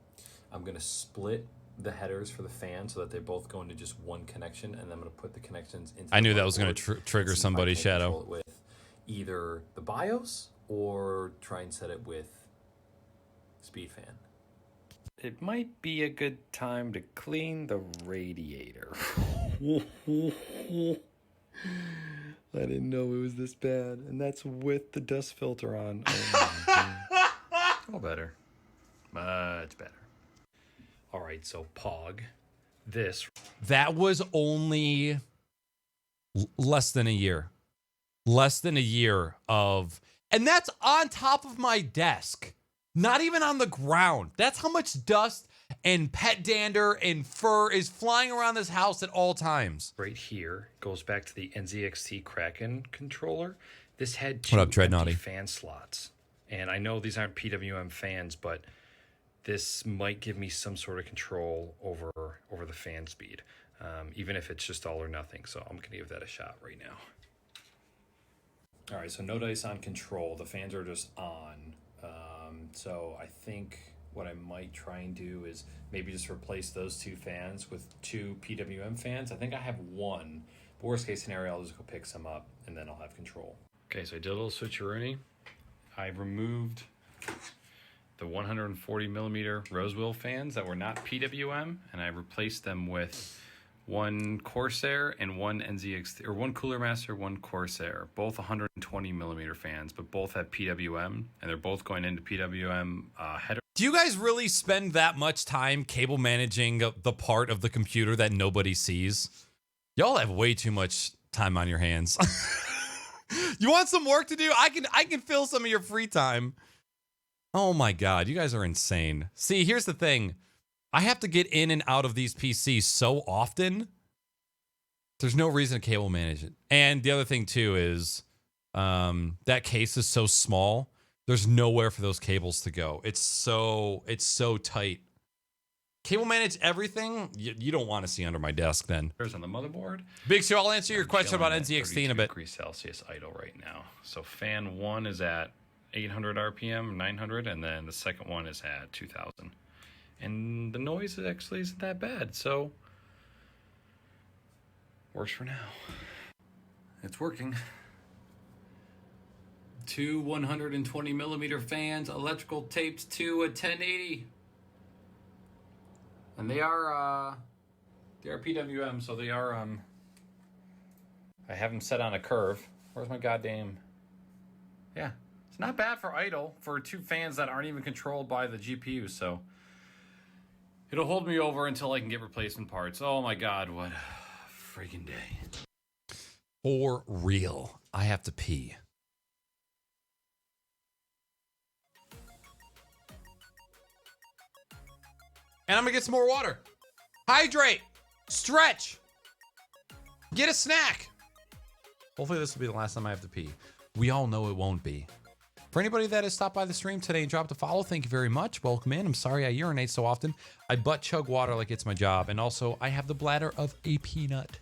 I'm going to split the headers for the fan so that they both go into just one connection, and then I'm going to put the connections into I the knew that was going motherboard to trigger and see if I somebody's can control shadow. it with either the BIOS or try and set it with Speed Fan. It might be a good time to clean the radiator. I didn't know it was this bad, and that's with the dust filter on. Oh, better. Much better. All right, so Pog, this. That was only less than a year. Less than a year of... And that's on top of my desk. Not even on the ground. That's how much dust and pet dander and fur is flying around this house at all times. Right here goes back to the NZXT Kraken controller. This had What up, two empty Dreadnoughty? fan slots. And I know these aren't PWM fans, but this might give me some sort of control over the fan speed, even if it's just all or nothing. So I'm going to give that a shot right now. All right, so no dice on control. The fans are just on. So I think what I might try and do is maybe just replace those 2 fans with 2 PWM fans. I think I have 1. But worst case scenario, I'll just go pick some up and then I'll have control. Okay, so I did a little switcheroonie. I removed the 140 millimeter Rosewheel fans that were not PWM, and I replaced them with 1 Corsair and 1 NZXT, or 1 Cooler Master, 1 Corsair, both 120 millimeter fans, but both have PWM, and they're both going into PWM header. Do you guys really spend that much time cable managing the part of the computer that nobody sees? Y'all have way too much time on your hands. You want some work to do? I can fill some of your free time. Oh my God, you guys are insane. See, here's the thing. I have to get in and out of these PCs so often. There's no reason to cable manage it. And the other thing too is that case is so small. There's nowhere for those cables to go. It's so tight. Cable manage everything. You don't want to see under my desk then. There's on the motherboard. Big Show, I'll answer your question about NZXT in a bit. 32 degrees Celsius idle right now. So fan 1 is at 800 RPM, 900, and then the second one is at 2000. And the noise actually isn't that bad, so works for now. It's working. 2 120 millimeter fans, electrical taped to a 1080. And they are PWM, so they are I have them set on a curve. Where's my goddamn? Yeah. It's not bad for idle for 2 fans that aren't even controlled by the GPU, so it'll hold me over until I can get replacement parts. Oh my God, what a freaking day. For real, I have to pee. And I'm gonna get some more water. Hydrate, stretch, get a snack. Hopefully this will be the last time I have to pee. We all know it won't be. For anybody that has stopped by the stream today and dropped a follow, thank you very much. Welcome in. I'm sorry I urinate so often. I butt chug water like it's my job. And also, I have the bladder of a peanut.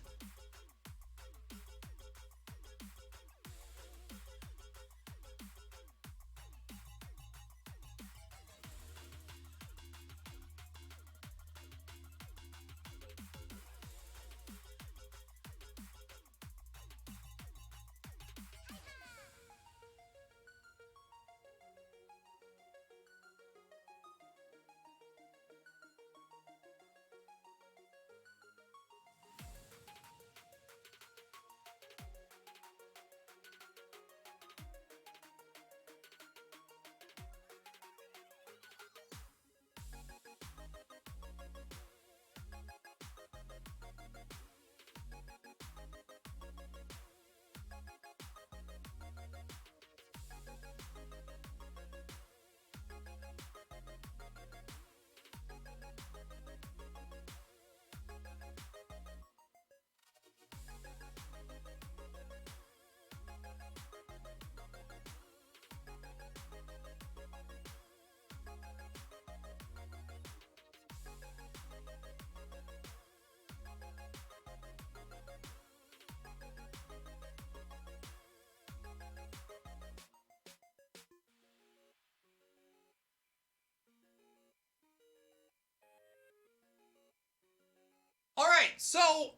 All right, so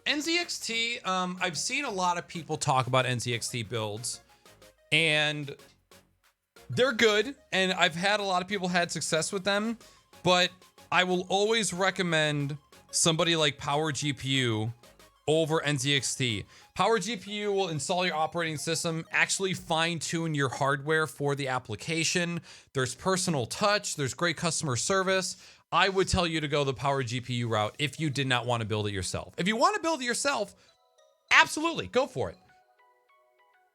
NZXT, I've seen a lot of people talk about NZXT builds, and they're good, and I've had a lot of people had success with them, but I will always recommend somebody like Power GPU over NZXT. Power GPU will install your operating system, actually fine-tune your hardware for the application. There's personal touch, there's great customer service. I would tell you to go the Power GPU route if you did not want to build it yourself. If you want to build it yourself, absolutely, go for it.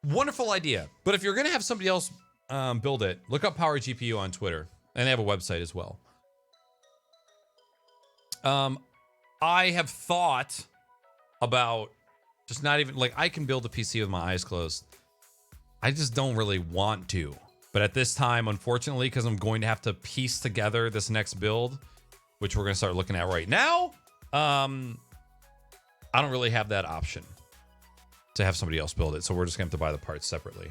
Wonderful idea. But if you're going to have somebody else build it, look up Power GPU on Twitter, and they have a website as well. I have thought about just not even, like, I can build a PC with my eyes closed. I just don't really want to. But at this time, unfortunately, because I'm going to have to piece together this next build, which we're going to start looking at right now, I don't really have that option to have somebody else build it. So we're just going to have to buy the parts separately.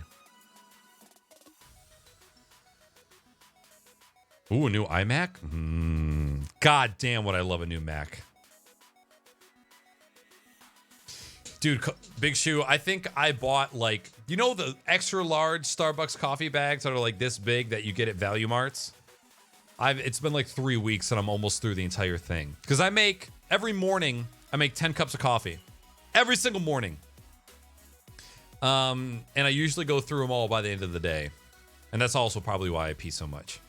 Ooh, a new iMac? God damn, what I love a new Mac. Dude, Big Shoe, I think I bought like, you know the extra large Starbucks coffee bags that are like this big that you get at Value Marts? It's been like 3 weeks and I'm almost through the entire thing. Because every morning, I make 10 cups of coffee. Every single morning. And I usually go through them all by the end of the day. And that's also probably why I pee so much.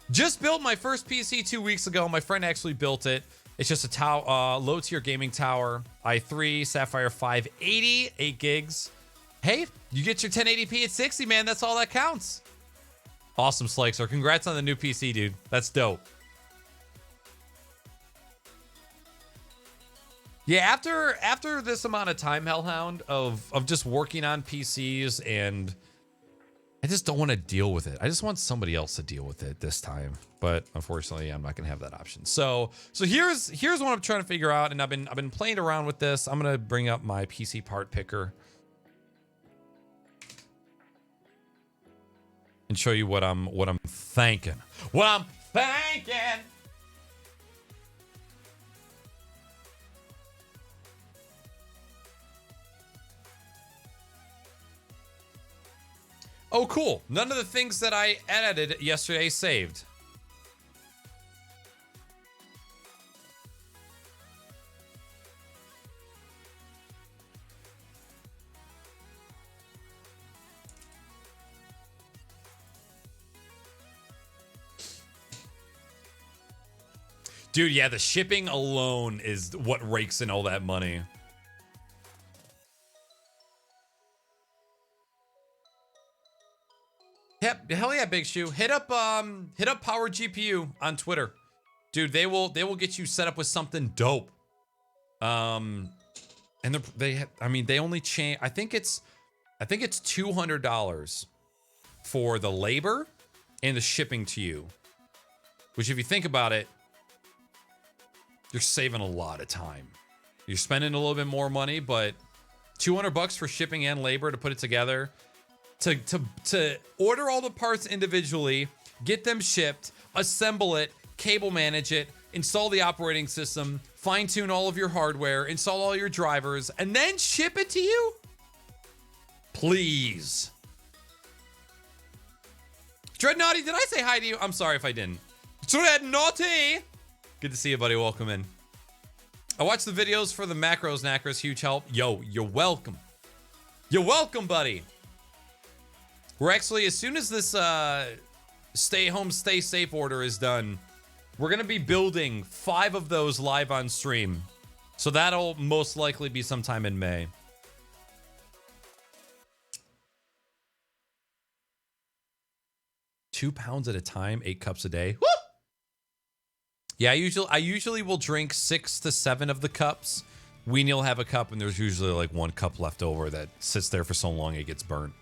Just built my first PC 2 weeks ago. My friend actually built it. It's just a low-tier gaming tower. i3, Sapphire 580, 8 gigs. Hey, you get your 1080p at 60, man. That's all that counts. Awesome, Slixer. Congrats on the new PC, dude. That's dope. Yeah, after this amount of time, Hellhound, of just working on PCs, and I just don't want to deal with it. I just want somebody else to deal with it this time. But unfortunately, I'm not gonna have that option. So here's what I'm trying to figure out, and I've been playing around with this. I'm gonna bring up my PC part picker and show you what I'm thinking. What I'm thinking. Oh, cool. None of the things that I edited yesterday saved. Dude, yeah, the shipping alone is what rakes in all that money. Yep, hell yeah, Big Shoe. Hit up Power GPU on Twitter. Dude, they will get you set up with something dope. And they only change, I think it's $200 for the labor and the shipping to you. Which, if you think about it, you're saving a lot of time. You're spending a little bit more money, but $200 for shipping and labor to put it together, to order all the parts individually, get them shipped, assemble it, cable manage it, install the operating system, fine-tune all of your hardware, install all your drivers, and then ship it to you? Please. Dreadnoughty, did I say hi to you? I'm sorry if I didn't. Dreadnoughty! Good to see you, buddy. Welcome in. I watched the videos for the macros, Knackers. Huge help. Yo, you're welcome. You're welcome, buddy. We're actually, as soon as this stay home, stay safe order is done, we're going to be building 5 of those live on stream. So that'll most likely be sometime in May. £2 at a time, 8 cups a day. Woo! Yeah, I usually will drink 6 to 7 of the cups. Weenie will have a cup, and there's usually like 1 cup left over that sits there for so long it gets burnt.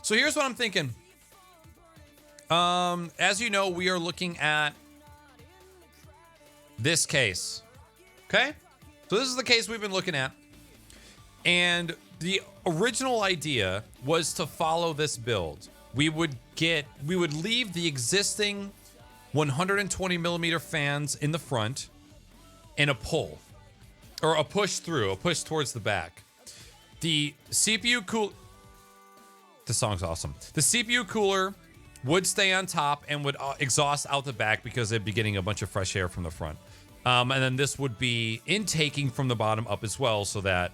So here's what I'm thinking. As you know, we are looking at this case. Okay? So this is the case we've been looking at. And the original idea was to follow this build. We would leave the existing 120 millimeter fans in the front and a pull, or a push through, a push towards the back. The CPU the song's awesome. The CPU cooler would stay on top and would exhaust out the back because it'd be getting a bunch of fresh air from the front. And then this would be intaking from the bottom up as well, so that,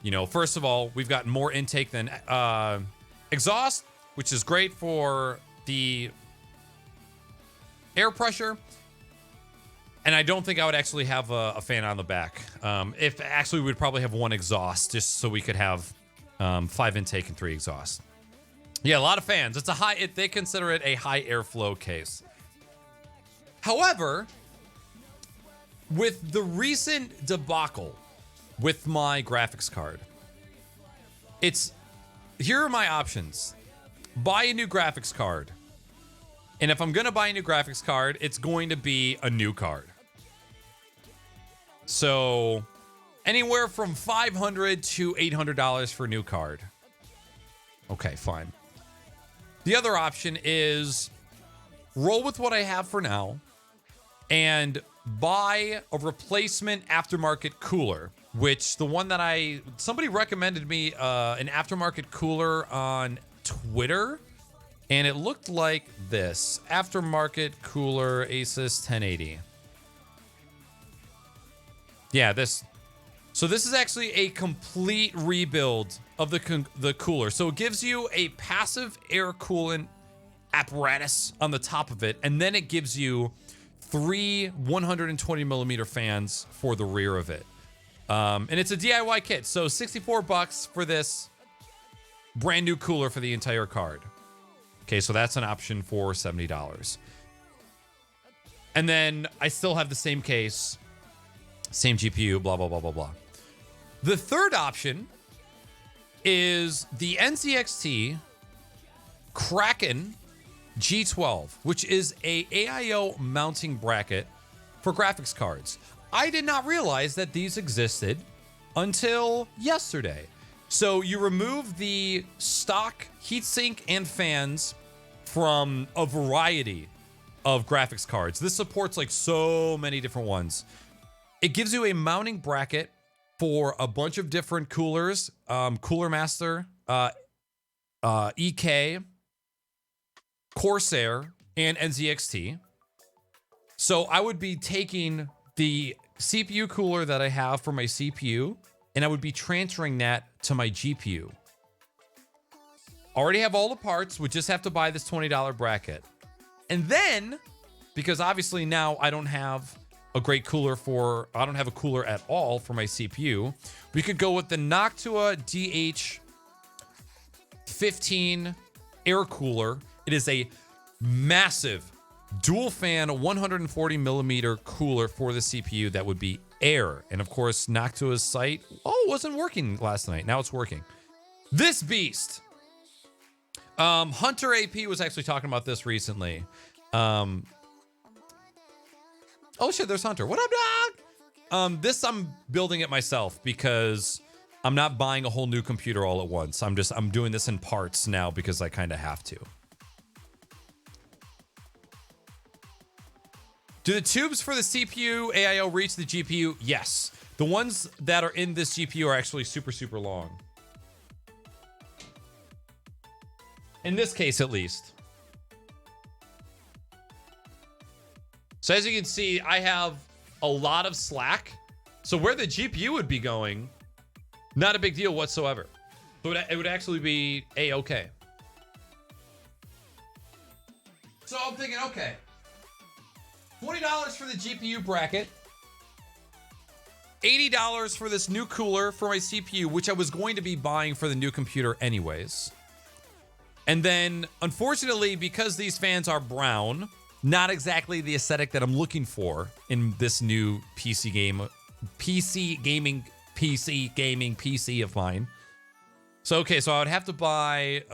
you know, first of all, we've got more intake than exhaust, which is great for the air pressure. And I don't think I would actually have a fan on the back. If actually, we'd probably have 1 exhaust just so we could have 5 intake and 3 exhaust. Yeah, a lot of fans. It's they consider it a high airflow case. However, with the recent debacle with my graphics card, here are my options. Buy a new graphics card. And if I'm going to buy a new graphics card, it's going to be a new card. So anywhere from $500 to $800 for a new card. Okay, fine. The other option is roll with what I have for now and buy a replacement aftermarket cooler, which the one that somebody recommended me an aftermarket cooler on Twitter, and it looked like this aftermarket cooler Asus 1080. Yeah, this. So this is actually a complete rebuild of the cooler. So it gives you a passive air coolant apparatus on the top of it, and then it gives you 3 120 millimeter fans for the rear of it. And it's a DIY kit. So $64 for this brand new cooler for the entire card. Okay, so that's an option for $70. And then I still have the same case, same GPU, blah, blah, blah, blah, blah. The third option is the NZXT Kraken G12, which is a AIO mounting bracket for graphics cards. I did not realize that these existed until yesterday. So you remove the stock heatsink and fans from a variety of graphics cards. This supports like so many different ones. It gives you a mounting bracket for a bunch of different coolers, Cooler Master, EK, Corsair, and NZXT. So I would be taking the CPU cooler that I have for my CPU, and I would be transferring that to my GPU. Already have all the parts, would just have to buy this $20 bracket. And then, because obviously now I don't have a great cooler I don't have a cooler at all for my CPU, we could go with the Noctua DH15 air cooler. It is a massive dual fan 140 millimeter cooler for the CPU that would be air. And of course, Noctua's site, it wasn't working last night. Now it's working. This beast. Hunter AP was actually talking about this recently. Oh shit, there's Hunter. What up, dog? This I'm building it myself because I'm not buying a whole new computer all at once. I'm doing this in parts now because I kind of have to. Do the tubes for the CPU AIO reach the GPU? Yes. The ones that are in this GPU are actually super, super long. In this case, at least. So as you can see, I have a lot of slack. So where the GPU would be going, not a big deal whatsoever. So it would actually be A-okay. So I'm thinking, okay, $20 for the GPU bracket, $80 for this new cooler for my CPU, which I was going to be buying for the new computer anyways. And then, unfortunately, because these fans are brown, not exactly the aesthetic that I'm looking for in this new PC gaming PC of mine. So, okay, so I would have to buy,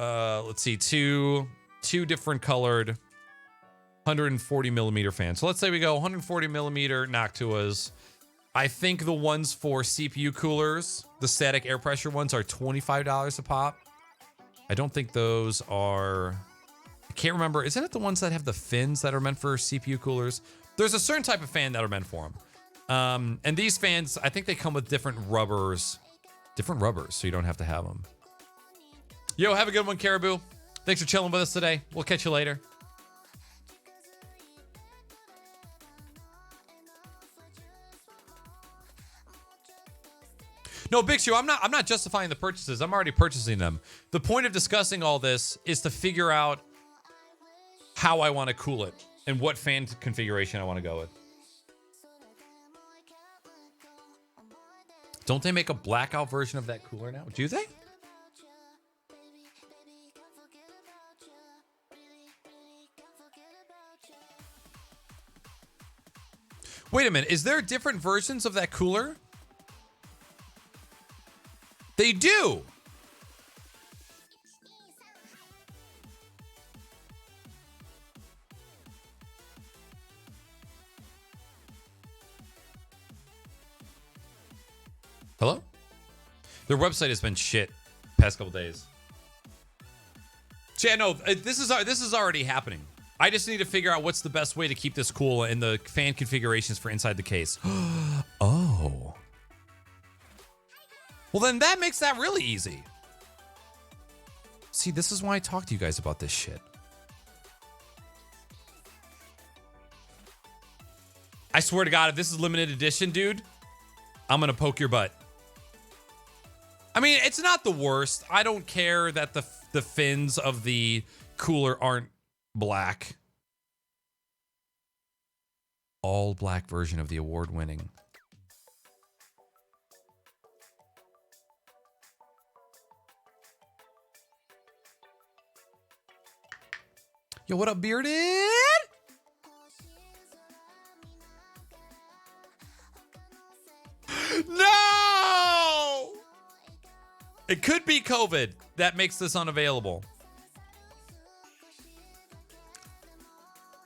let's see, two different colored 140 millimeter fans. So let's say we go 140 millimeter Noctuas. I think the ones for CPU coolers, the static air pressure ones, are $25 a pop. I don't think those are... I can't remember. Isn't it the ones that have the fins that are meant for CPU coolers? There's a certain type of fan that are meant for them. And these fans, I think they come with different rubbers, so you don't have to have them. Yo, have a good one, Caribou. Thanks for chilling with us today. We'll catch you later. No, Big Shoe, I'm not justifying the purchases. I'm already purchasing them. The point of discussing all this is to figure out how I want to cool it and what fan configuration I want to go with. Don't they make a blackout version of that cooler now? Do they? Wait a minute. Is there different versions of that cooler? They do. Hello? Their website has been shit past couple days. So yeah, no, this is already happening. I just need to figure out what's the best way to keep this cool and the fan configurations for inside the case. Oh. Well, then that makes that really easy. See, this is why I talk to you guys about this shit. I swear to God, if this is limited edition, dude, I'm going to poke your butt. I mean, it's not the worst. I don't care that the fins of the cooler aren't black. All black version of the award-winning. Yo, what up, Bearded? No! It could be COVID that makes this unavailable.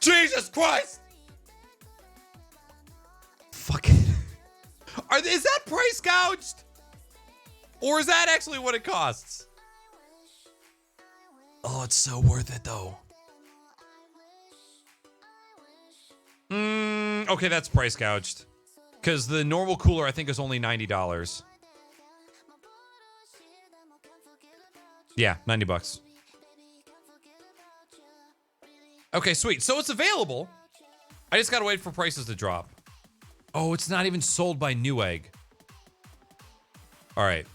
Jesus Christ! Fucking. Is that price gouged? Or is that actually what it costs? Oh, it's so worth it though. Okay, that's price gouged. Because the normal cooler, I think, is only $90. Yeah, $90. Okay, sweet. So it's available. I just gotta wait for prices to drop. Oh, it's not even sold by Newegg. All right.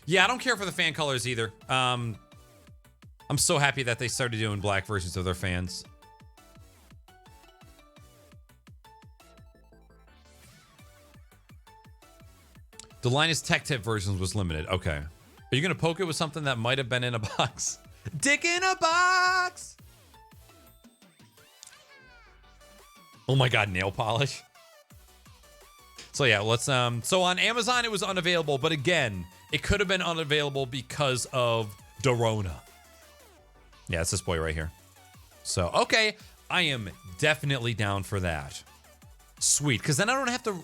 Yeah, I don't care for the fan colors either. I'm so happy that they started doing black versions of their fans. The Linus Tech Tip versions was limited. Okay. Are you going to poke it with something that might have been in a box? Dick in a box! Oh my God, nail polish. So yeah, let's, so on Amazon, it was unavailable, but again, it could have been unavailable because of Dorona. Yeah, it's this boy right here. So, okay, I am definitely down for that. Sweet, because then I don't have to...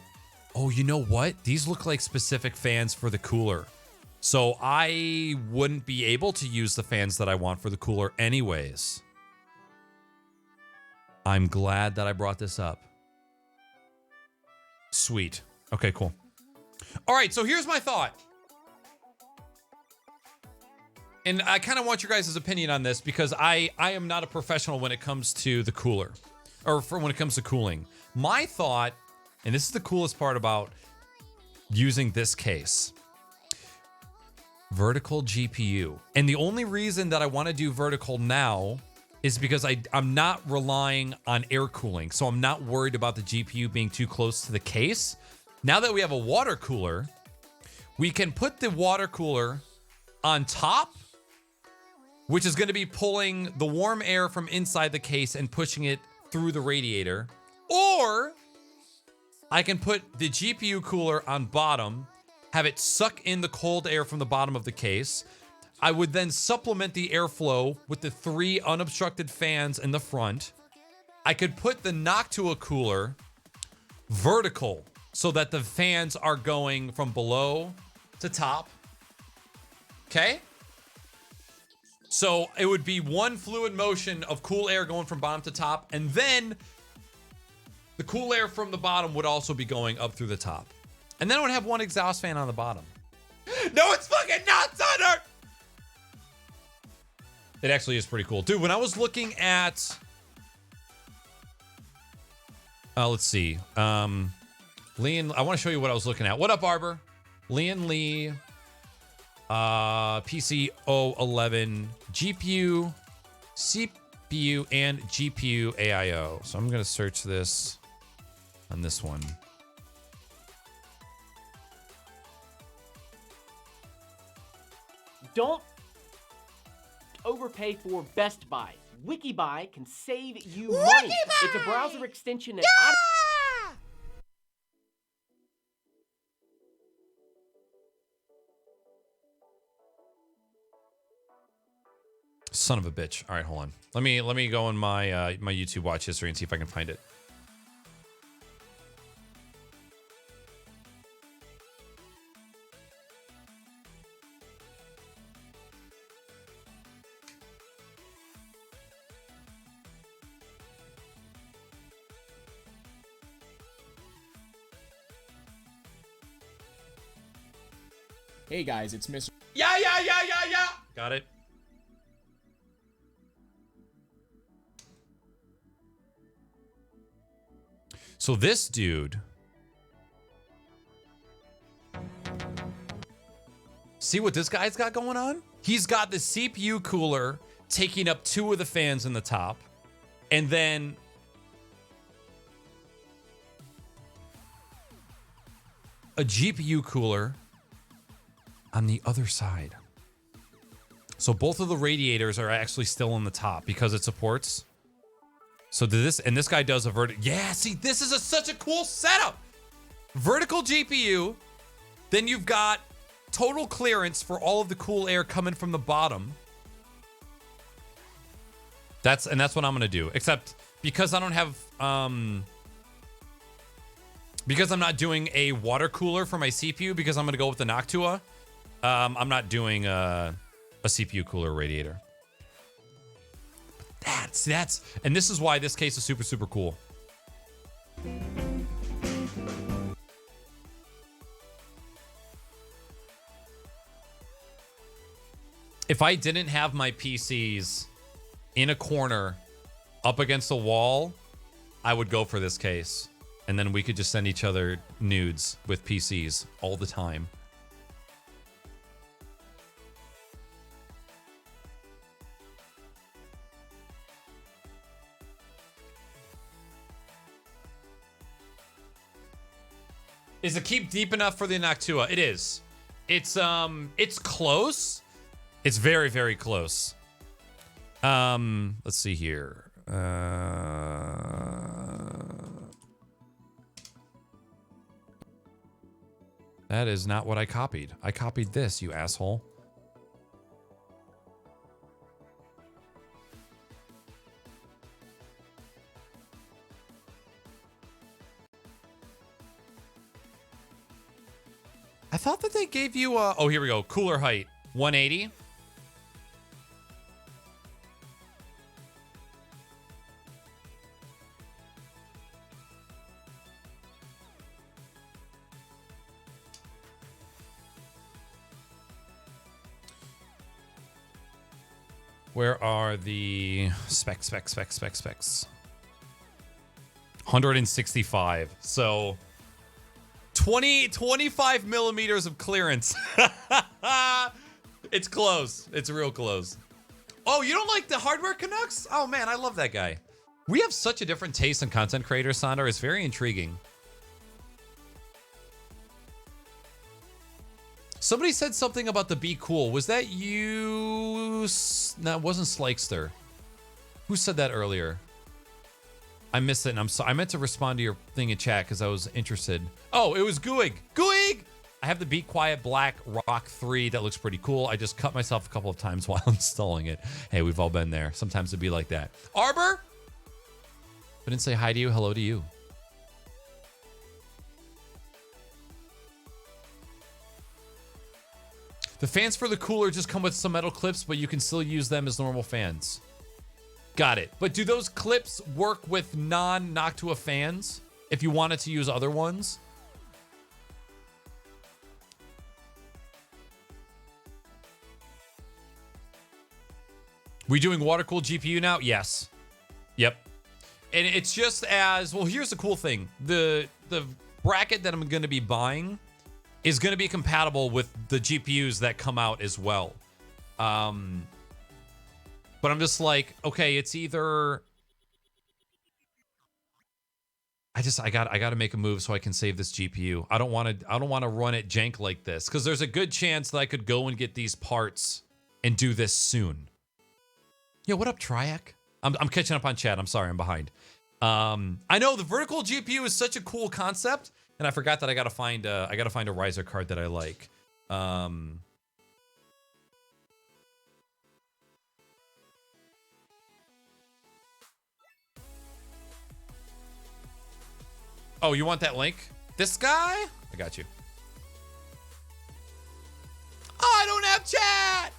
Oh, you know what? These look like specific fans for the cooler. So I wouldn't be able to use the fans that I want for the cooler anyways. I'm glad that I brought this up. Sweet. Okay, cool. All right, so here's my thought. And I kind of want your guys' opinion on this because I am not a professional when it comes to the cooler. Or when it comes to cooling. My thought, and this is the coolest part about using this case. Vertical GPU. And the only reason that I want to do vertical now is because I'm not relying on air cooling. So I'm not worried about the GPU being too close to the case. Now that we have a water cooler, we can put the water cooler on top, which is going to be pulling the warm air from inside the case and pushing it through the radiator. Or I can put the GPU cooler on bottom, have it suck in the cold air from the bottom of the case. I would then supplement the airflow with the 3 unobstructed fans in the front. I could put the Noctua cooler vertical so that the fans are going from below to top. Okay? So it would be one fluid motion of cool air going from bottom to top, and then the cool air from the bottom would also be going up through the top. And then it would have one exhaust fan on the bottom. No, it's fucking not, Thunder! It actually is pretty cool. Dude, when I was looking at... let's see. Leon, I want to show you what I was looking at. What up, Arbor? Leon Lee, PC 011, GPU, CPU, and GPU AIO. So I'm going to search this on this one. Don't overpay for Best Buy. WikiBuy can save you money. It's a browser extension that Son of a bitch. All right, hold on. Let me go in my my YouTube watch history and see if I can find it. Hey guys, it's Mr. Yeah. Got it. So this dude. See what this guy's got going on? He's got the CPU cooler taking up 2 of the fans in the top. And then a GPU cooler on the other side. So both of the radiators are actually still on the top because it supports. So this guy does a vertical. Yeah, see, this is such a cool setup. Vertical GPU. Then you've got total clearance for all of the cool air coming from the bottom. That's what I'm gonna do. Except because I don't have because I'm not doing a water cooler for my CPU because I'm gonna go with the Noctua. I'm not doing a CPU cooler radiator. That's and this is why this case is super, super cool. If I didn't have my PCs in a corner up against a wall, I would go for this case. And then we could just send each other nudes with PCs all the time. Is the keep deep enough for the Noctua? It is. It's close. It's very, very close. Let's see here. That is not what I copied. I copied this, you asshole. I thought that they gave you a... Oh, here we go. Cooler height. 180. Where are the specs? 165. So 25 millimeters of clearance. It's close. It's real close. Oh, you don't like the hardware Canucks? Oh man, I love that guy. We have such a different taste in content creators, Sandor. It's very intriguing. Somebody said something about the Be Cool. Was that you? No, it wasn't Slikester. Who said that earlier? I missed it, and I'm sorry. I meant to respond to your thing in chat because I was interested. Oh, it was Gooig. Gooig! I have the Be Quiet Black Rock 3 that looks pretty cool. I just cut myself a couple of times while installing it. Hey, we've all been there. Sometimes it'd be like that. Arbor? I didn't say hi to you. Hello to you. The fans for the cooler just come with some metal clips, but you can still use them as normal fans. Got it. But do those clips work with non-Noctua fans if you wanted to use other ones? We doing water-cooled GPU now? Yes. Yep. And it's just as... Well, here's the cool thing. The bracket that I'm going to be buying is going to be compatible with the GPUs that come out as well. But I'm just like, okay, it's either... I got to make a move so I can save this GPU. I don't want to run it jank like this because there's a good chance that I could go and get these parts and do this soon. Yo, what up, Triac? I'm catching up on chat. I'm sorry, I'm behind. I know the vertical GPU is such a cool concept, and I forgot that I gotta find a riser card that I like. Oh, you want that link? This guy? I got you. I don't have chat!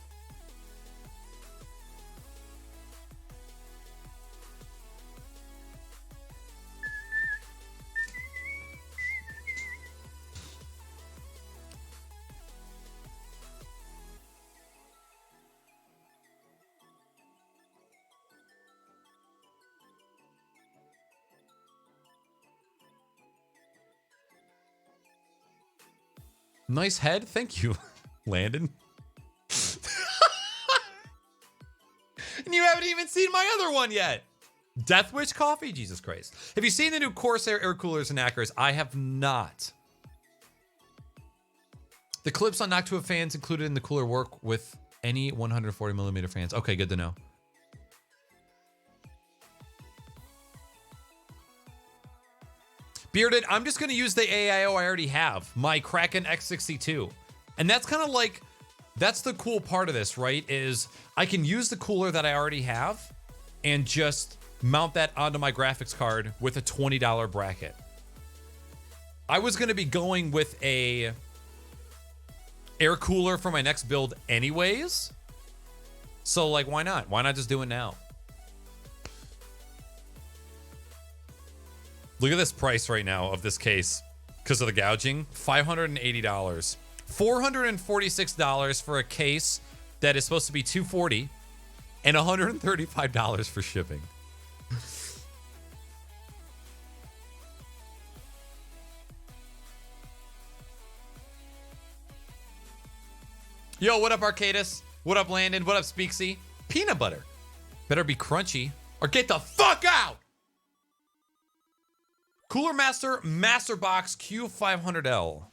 Nice head. Thank you, Landon. And you haven't even seen my other one yet. Death Wish coffee? Jesus Christ. Have you seen the new Corsair air coolers and Acros? I have not. The clips on Noctua fans included in the cooler work with any 140 millimeter fans. Okay, good to know. Bearded, I'm just going to use the AIO I already have, my Kraken X62. And that's kind of like, that's the cool part of this, right? Is I can use the cooler that I already have and just mount that onto my graphics card with a $20 bracket. I was going to be going with a air cooler for my next build anyways. So like, why not? Why not just do it now? Look at this price right now of this case because of the gouging. $580. $446 for a case that is supposed to be $240 and $135 for shipping. Yo, what up, Arcadis? What up, Landon? What up, Speaksy? Peanut butter. Better be crunchy or get the fuck out! Cooler Master Master Box Q500L.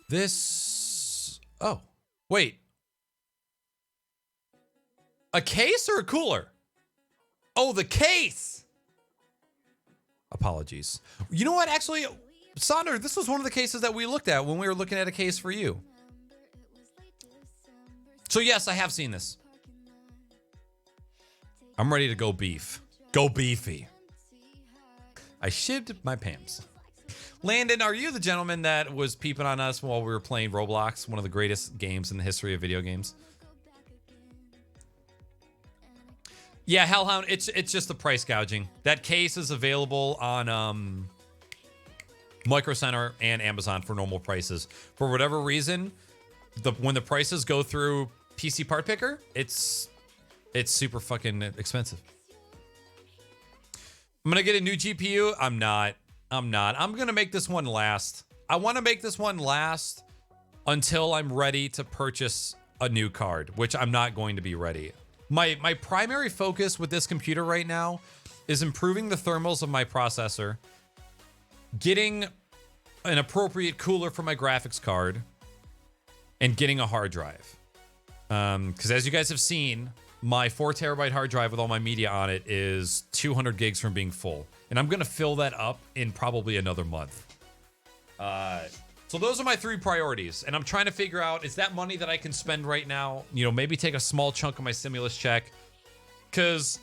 This... Oh, wait. A case or a cooler? Oh, the case. Apologies. You know what? Actually, Sonder, this was one of the cases that we looked at when we were looking at a case for you. So yes, I have seen this. I'm ready to go beef. Go beefy. I shipped my pants. Landon, are you the gentleman that was peeping on us while we were playing Roblox, one of the greatest games in the history of video games? Yeah, Hellhound, it's just the price gouging. That case is available on Micro Center and Amazon for normal prices. For whatever reason, when the prices go through PC Part Picker, it's super fucking expensive. I'm gonna get a new GPU. I'm not. I'm gonna make this one last. I want to make this one last until I'm ready to purchase a new card, which I'm not going to be ready. My primary focus with this computer right now is improving the thermals of my processor, getting an appropriate cooler for my graphics card, and getting a hard drive. Because as you guys have seen, my 4 terabyte hard drive with all my media on it is 200 gigs from being full. And I'm going to fill that up in probably another month. So those are my 3 priorities. And I'm trying to figure out, is that money that I can spend right now? You know, maybe take a small chunk of my stimulus check. Because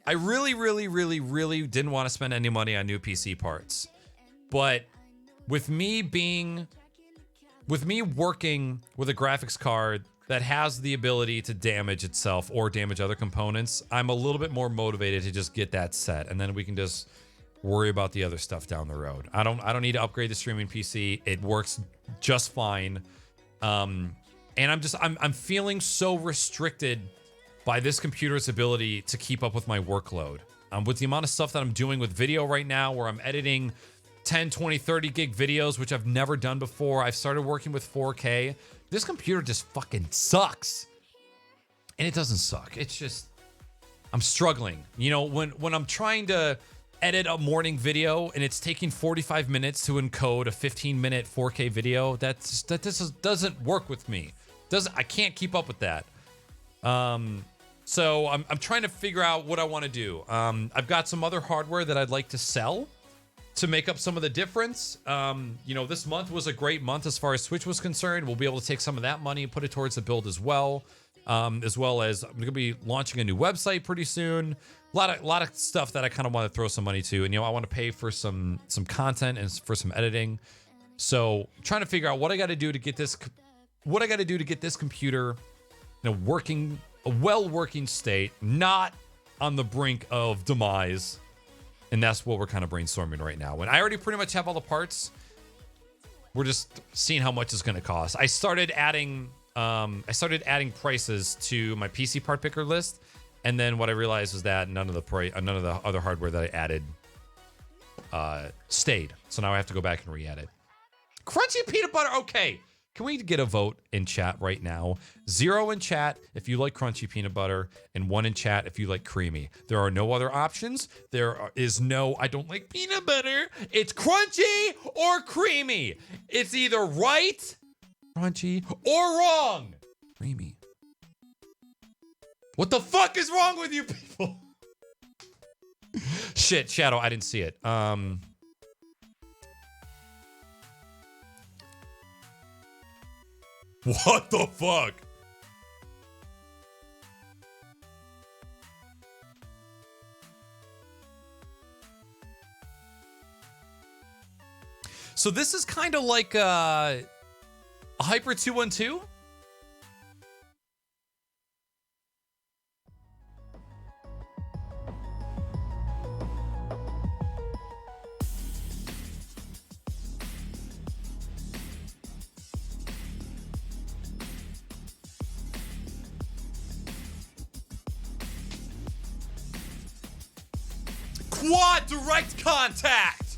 I really didn't want to spend any money on new PC parts. But with me working with a graphics card that has the ability to damage itself or damage other components, I'm a little bit more motivated to just get that set, and then we can just worry about the other stuff down the road. I don't need to upgrade the streaming PC. It works just fine. And I'm feeling so restricted by this computer's ability to keep up with my workload. With the amount of stuff that I'm doing with video right now, where I'm editing 10, 20, 30 gig videos, which I've never done before. I've started working with 4K. This computer just fucking sucks. And it doesn't suck. It's just, I'm struggling. You know, when I'm trying to edit a morning video and it's taking 45 minutes to encode a 15-minute 4K video, that doesn't work with me. I can't keep up with that. So I'm trying to figure out what I want to do. I've got some other hardware that I'd like to sell to make up some of the difference. You know, this month was a great month as far as Switch was concerned. We'll be able to take some of that money and put it towards the build as well as I'm going to be launching a new website pretty soon. A lot of stuff that I kind of want to throw some money to, and you know, I want to pay for some content and for some editing. So, trying to figure out what I got to do to get this computer in a well working state, not on the brink of demise And that's what we're kind of brainstorming right now. And I already pretty much have all the parts. We're just seeing how much it's going to cost. I started adding prices to my PC part picker list, and then what I realized was that none of the other hardware that I added stayed. So now I have to go back and re-add it. Crunchy peanut butter. Okay. Can we get a vote in chat right now? 0 in chat if you like crunchy peanut butter, and 1 in chat if you like creamy. There are no other options. Is no, I don't like peanut butter. It's crunchy or creamy. It's either right, crunchy, or wrong, creamy. What the fuck is wrong with you people? Shit, Shadow, I didn't see it. What the fuck? So this is kind of like a Hyper 212? Quad direct contact.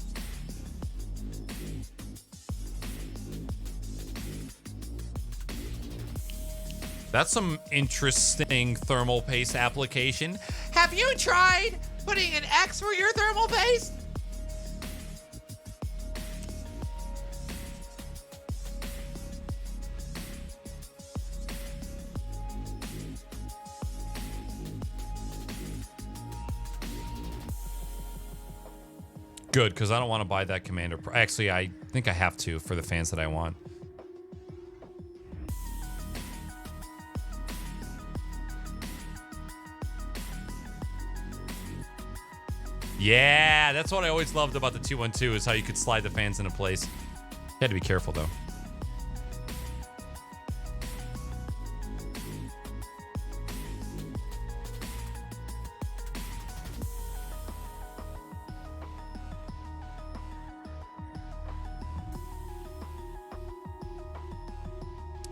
That's some interesting thermal paste application. Have you tried putting an X for your thermal paste? Good, because I don't want to buy that Commander. Actually, I think I have to for the fans that I want. Yeah, that's what I always loved about the 212 is how you could slide the fans into place. You had to be careful, though.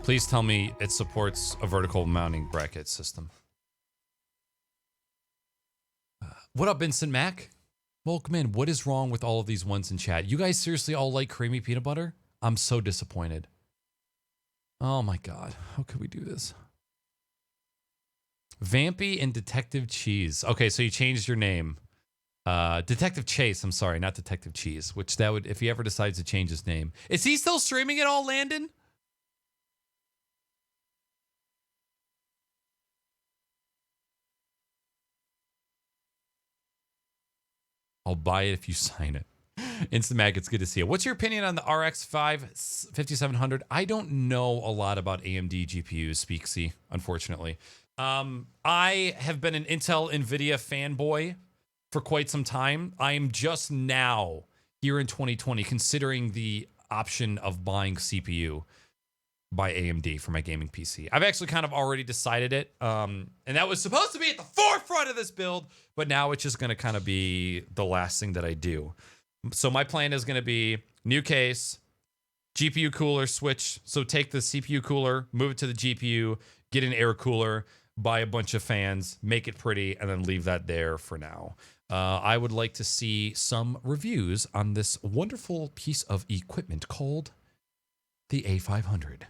Please tell me it supports a vertical mounting bracket system. What up, Vincent Mac? Welcome in. What is wrong with all of these ones in chat? You guys seriously all like creamy peanut butter? I'm so disappointed. Oh my god. How could we do this? Vampy and Detective Cheese. Okay, so you changed your name. Detective Chase, I'm sorry, not Detective Cheese. Which that would, if he ever decides to change his name. Is he still streaming it all, Landon? I'll buy it if you sign it. Instant Mag, it's good to see you. What's your opinion on the RX 5700? I don't know a lot about AMD GPUs, Speaksy, unfortunately. I have been an Intel NVIDIA fanboy for quite some time. I am just now, here in 2020, considering the option of buying CPU by AMD for my gaming PC. I've actually kind of already decided it. And that was supposed to be at the forefront of this build, but now it's just going to kind of be the last thing that I do. So my plan is going to be new case, GPU cooler switch. So take the CPU cooler, move it to the GPU, get an air cooler, buy a bunch of fans, make it pretty, and then leave that there for now. I would like to see some reviews on this wonderful piece of equipment called the A500.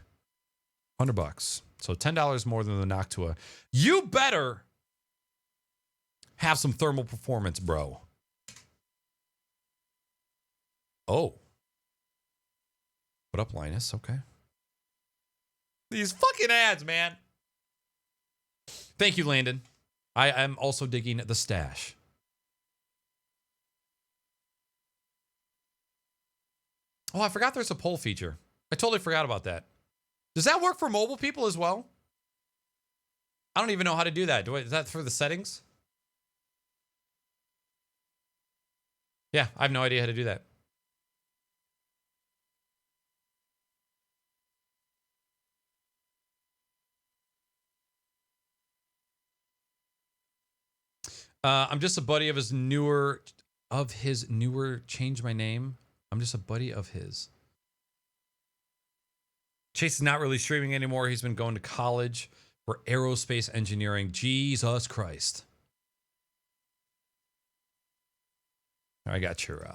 $100. So $10 more than the Noctua. You better have some thermal performance, bro. Oh. What up, Linus? Okay. These fucking ads, man. Thank you, Landon. I am also digging the stash. Oh, I forgot there's a poll feature. I totally forgot about that. Does that work for mobile people as well? I don't even know how to do that. Is that for the settings? Yeah, I have no idea how to do that. I'm just a buddy of his newer of his newer Change My Name. I'm just a buddy of his. Chase is not really streaming anymore. He's been going to college for aerospace engineering. Jesus Christ. I got your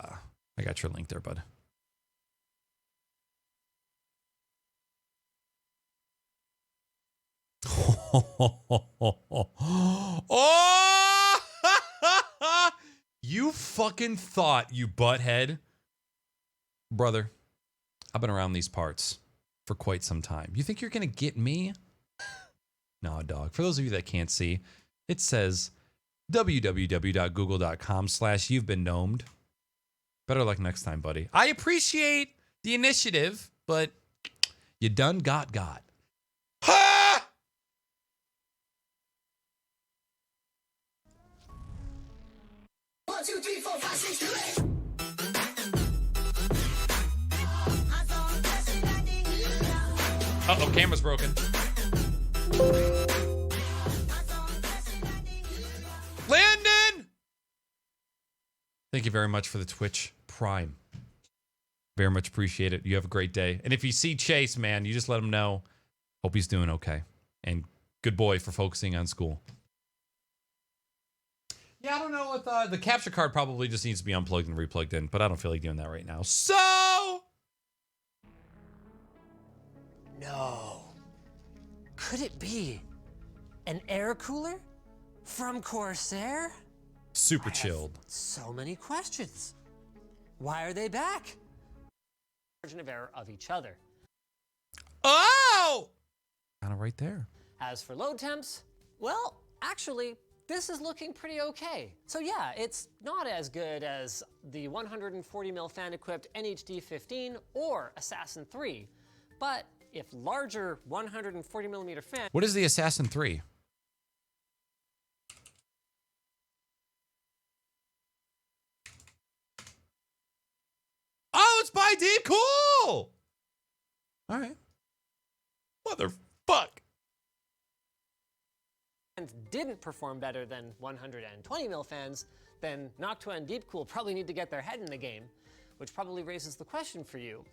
link there, bud. Oh! You fucking thought, you butthead. Brother, I've been around these parts for quite some time. You think you're going to get me? No, dog. For those of you that can't see, it says www.google.com/you've been gnomed. Better luck next time, buddy. I appreciate the initiative, but you done got. Ha! 1, 2, 3, 4, 5, 6, 7, 8. Uh-oh, camera's broken. Landon! Thank you very much for the Twitch Prime. Very much appreciate it. You have a great day. And if you see Chase, man, you just let him know. Hope he's doing okay. And good boy for focusing on school. Yeah, I don't know what the capture card probably just needs to be unplugged and replugged in, but I don't feel like doing that right now. So... No. Could it be an air cooler from Corsair? Super chilled. So many questions. Why are they back? Margin of error of each other. Oh! Kind of right there. As for load temps, well, actually, this is looking pretty okay. So yeah, it's not as good as the 140mm fan-equipped NHD-15 or Assassin 3, but if larger 140mm fan... What is the Assassin 3? Oh, it's by Deep Cool! All right. Motherfuck. And didn't perform better than 120mm fans, then Noctua and Deepcool probably need to get their head in the game, which probably raises the question for you.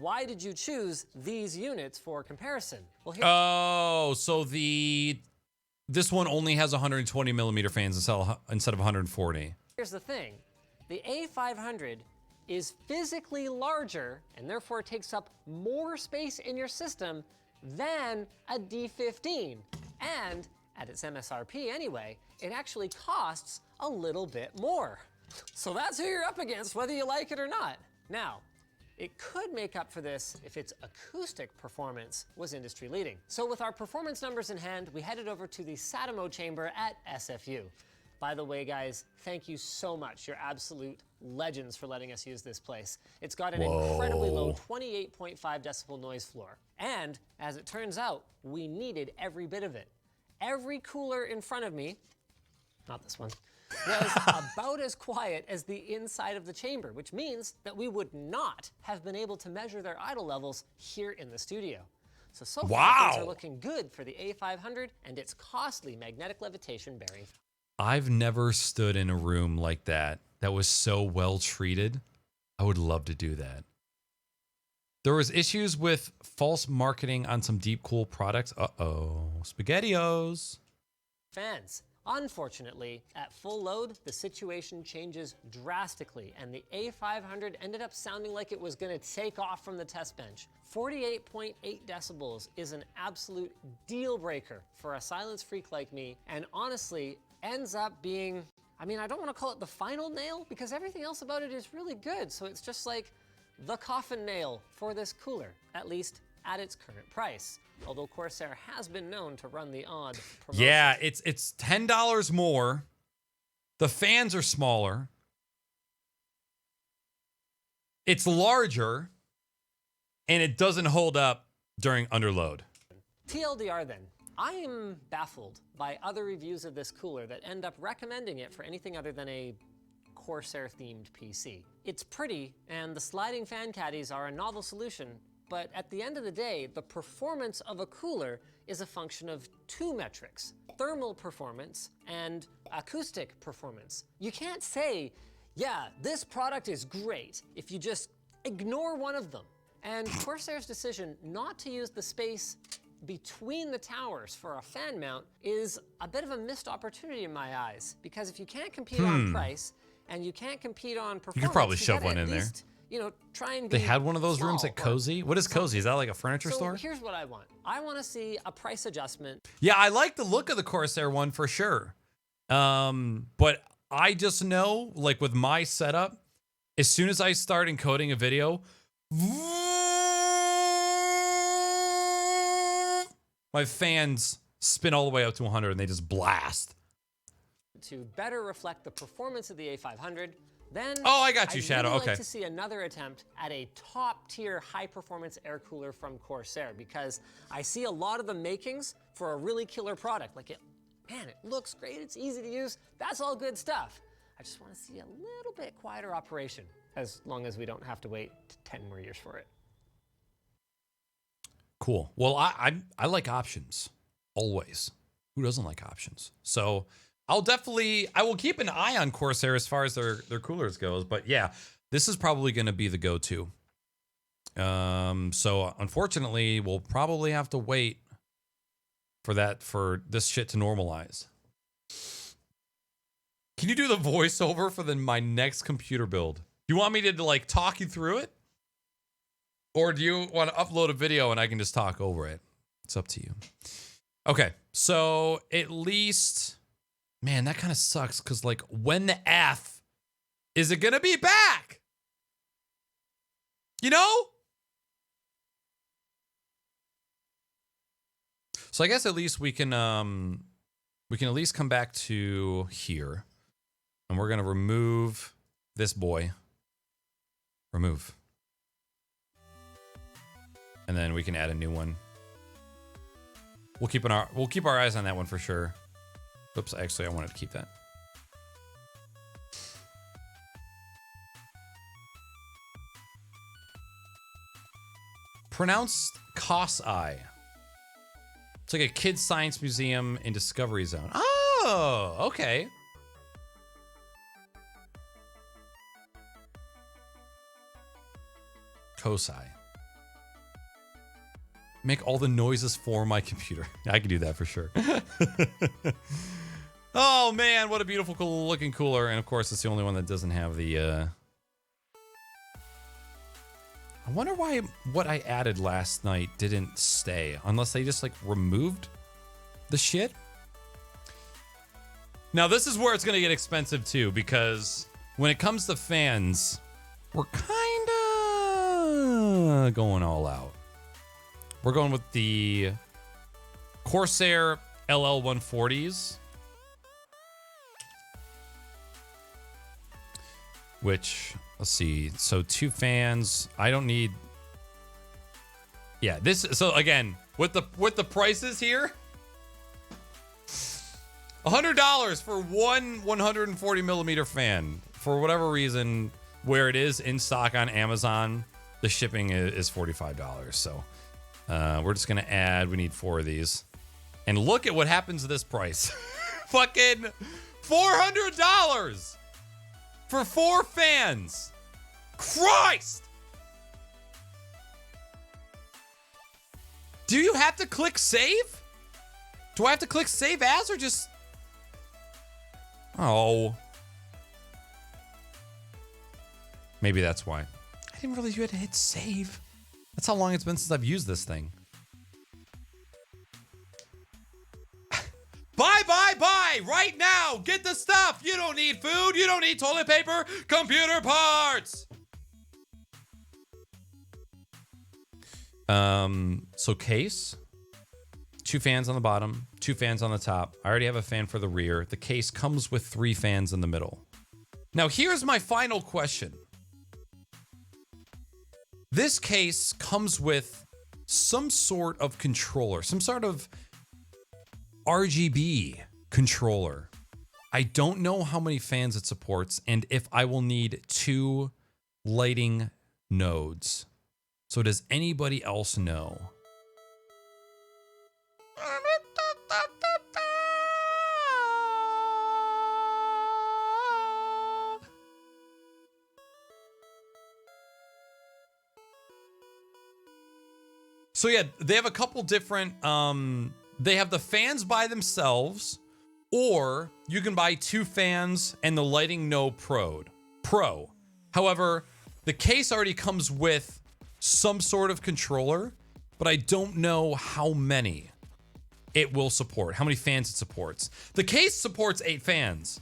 Why did you choose these units for comparison? Well, here Oh, so this one only has 120mm fans instead of 140. Here's the thing. The A500 is physically larger and therefore takes up more space in your system than a D15. And at its MSRP anyway, it actually costs a little bit more. So that's who you're up against, whether you like it or not. Now, it could make up for this if its acoustic performance was industry leading. So with our performance numbers in hand, we headed over to the Satamo chamber at SFU. By the way, guys, thank you so much. You're absolute legends for letting us use this place. It's got an incredibly low 28.5 decibel noise floor. And as it turns out, we needed every bit of it. Every cooler in front of me, not this one, was about as quiet as the inside of the chamber, which means that we would not have been able to measure their idle levels here in the studio. So far, things are looking good for the A500 and its costly magnetic levitation bearing. I've never stood in a room like that was so well treated. I would love to do that. There was issues with false marketing on some Deep Cool products. Uh-oh. SpaghettiOs. Fans. Unfortunately, at full load, the situation changes drastically, and the A500 ended up sounding like it was going to take off from the test bench. 48.8 decibels is an absolute deal breaker for a silence freak like me, and honestly, ends up being, I mean, I don't want to call it the final nail, because everything else about it is really good, so it's just like the coffin nail for this cooler, at least at its current price. Although Corsair has been known to run the odd promotion. Yeah, it's $10 more. The fans are smaller. It's larger. And it doesn't hold up during underload. TLDR then. I am baffled by other reviews of this cooler that end up recommending it for anything other than a Corsair-themed PC. It's pretty, and the sliding fan caddies are a novel solution, but at the end of the day, the performance of a cooler is a function of two metrics: thermal performance and acoustic performance. You can't say yeah, this product is great if you just ignore one of them. And Corsair's decision not to use the space between the towers for a fan mount is a bit of a missed opportunity in my eyes, because if you can't compete on price and you can't compete on performance, You could probably shove gotta one at in there. least, you know, try and They be had one of those rooms small at or Cozy. What is Cozy? Is that like a furniture so store? here's what I want. I want to see a price adjustment. Yeah, I like the look of the Corsair one for sure. But I just know, like with my setup, as soon as I start encoding a video, my fans spin all the way up to 100 and they just blast. To better reflect the performance of the A500, then Oh, I got you, I'd Shadow. really Okay. like to see another attempt at a top-tier high-performance air cooler from Corsair, because I see a lot of the makings for a really killer product. Like, man, it looks great, it's easy to use, that's all good stuff. I just want to see a little bit quieter operation, as long as we don't have to wait 10 more years for it. Cool. Well, I like options always. Who doesn't like options? So I will keep an eye on Corsair as far as their coolers goes. But yeah, this is probably going to be the go-to. So unfortunately, we'll probably have to wait for this shit to normalize. Can you do the voiceover for my next computer build? You want me to like talk you through it? Or do you want to upload a video and I can just talk over it? It's up to you. Okay, so at least, man, that kind of sucks because like when the F is it gonna be back? You know? So I guess at least we can at least come back to here. And we're gonna remove this boy. Remove. And then we can add a new one. We'll keep our eyes on that one for sure. Oops, actually I wanted to keep that. Pronounced Kosai. It's like a kids' science museum in Discovery Zone. Oh, okay. Kosai. Make all the noises for my computer. I can do that for sure. Oh man, what a beautiful looking cooler. And of course, it's the only one that doesn't have the I wonder why what I added last night didn't stay, unless they just like removed the shit. Now this is where it's gonna get expensive too, because when it comes to fans, we're kinda going all out. We're going with the Corsair LL140s, which, let's see, so 2 fans. I don't need, yeah, this, so again, with the prices here, $100 for one 140 millimeter fan. For whatever reason, where it is in stock on Amazon, the shipping is $45. So we're just gonna add, we need 4 of these. And look at what happens to this price. Fucking $400 for 4 fans. Christ! Do you have to click save? Do I have to click save as, or just... Oh. Maybe that's why. I didn't realize you had to hit save. That's how long it's been since I've used this thing. Buy right now. Get the stuff. You don't need food. You don't need toilet paper. Computer parts. So case. 2 fans on the bottom, 2 fans on the top. I already have a fan for the rear. The case comes with 3 fans in the middle. Now here's my final question. This case comes with some sort of controller, some sort of RGB controller. I don't know how many fans it supports and if I will need 2 lighting nodes. So does anybody else know? So yeah, they have a couple different, they have the fans by themselves, or you can buy 2 fans and the Lighting Node Pro. However, the case already comes with some sort of controller, but I don't know how many it will support, how many fans it supports. The case supports 8 fans,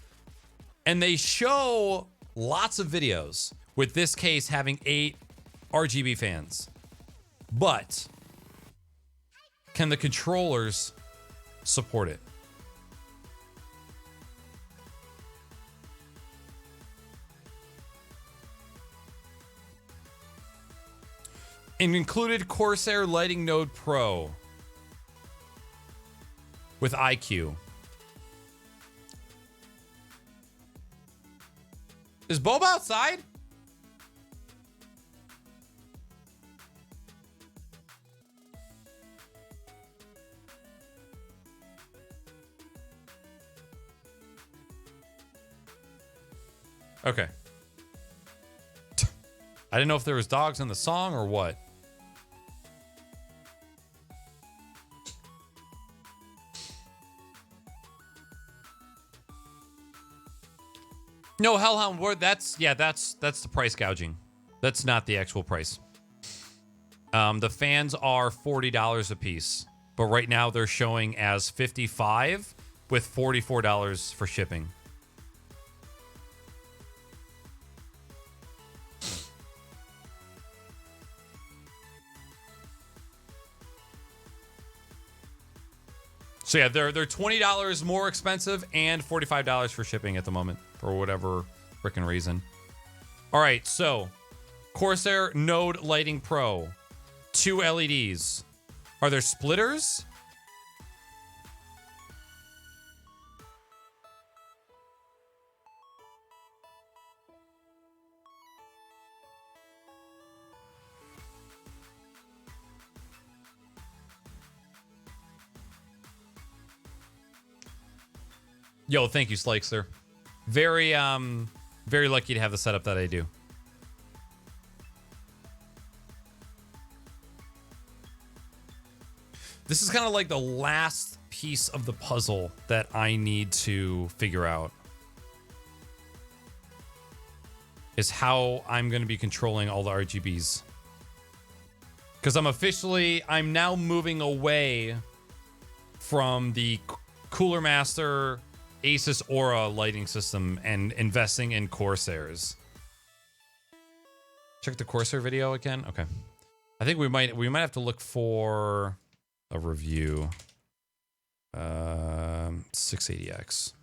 and they show lots of videos with this case having 8 RGB fans. But can the controllers support it? An included Corsair Lighting Node Pro with IQ. Is Boba outside? Okay. I didn't know if there was dogs in the song or what. No, Hellhound, that's the price gouging. That's not the actual price. The fans are $40 a piece, but right now they're showing as $55 with $44 for shipping. So yeah, they're $20 more expensive and $45 for shipping at the moment for whatever freaking reason. All right, so Corsair Node Lighting Pro, 2 LEDs. Are there splitters? Yo, thank you, Slakester. Very lucky to have the setup that I do. This is kind of like the last piece of the puzzle that I need to figure out. Is how I'm going to be controlling all the RGBs. Because I'm now moving away from the Cooler Master Asus Aura lighting system and investing in Corsairs. Check the Corsair video again. Okay. I think we might have to look for a review. 680X.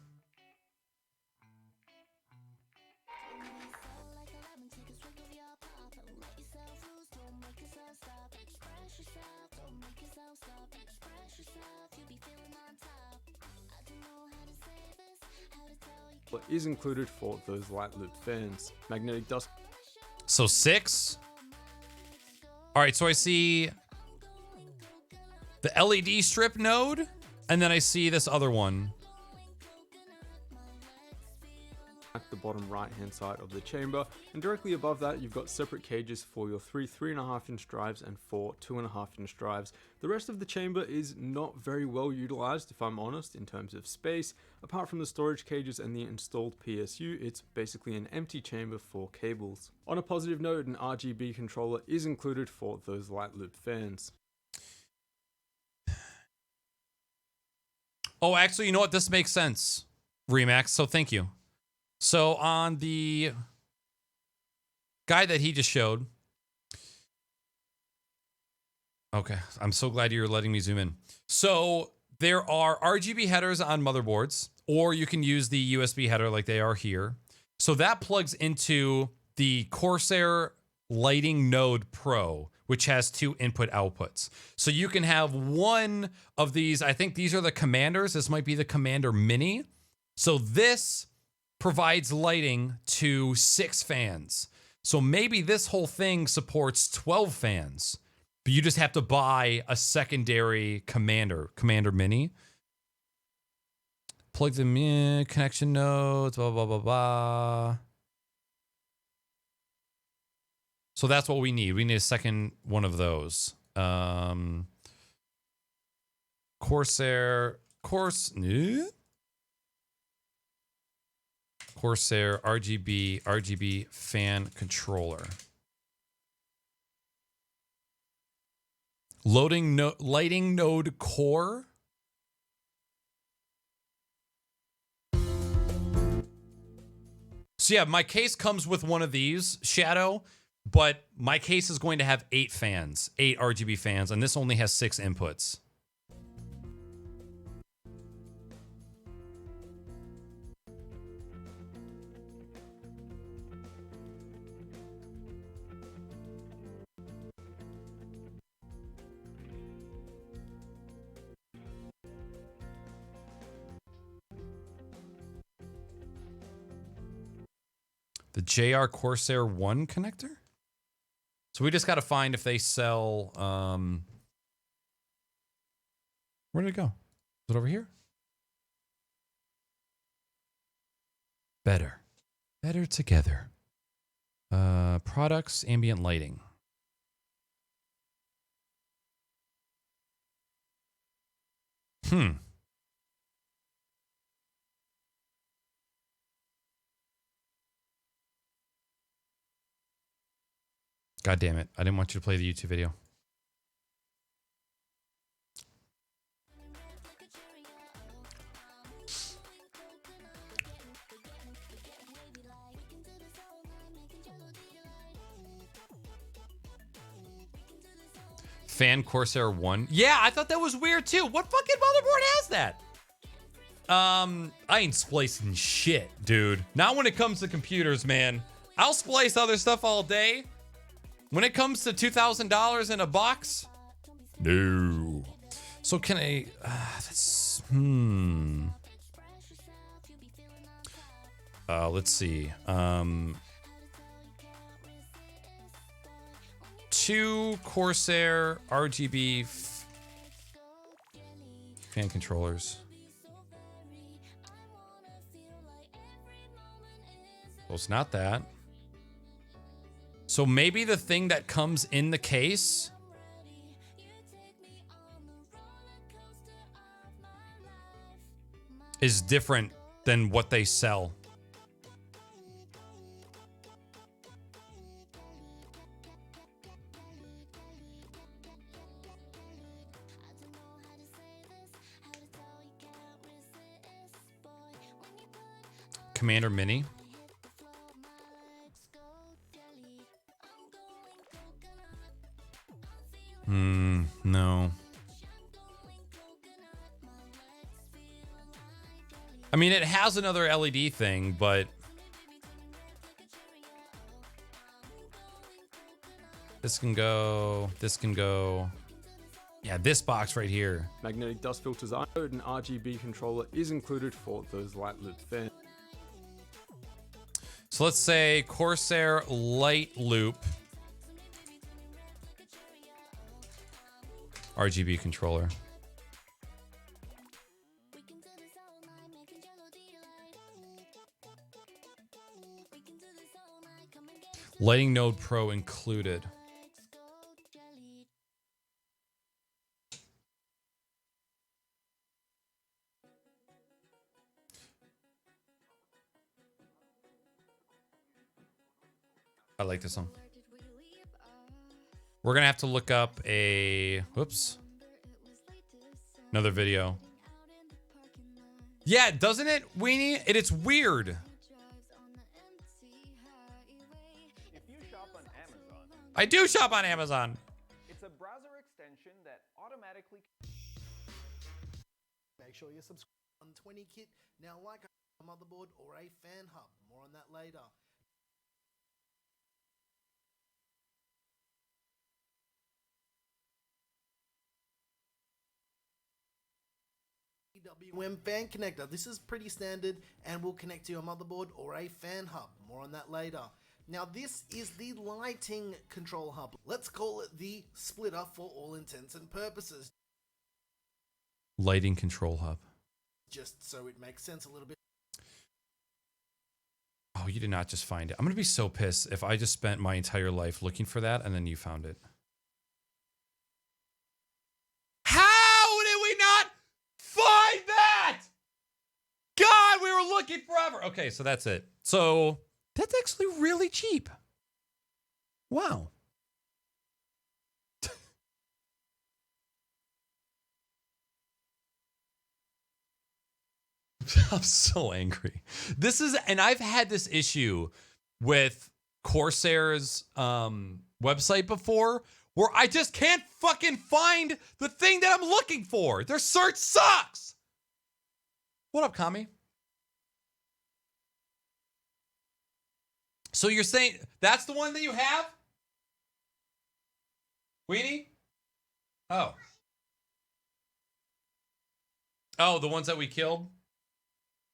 Is included for those light loop fans. Magnetic dust. So 6. All right, so I see the LED strip node, and then I see this other one. At the bottom right hand side of the chamber, and directly above that you've got separate cages for your 3 3.5 inch drives and 4 2.5 inch drives. The rest of the chamber is not very well utilized, if I'm honest, in terms of space. Apart from the storage cages and the installed PSU, it's basically an empty chamber for cables. On a positive note, an RGB controller is included for those light loop fans. Oh, actually, you know what? This makes sense, Remax, so thank you. So on the guy that he just showed. Okay, I'm so glad you're letting me zoom in. So there are RGB headers on motherboards, or you can use the USB header like they are here. So that plugs into the Corsair Lighting Node Pro, which has 2 input outputs. So you can have one of these. I think these are the Commanders. This might be the Commander Mini. So this provides lighting to 6 fans. So maybe this whole thing supports 12 fans, but you just have to buy a secondary Commander Mini. Plug them in, connection nodes, blah, blah, blah, blah. So that's what we need. We need a second one of those. Corsair RGB fan controller. Lighting node core. So yeah, my case comes with one of these, Shadow, but my case is going to have 8 fans, 8 RGB fans, and this only has 6 inputs. The JR Corsair 1 connector? So we just got to find if they sell... where did it go? Is it over here? Better. Better together. Products, ambient lighting. God damn it. I didn't want you to play the YouTube video. Fan Corsair 1. Yeah, I thought that was weird too. What fucking motherboard has that? I ain't splicing shit, dude. Not when it comes to computers, man. I'll splice other stuff all day. When it comes to $2,000 in a box, no. So can I? Let's see. 2 Corsair RGB fan controllers. Well, it's not that. So maybe the thing that comes in the case is different than what they sell. Commander Mini. No. I mean, it has another LED thing, but this can go, this can go. Yeah, this box right here. Magnetic dust filters are included, and RGB controller is included for those light loop fans. So let's say Corsair Light Loop RGB controller. Lighting Node Pro included. I like this song. We're gonna have to look up a another video. Yeah, doesn't it, Weenie? It's weird. If you shop on Amazon, I do shop on Amazon. it's a browser extension that automatically. Make sure you subscribe on 20 Kit. Now, like a motherboard or a fan hub. More on that later. EWM fan connector. This is pretty standard and will connect to your motherboard or a fan hub. More on that later. Now this is the lighting control hub. Let's call it the splitter for all intents and purposes. Lighting control hub. Just so it makes sense a little bit. Oh, you did not just find it. I'm gonna be so pissed if I just spent my entire life looking for that and then you found it. looking forever. Okay, so that's it. So that's actually really cheap. Wow. I'm so angry. This is, and I've had this issue with Corsair's website before, where I just can't fucking find the thing that I'm looking for. Their search sucks. What up, Kami? So you're saying that's the one that you have? Weenie? Oh. Oh, the ones that we killed?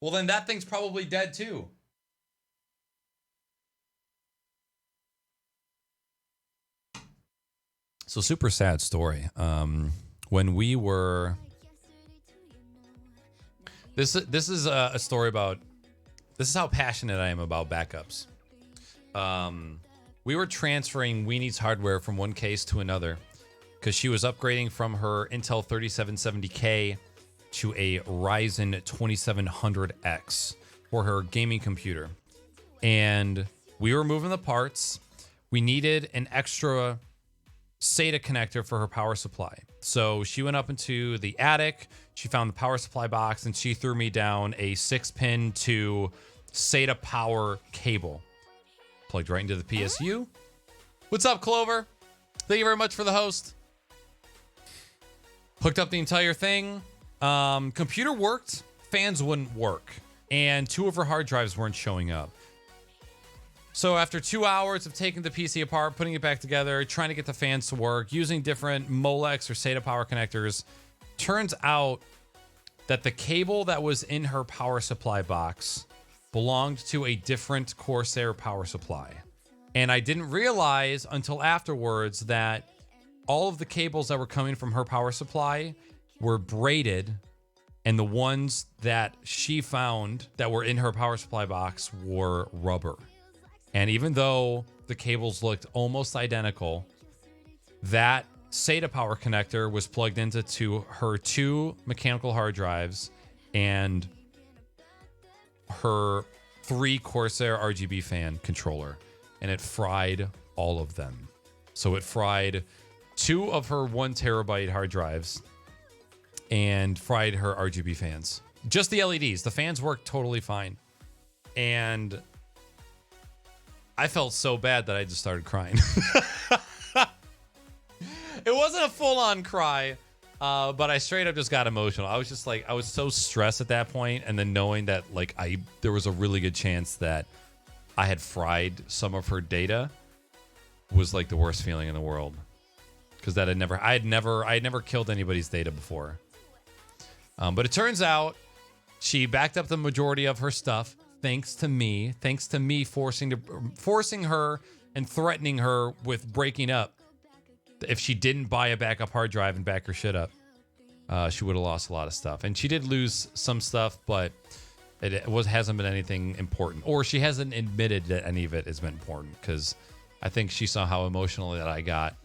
Well, then that thing's probably dead too. So super sad story. When we were, this is a story about, this is how passionate I am about backups. We were transferring Weenie's hardware from one case to another because she was upgrading from her Intel 3770K to a Ryzen 2700X for her gaming computer. And we were moving the parts. We needed an extra SATA connector for her power supply. So she went up into the attic, she found the power supply box, and she threw me down a 6-pin to SATA power cable. Plugged right into the PSU. What's up, Clover? Thank you very much for the host. Hooked up the entire thing. Computer worked, fans wouldn't work, and 2 of her hard drives weren't showing up. So after 2 hours of taking the PC apart, putting it back together, trying to get the fans to work, using different Molex or SATA power connectors, turns out that the cable that was in her power supply box belonged to a different Corsair power supply. And I didn't realize until afterwards that all of the cables that were coming from her power supply were braided, and the ones that she found that were in her power supply box were rubber. And even though the cables looked almost identical, that SATA power connector was plugged into her 2 mechanical hard drives and her 3 Corsair RGB fan controller, and it fried all of them. So it fried 2 of her 1 terabyte hard drives and fried her RGB fans. Just the LEDs. The fans worked totally fine. And I felt so bad that I just started crying. It wasn't a full-on cry, but I straight up just got emotional. I was just like, I was so stressed at that point, and then knowing that like there was a really good chance that I had fried some of her data was like the worst feeling in the world, because I had never killed anybody's data before. But it turns out she backed up the majority of her stuff thanks to me forcing her and threatening her with breaking up. If she didn't buy a backup hard drive and back her shit up, she would have lost a lot of stuff. And she did lose some stuff, but it hasn't been anything important. Or she hasn't admitted that any of it has been important, because I think she saw how emotional that I got,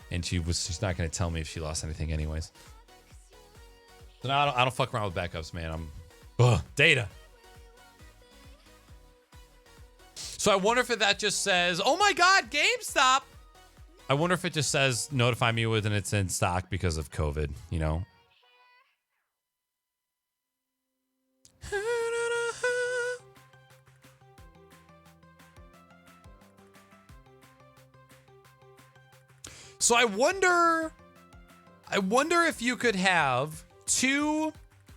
and she's not going to tell me if she lost anything anyways. So now I don't fuck around with backups, man. Data. So I wonder if that just says, oh my God, GameStop. I wonder if it just says, notify me when it's in stock because of COVID, you know? So I wonder if you could have 2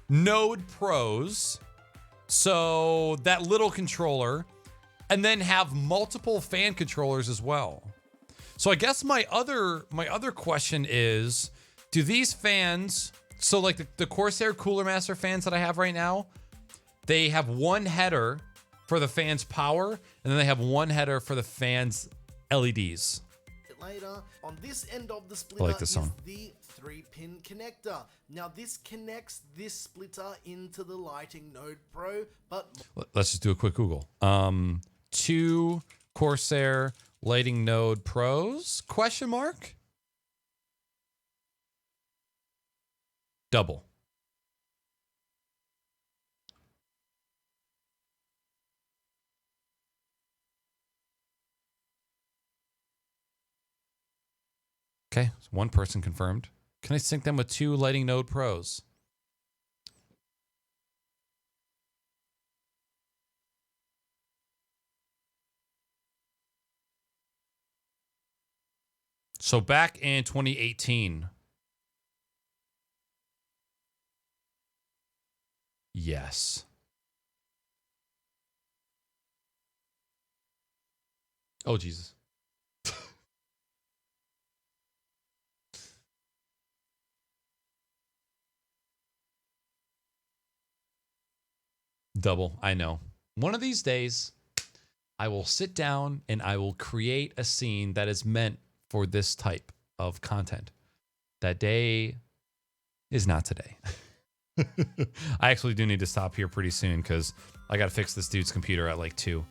Node Pros, so that little controller, and then have multiple fan controllers as well. So I guess my other question is, do these fans, so like the Corsair Cooler Master fans that I have right now, they have 1 header for the fans' power, and then they have 1 header for the fans' LEDs. Later, on this end of the I splitter like this is song. the 3-pin connector. Now this connects this splitter into the Lighting Node Pro, but Let's just do a quick Google. 2 Corsair Lighting Node Pros? Question mark? Double. One person confirmed. Can I sync them with 2 Lighting Node Pros? So back in 2018. Yes. Oh, Jesus. Double. I know. One of these days, I will sit down and I will create a scene that is meant for this type of content. That day is not today. I actually do need to stop here pretty soon because I got to fix this dude's computer at like 2,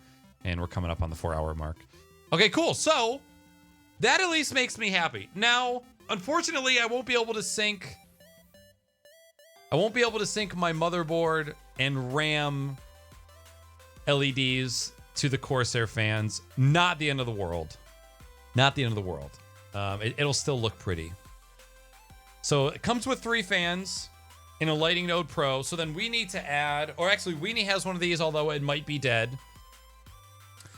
and we're coming up on the 4-hour mark. Okay, cool. So that at least makes me happy. Now, unfortunately, I won't be able to sync my motherboard and RAM LEDs to the Corsair fans. Not the end of the world. Not the end of the world. It'll still look pretty. So it comes with 3 fans in a Lighting Node Pro. So then we need to add, or actually Weenie has one of these, although it might be dead.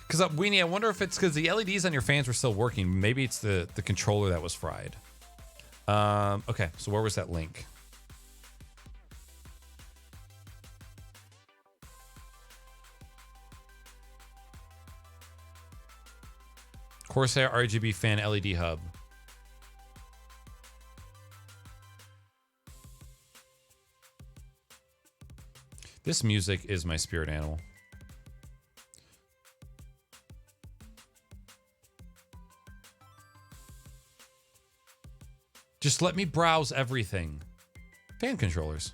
Because Weenie, I wonder if it's because the LEDs on your fans were still working. Maybe it's the controller that was fried. Okay, so where was that link? Corsair RGB fan LED hub. This music is my spirit animal. Just let me browse everything. Fan controllers.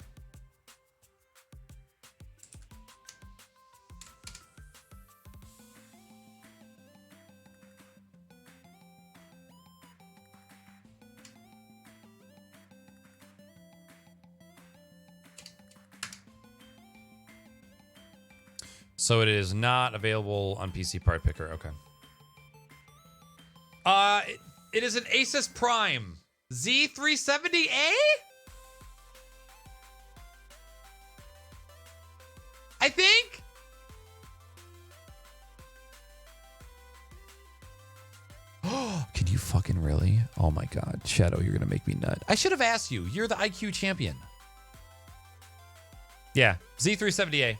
So it is not available on PC Part Picker. Okay. It is an Asus Prime Z370A? I think. Oh, can you fucking really? Oh my God. Shadow, you're going to make me nut. I should have asked you. You're the IQ champion. Yeah, Z370A.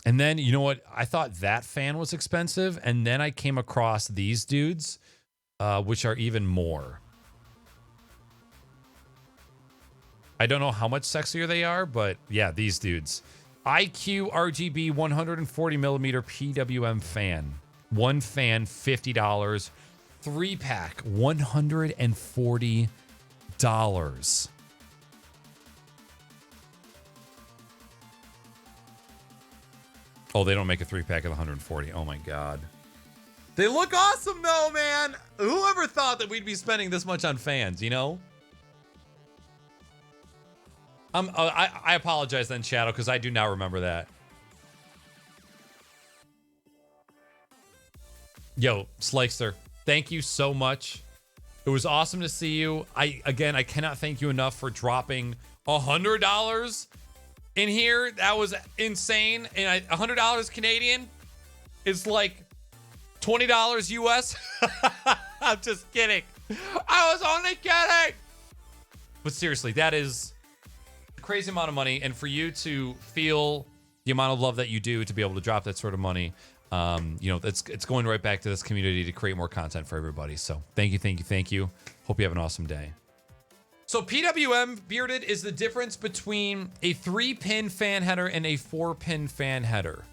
And then, you know what? I thought that fan was expensive. And then I came across these dudes, which are even more. I don't know how much sexier they are, but yeah, these dudes. IQ RGB 140 millimeter PWM fan. One fan, $50. 3-pack, $140. Oh, they don't make a 3-pack at 140. Oh my God. They look awesome though, man. Whoever thought that we'd be spending this much on fans, you know? I apologize then, Shadow, because I do now remember that. Yo, Slikester, thank you so much. It was awesome to see you. I cannot thank you enough for dropping $100 in here. That was insane. And $100 Canadian is like $20 US. I'm just kidding. I was only kidding. But seriously, that is a crazy amount of money. And for you to feel the amount of love that you do to be able to drop that sort of money, you know, it's going right back to this community to create more content for everybody. So thank you. Hope you have an awesome day. So PWM, Bearded, is the difference between a 3-pin fan header and a 4-pin fan header.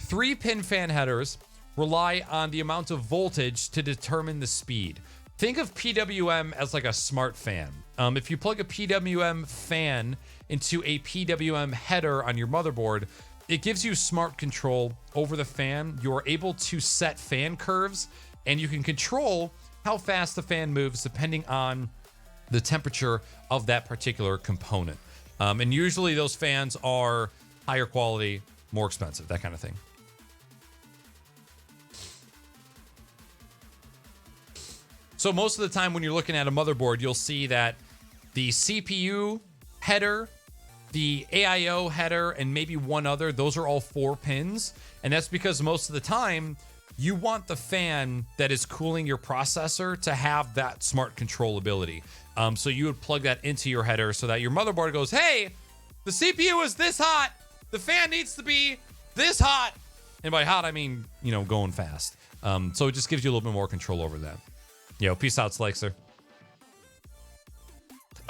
3-pin fan headers rely on the amount of voltage to determine the speed. Think of PWM as like a smart fan. If you plug a PWM fan into a PWM header on your motherboard, it gives you smart control over the fan. You're able to set fan curves, and you can control how fast the fan moves depending on the temperature of that particular component. And usually those fans are higher quality, more expensive, that kind of thing. So most of the time when you're looking at a motherboard, you'll see that the CPU header, the AIO header, and maybe one other, those are all 4 pins. And that's because most of the time you want the fan that is cooling your processor to have that smart controllability. So you would plug that into your header so that your motherboard goes, hey, the CPU is this hot. The fan needs to be this hot. And by hot, I mean, you know, going fast. So it just gives you a little bit more control over that. Yo, peace out, Slexer.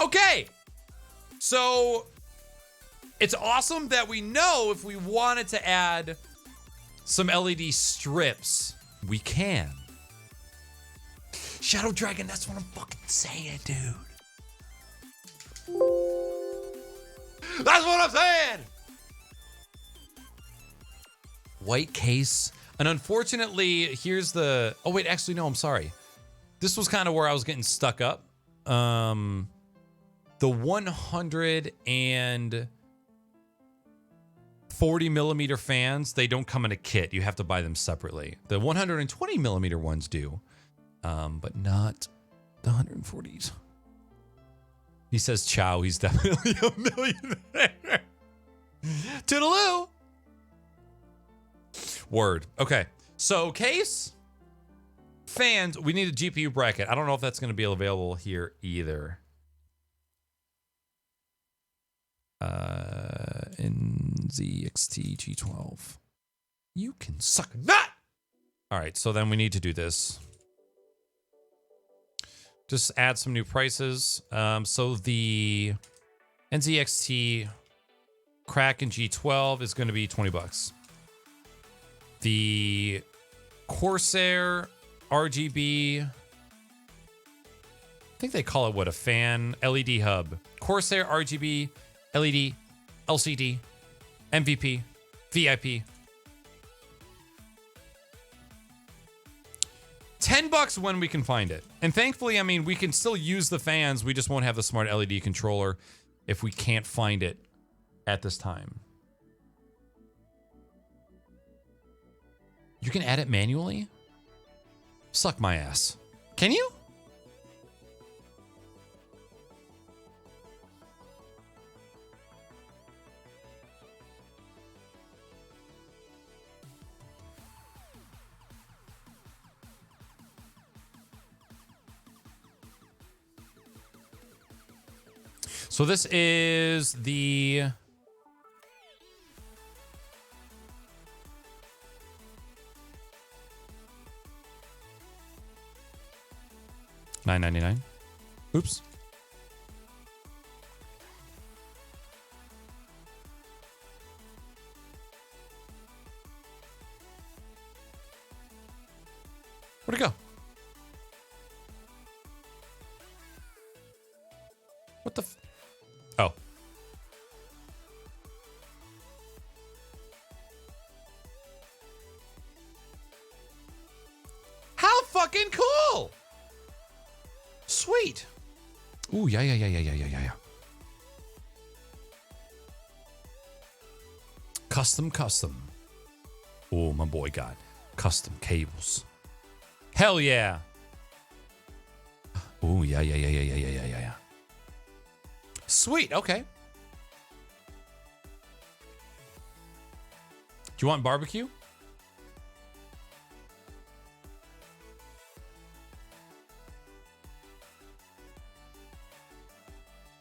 Okay. So it's awesome that we know if we wanted to add some LED strips, we can. Shadow Dragon, that's what I'm fucking saying, dude. That's what I'm saying. White case. And unfortunately, here's the... Oh, wait, actually, no, I'm sorry. This was kind of where I was getting stuck up. The 140 millimeter fans, they don't come in a kit. You have to buy them separately. The 120 millimeter ones do, but not the 140s. He says, ciao, he's definitely a millionaire. Toodaloo. Word. Okay. So case, fans, we need a GPU bracket. I don't know if that's going to be available here either. NZXT G12. You can suck a nut! All right, so then we need to do this. Just add some new prices. So the NZXT Kraken G12 is going to be $20. The Corsair RGB, I think they call it what, a fan LED hub. Corsair RGB LED LCD MVP VIP. $10 when we can find it. And thankfully, I mean, we can still use the fans. We just won't have the smart LED controller if we can't find it at this time. You can add it manually? Suck my ass. Can you? So this is the $9.99. Oops. Where'd it go? What the oh. How fucking cool! Sweet. Ooh, yeah. Custom. Oh, my boy got custom cables. Hell yeah. Ooh, yeah. Sweet, okay. Do you want barbecue?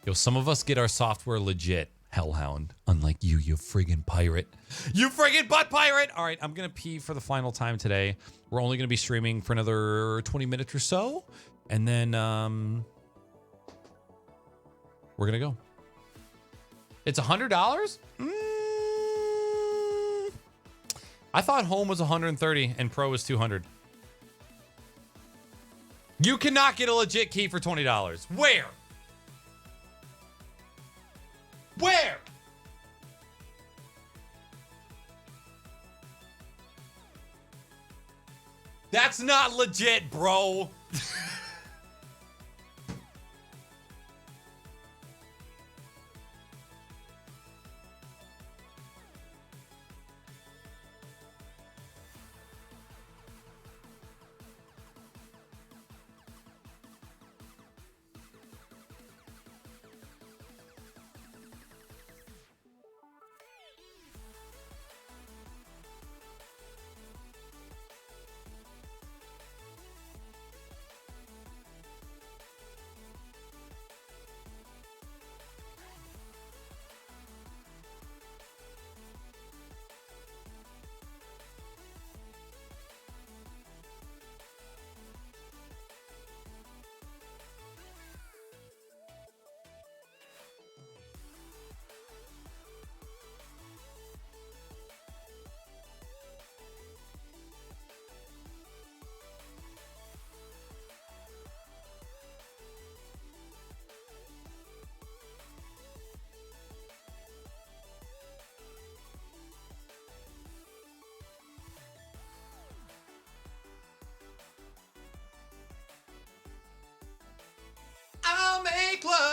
Yo, some of us get our software legit, Hellhound. Unlike you, you friggin' pirate. You friggin' butt pirate! All right, I'm gonna pee for the final time today. We're only gonna be streaming for another 20 minutes or so. And then, we're gonna go. It's $100? I thought home was 130 and pro was 200. You cannot get a legit key for $20. Where? Where? That's not legit, bro.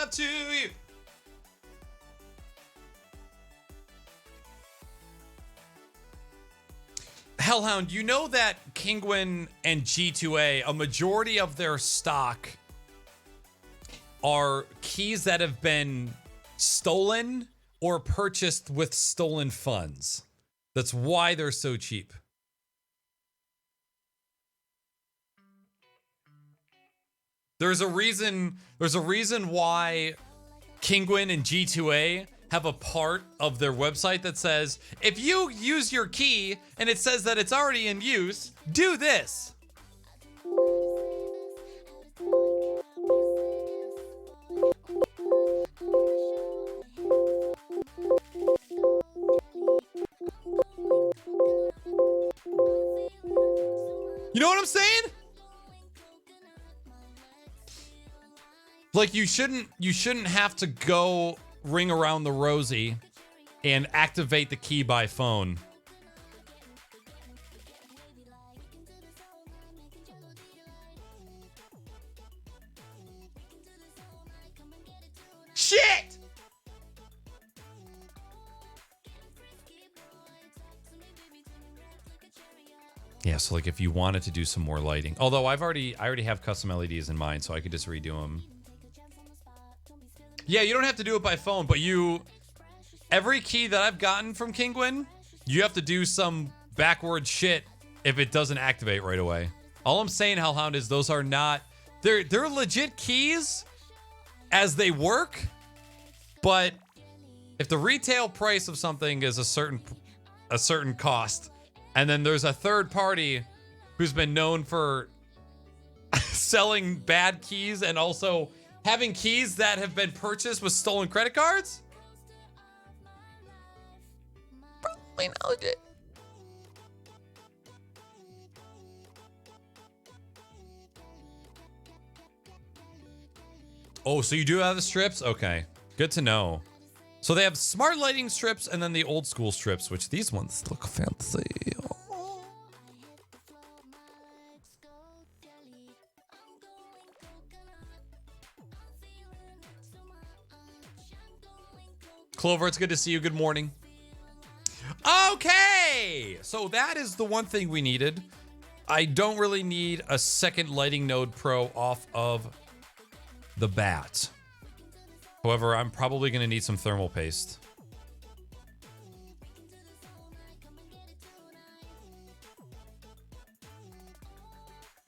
love to you. Hellhound, you know that Kinguin and G2A, a majority of their stock are keys that have been stolen or purchased with stolen funds. That's why they're so cheap. There's a reason why Kinguin and G2A have a part of their website that says, if you use your key and it says that it's already in use, do this. You know what I'm saying? Like you shouldn't have to go ring around the rosy and activate the key by phone. Shit! Yeah, so like if you wanted to do some more lighting, although I already have custom LEDs in mind, so I could just redo them. Yeah, you don't have to do it by phone, but every key that I've gotten from Kinguin, you have to do some backward shit if it doesn't activate right away. All I'm saying, Hellhound, is those are not, they're legit keys as they work, but if the retail price of something is a certain cost, and then there's a third party who's been known for selling bad keys and also having keys that have been purchased with stolen credit cards? Probably not legit. Oh, so you do have the strips? Okay, good to know. So they have smart lighting strips and then the old school strips, which these ones look fancy. Clover, it's good to see you. Good morning. Okay, so that is the one thing we needed. I don't really need a second Lighting Node Pro off of the bat. However, I'm probably going to need some thermal paste.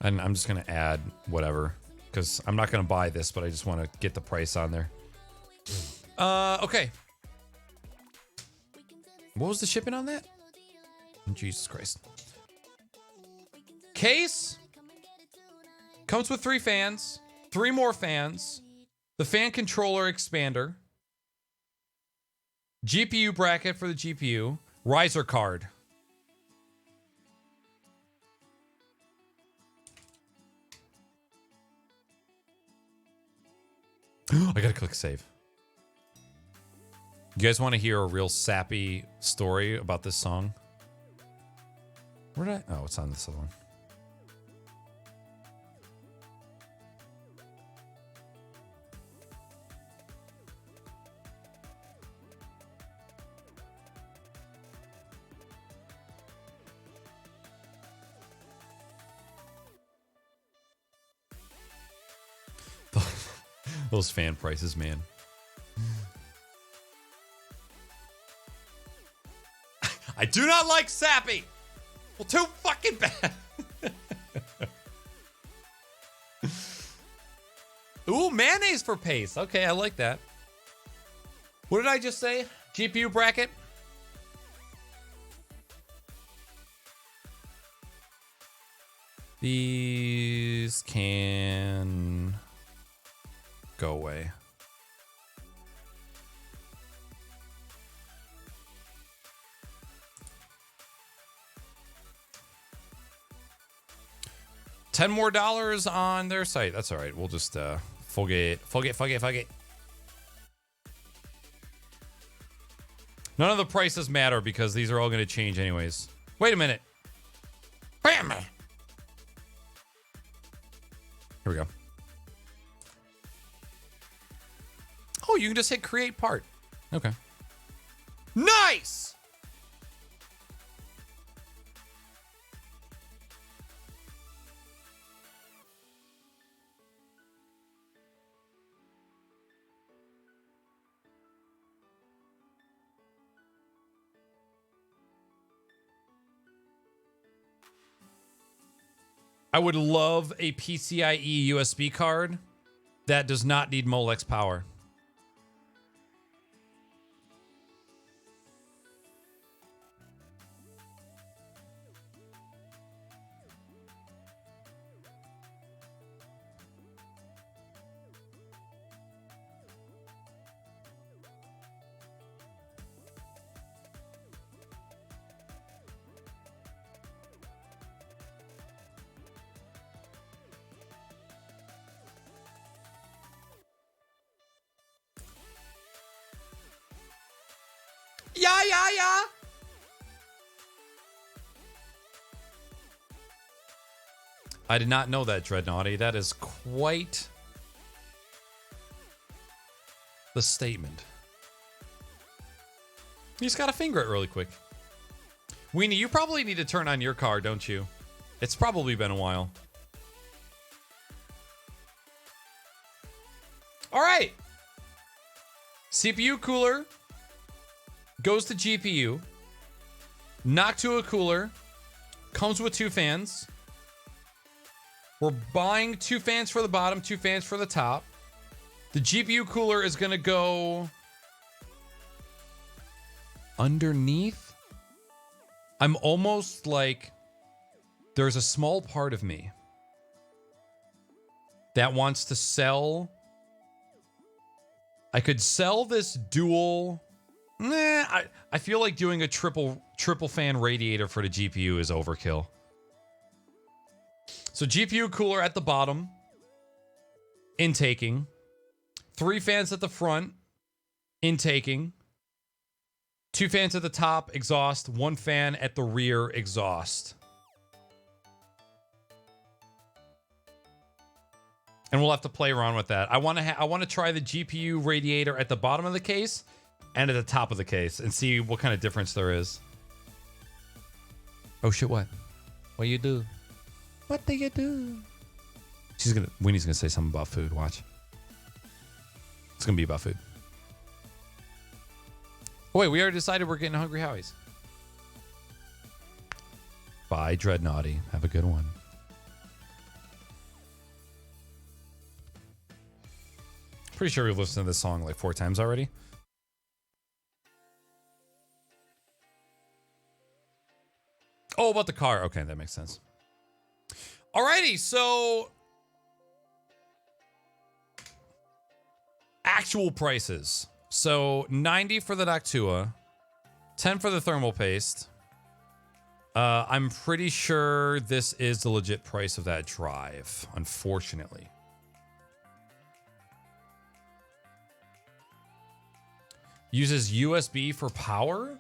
And I'm just going to add whatever, because I'm not going to buy this, but I just want to get the price on there. Okay. What was the shipping on that? Jesus Christ. Case comes with 3 fans, 3 more fans, the fan controller expander, GPU bracket for the GPU, riser card. I gotta click save. You guys want to hear a real sappy story about this song? Where did I? Oh, it's on this other one. Those fan prices, man. I do not like sappy. Well, too fucking bad. Ooh, mayonnaise for paste. Okay, I like that. What did I just say? GPU bracket? These can go away. $10 more on their site. That's all right. We'll just forget. None of the prices matter because these are all going to change anyways. Wait a minute. Bam! Here we go. Oh, you can just hit create part. Okay. Nice! I would love a PCIe USB card that does not need Molex power. Yeah. I did not know that, Dreadnoughty. That is quite the statement. You just gotta finger it really quick. Weenie, you probably need to turn on your car, don't you? It's probably been a while. All right. CPU cooler goes to GPU. Noctua cooler comes with 2 fans. We're buying 2 fans for the bottom, 2 fans for the top. The GPU cooler is going to go underneath. I'm almost like there's a small part of me that wants to sell. I could sell this dual. I feel like doing a triple fan radiator for the GPU is overkill. So GPU cooler at the bottom, intaking. 3 fans at the front, intaking. 2 fans at the top, exhaust. 1 fan at the rear, exhaust. And we'll have to play around with that. I want to try the GPU radiator at the bottom of the case and at the top of the case and see what kind of difference there is. Oh shit, what? What you do? What do you do? Winnie's gonna say something about food. Watch. It's gonna be about food. Oh, wait, we already decided we're getting Hungry Howie's. Bye, Dreadnoughty. Have a good one. Pretty sure we've listened to this song like 4 times already. Oh, about the car. Okay, that makes sense. Alrighty, so actual prices. So 90 for the Noctua, 10 for the thermal paste. I'm pretty sure this is the legit price of that drive, unfortunately. Uses USB for power?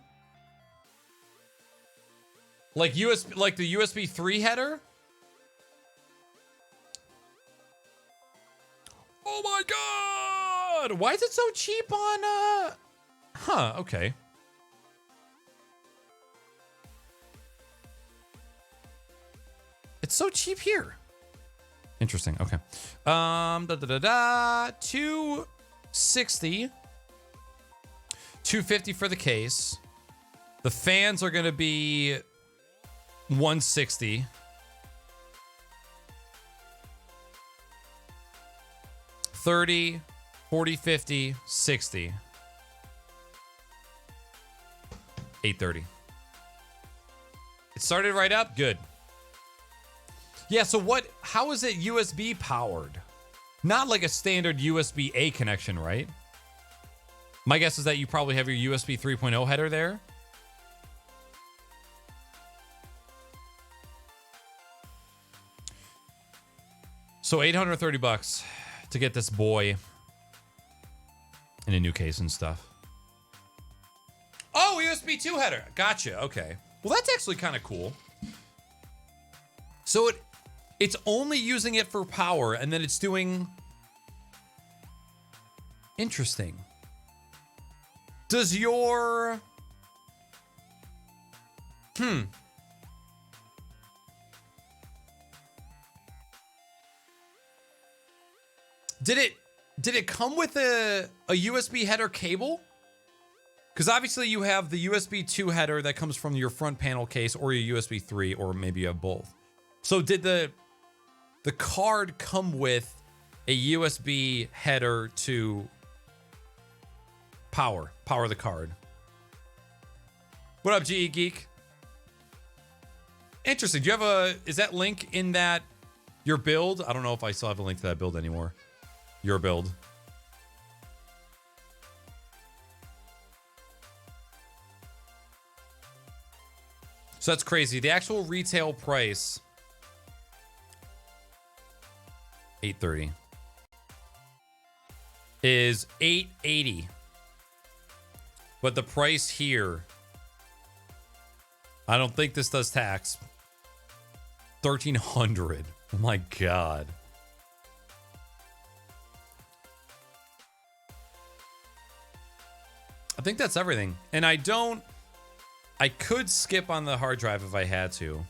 Like USB, like the USB 3 header? Oh my god! Why is it so cheap on Huh, okay. It's so cheap here. Interesting. Okay. 260. 250 for the case. The fans are going to be 160. $30, $40, $50, $60. $830. It started right up. Good. Yeah, so how is it USB powered? Not like a standard USB-A connection, right? My guess is that you probably have your USB 3.0 header there. So $830 to get this boy in a new case and stuff. Oh, USB 2 header. Gotcha. Okay. Well, that's actually kind of cool. So it's only using it for power, and then it's doing Interesting. Does your... Did it come with a USB header cable? Because obviously you have the USB 2 header that comes from your front panel case, or your USB 3, or maybe you have both. So did the card come with a USB header to power the card? What up, GE Geek? Interesting. Do you have is that link in that your build? I don't know if I still have a link to that build anymore. Your build. So that's crazy. The actual retail price, $830, is $880. But the price here, I don't think this does tax, $1,300. Oh my God. I think that's everything. And I could skip on the hard drive if I had to.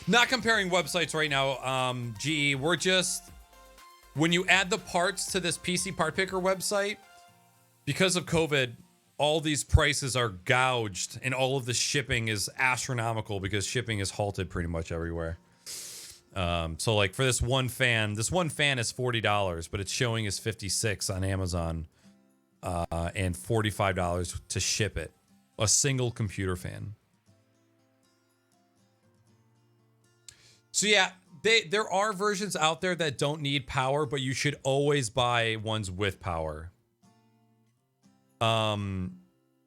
Not comparing websites right now, GE. We're just, when you add the parts to this PC Part Picker website, because of COVID, all these prices are gouged and all of the shipping is astronomical because shipping is halted pretty much everywhere. So like for this one fan is $40, but it's showing as $56 on Amazon, and $45 to ship it. A single computer fan. So yeah, there are versions out there that don't need power, but you should always buy ones with power.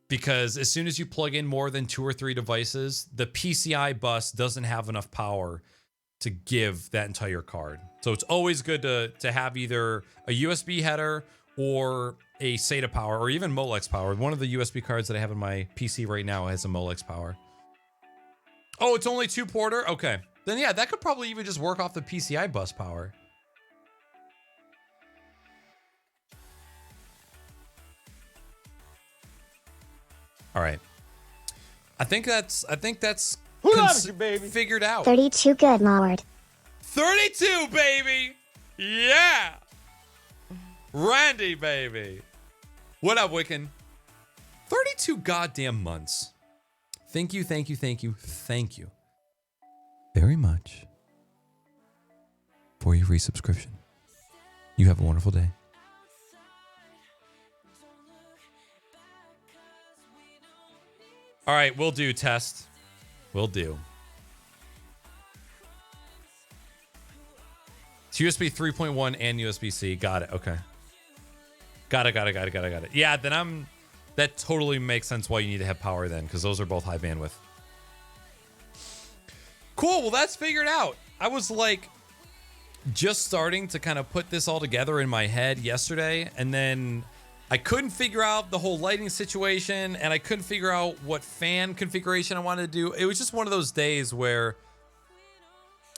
Because as soon as you plug in more than 2 or 3 devices, the PCI bus doesn't have enough power to give that entire card. So it's always good to have either a USB header or a SATA power, or even Molex power. One of the USB cards that I have in my PC right now has a Molex power. Oh, it's only 2 porter? Okay. Then yeah, that could probably even just work off the PCI bus power. All right. I think that's figured out. 32 good, Lord. 32, baby. Yeah. Randy, baby. What up, Wiccan? 32 goddamn months. Thank you very much for your resubscription. You have a wonderful day. All right, we'll do test. We'll do. It's USB 3.1 and USB-C. Got it. Okay. Got it. Yeah, then that totally makes sense why you need to have power then, because those are both high bandwidth. Cool. Well, that's figured out. I was like just starting to kind of put this all together in my head yesterday, and then I couldn't figure out the whole lighting situation, and I couldn't figure out what fan configuration I wanted to do. It was just one of those days where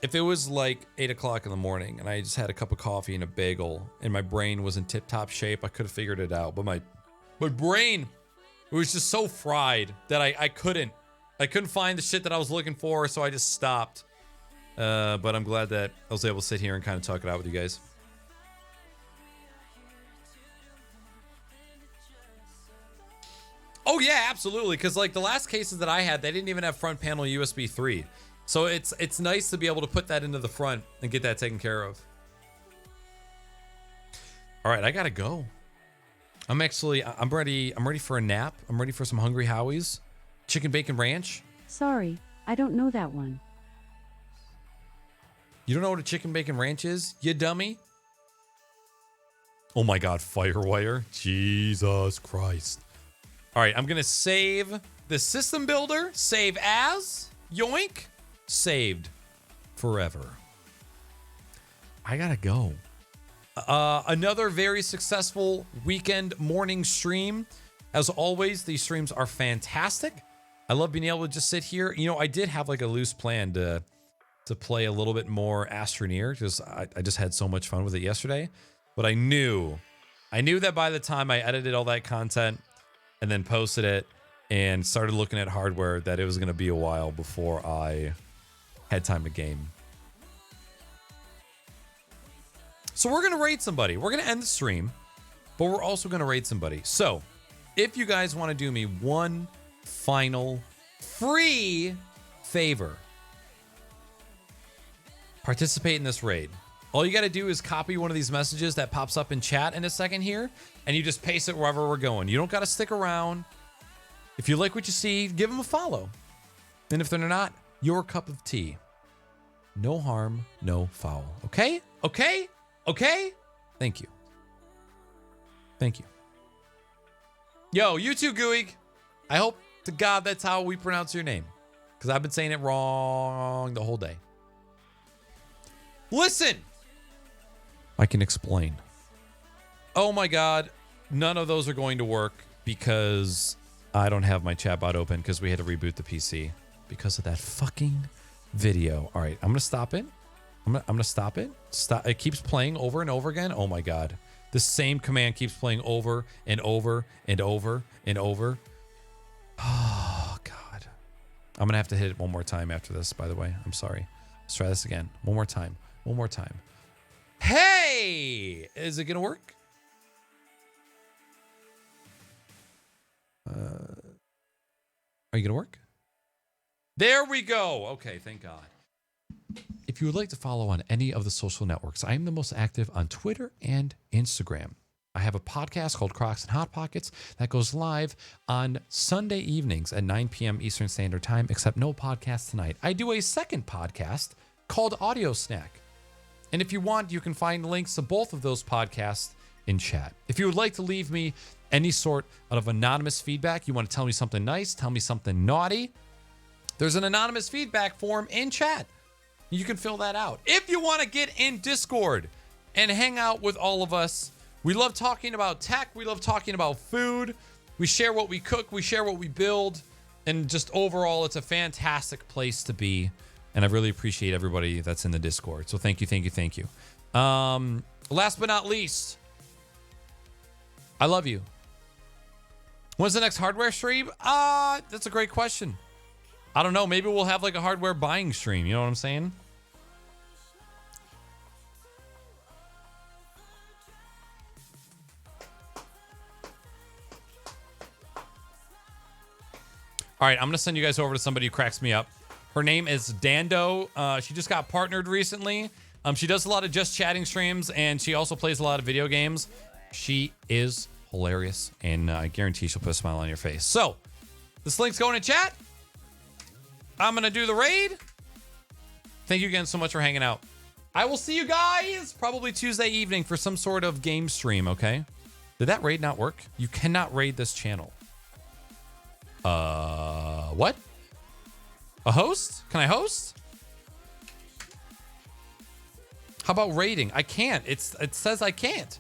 if it was like 8 o'clock in the morning and I just had a cup of coffee and a bagel and my brain was in tip-top shape, I could have figured it out. But my brain, it was just so fried that I couldn't find the shit that I was looking for, so I just stopped. But I'm glad that I was able to sit here and kind of talk it out with you guys. Oh yeah, absolutely. Because like the last cases that I had, they didn't even have front panel USB 3. So it's nice to be able to put that into the front and get that taken care of. All right, I gotta go. I'm ready for a nap. I'm ready for some Hungry Howie's. Chicken Bacon Ranch. Sorry, I don't know that one. You don't know what a Chicken Bacon Ranch is, you dummy? Oh my God, Firewire. Jesus Christ. All right, I'm going to save the system builder. Save as. Yoink. Saved forever. I got to go. Another very successful weekend morning stream. As always, these streams are fantastic. I love being able to just sit here. You know, I did have like a loose plan to play a little bit more Astroneer because I just had so much fun with it yesterday. But I knew that by the time I edited all that content and then posted it and started looking at hardware, that it was going to be a while before I had time to game. So we're going to raid somebody. We're going to end the stream, but we're also going to raid somebody. So if you guys want to do me one final free favor, participate in this raid. All you got to do is copy one of these messages that pops up in chat in a second here, and you just paste it wherever we're going. You don't got to stick around. If you like what you see, give them a follow. And if they're not, your cup of tea. No harm, no foul. Okay? Okay? Okay? Thank you. Thank you. Yo, you too, Gooey. I hope to God that's how we pronounce your name, because I've been saying it wrong the whole day. Listen! I can explain. Oh my God. None of those are going to work because I don't have my chatbot open because we had to reboot the PC because of that fucking video. All right, I'm going to stop it. I'm going to stop it. Stop. It keeps playing over and over again. Oh my God. The same command keeps playing over and over and over and over. Oh God. I'm going to have to hit it one more time after this, by the way. I'm sorry. Let's try this again. One more time. One more time. Hey! Is it going to work? Are you going to work? There we go. Okay, thank God. If you would like to follow on any of the social networks, I am the most active on Twitter and Instagram. I have a podcast called Crocs and Hot Pockets that goes live on Sunday evenings at 9 p.m. Eastern Standard Time, except no podcast tonight. I do a second podcast called Audio Snack. And if you want, you can find links to both of those podcasts in chat. If you would like to leave me any sort of anonymous feedback, you want to tell me something nice, tell me something naughty, there's an anonymous feedback form in chat. You can fill that out. If you want to get in Discord and hang out with all of us, we love talking about tech. We love talking about food. We share what we cook. We share what we build. And just overall, it's a fantastic place to be. And I really appreciate everybody that's in the Discord. So thank you, thank you, thank you. Last but not least, I love you. When's the next hardware stream? That's a great question. I don't know. Maybe we'll have like a hardware buying stream. You know what I'm saying? All right, I'm going to send you guys over to somebody who cracks me up. Her name is Dando. She just got partnered recently. She does a lot of just chatting streams, and she also plays a lot of video games. She is hilarious, and I guarantee she'll put a smile on your face. So, this link's going in chat. I'm going to do the raid. Thank you again so much for hanging out. I will see you guys probably Tuesday evening for some sort of game stream, okay? Did that raid not work? You cannot raid this channel. What? A host? Can I host? How about raiding? I can't. It says I can't.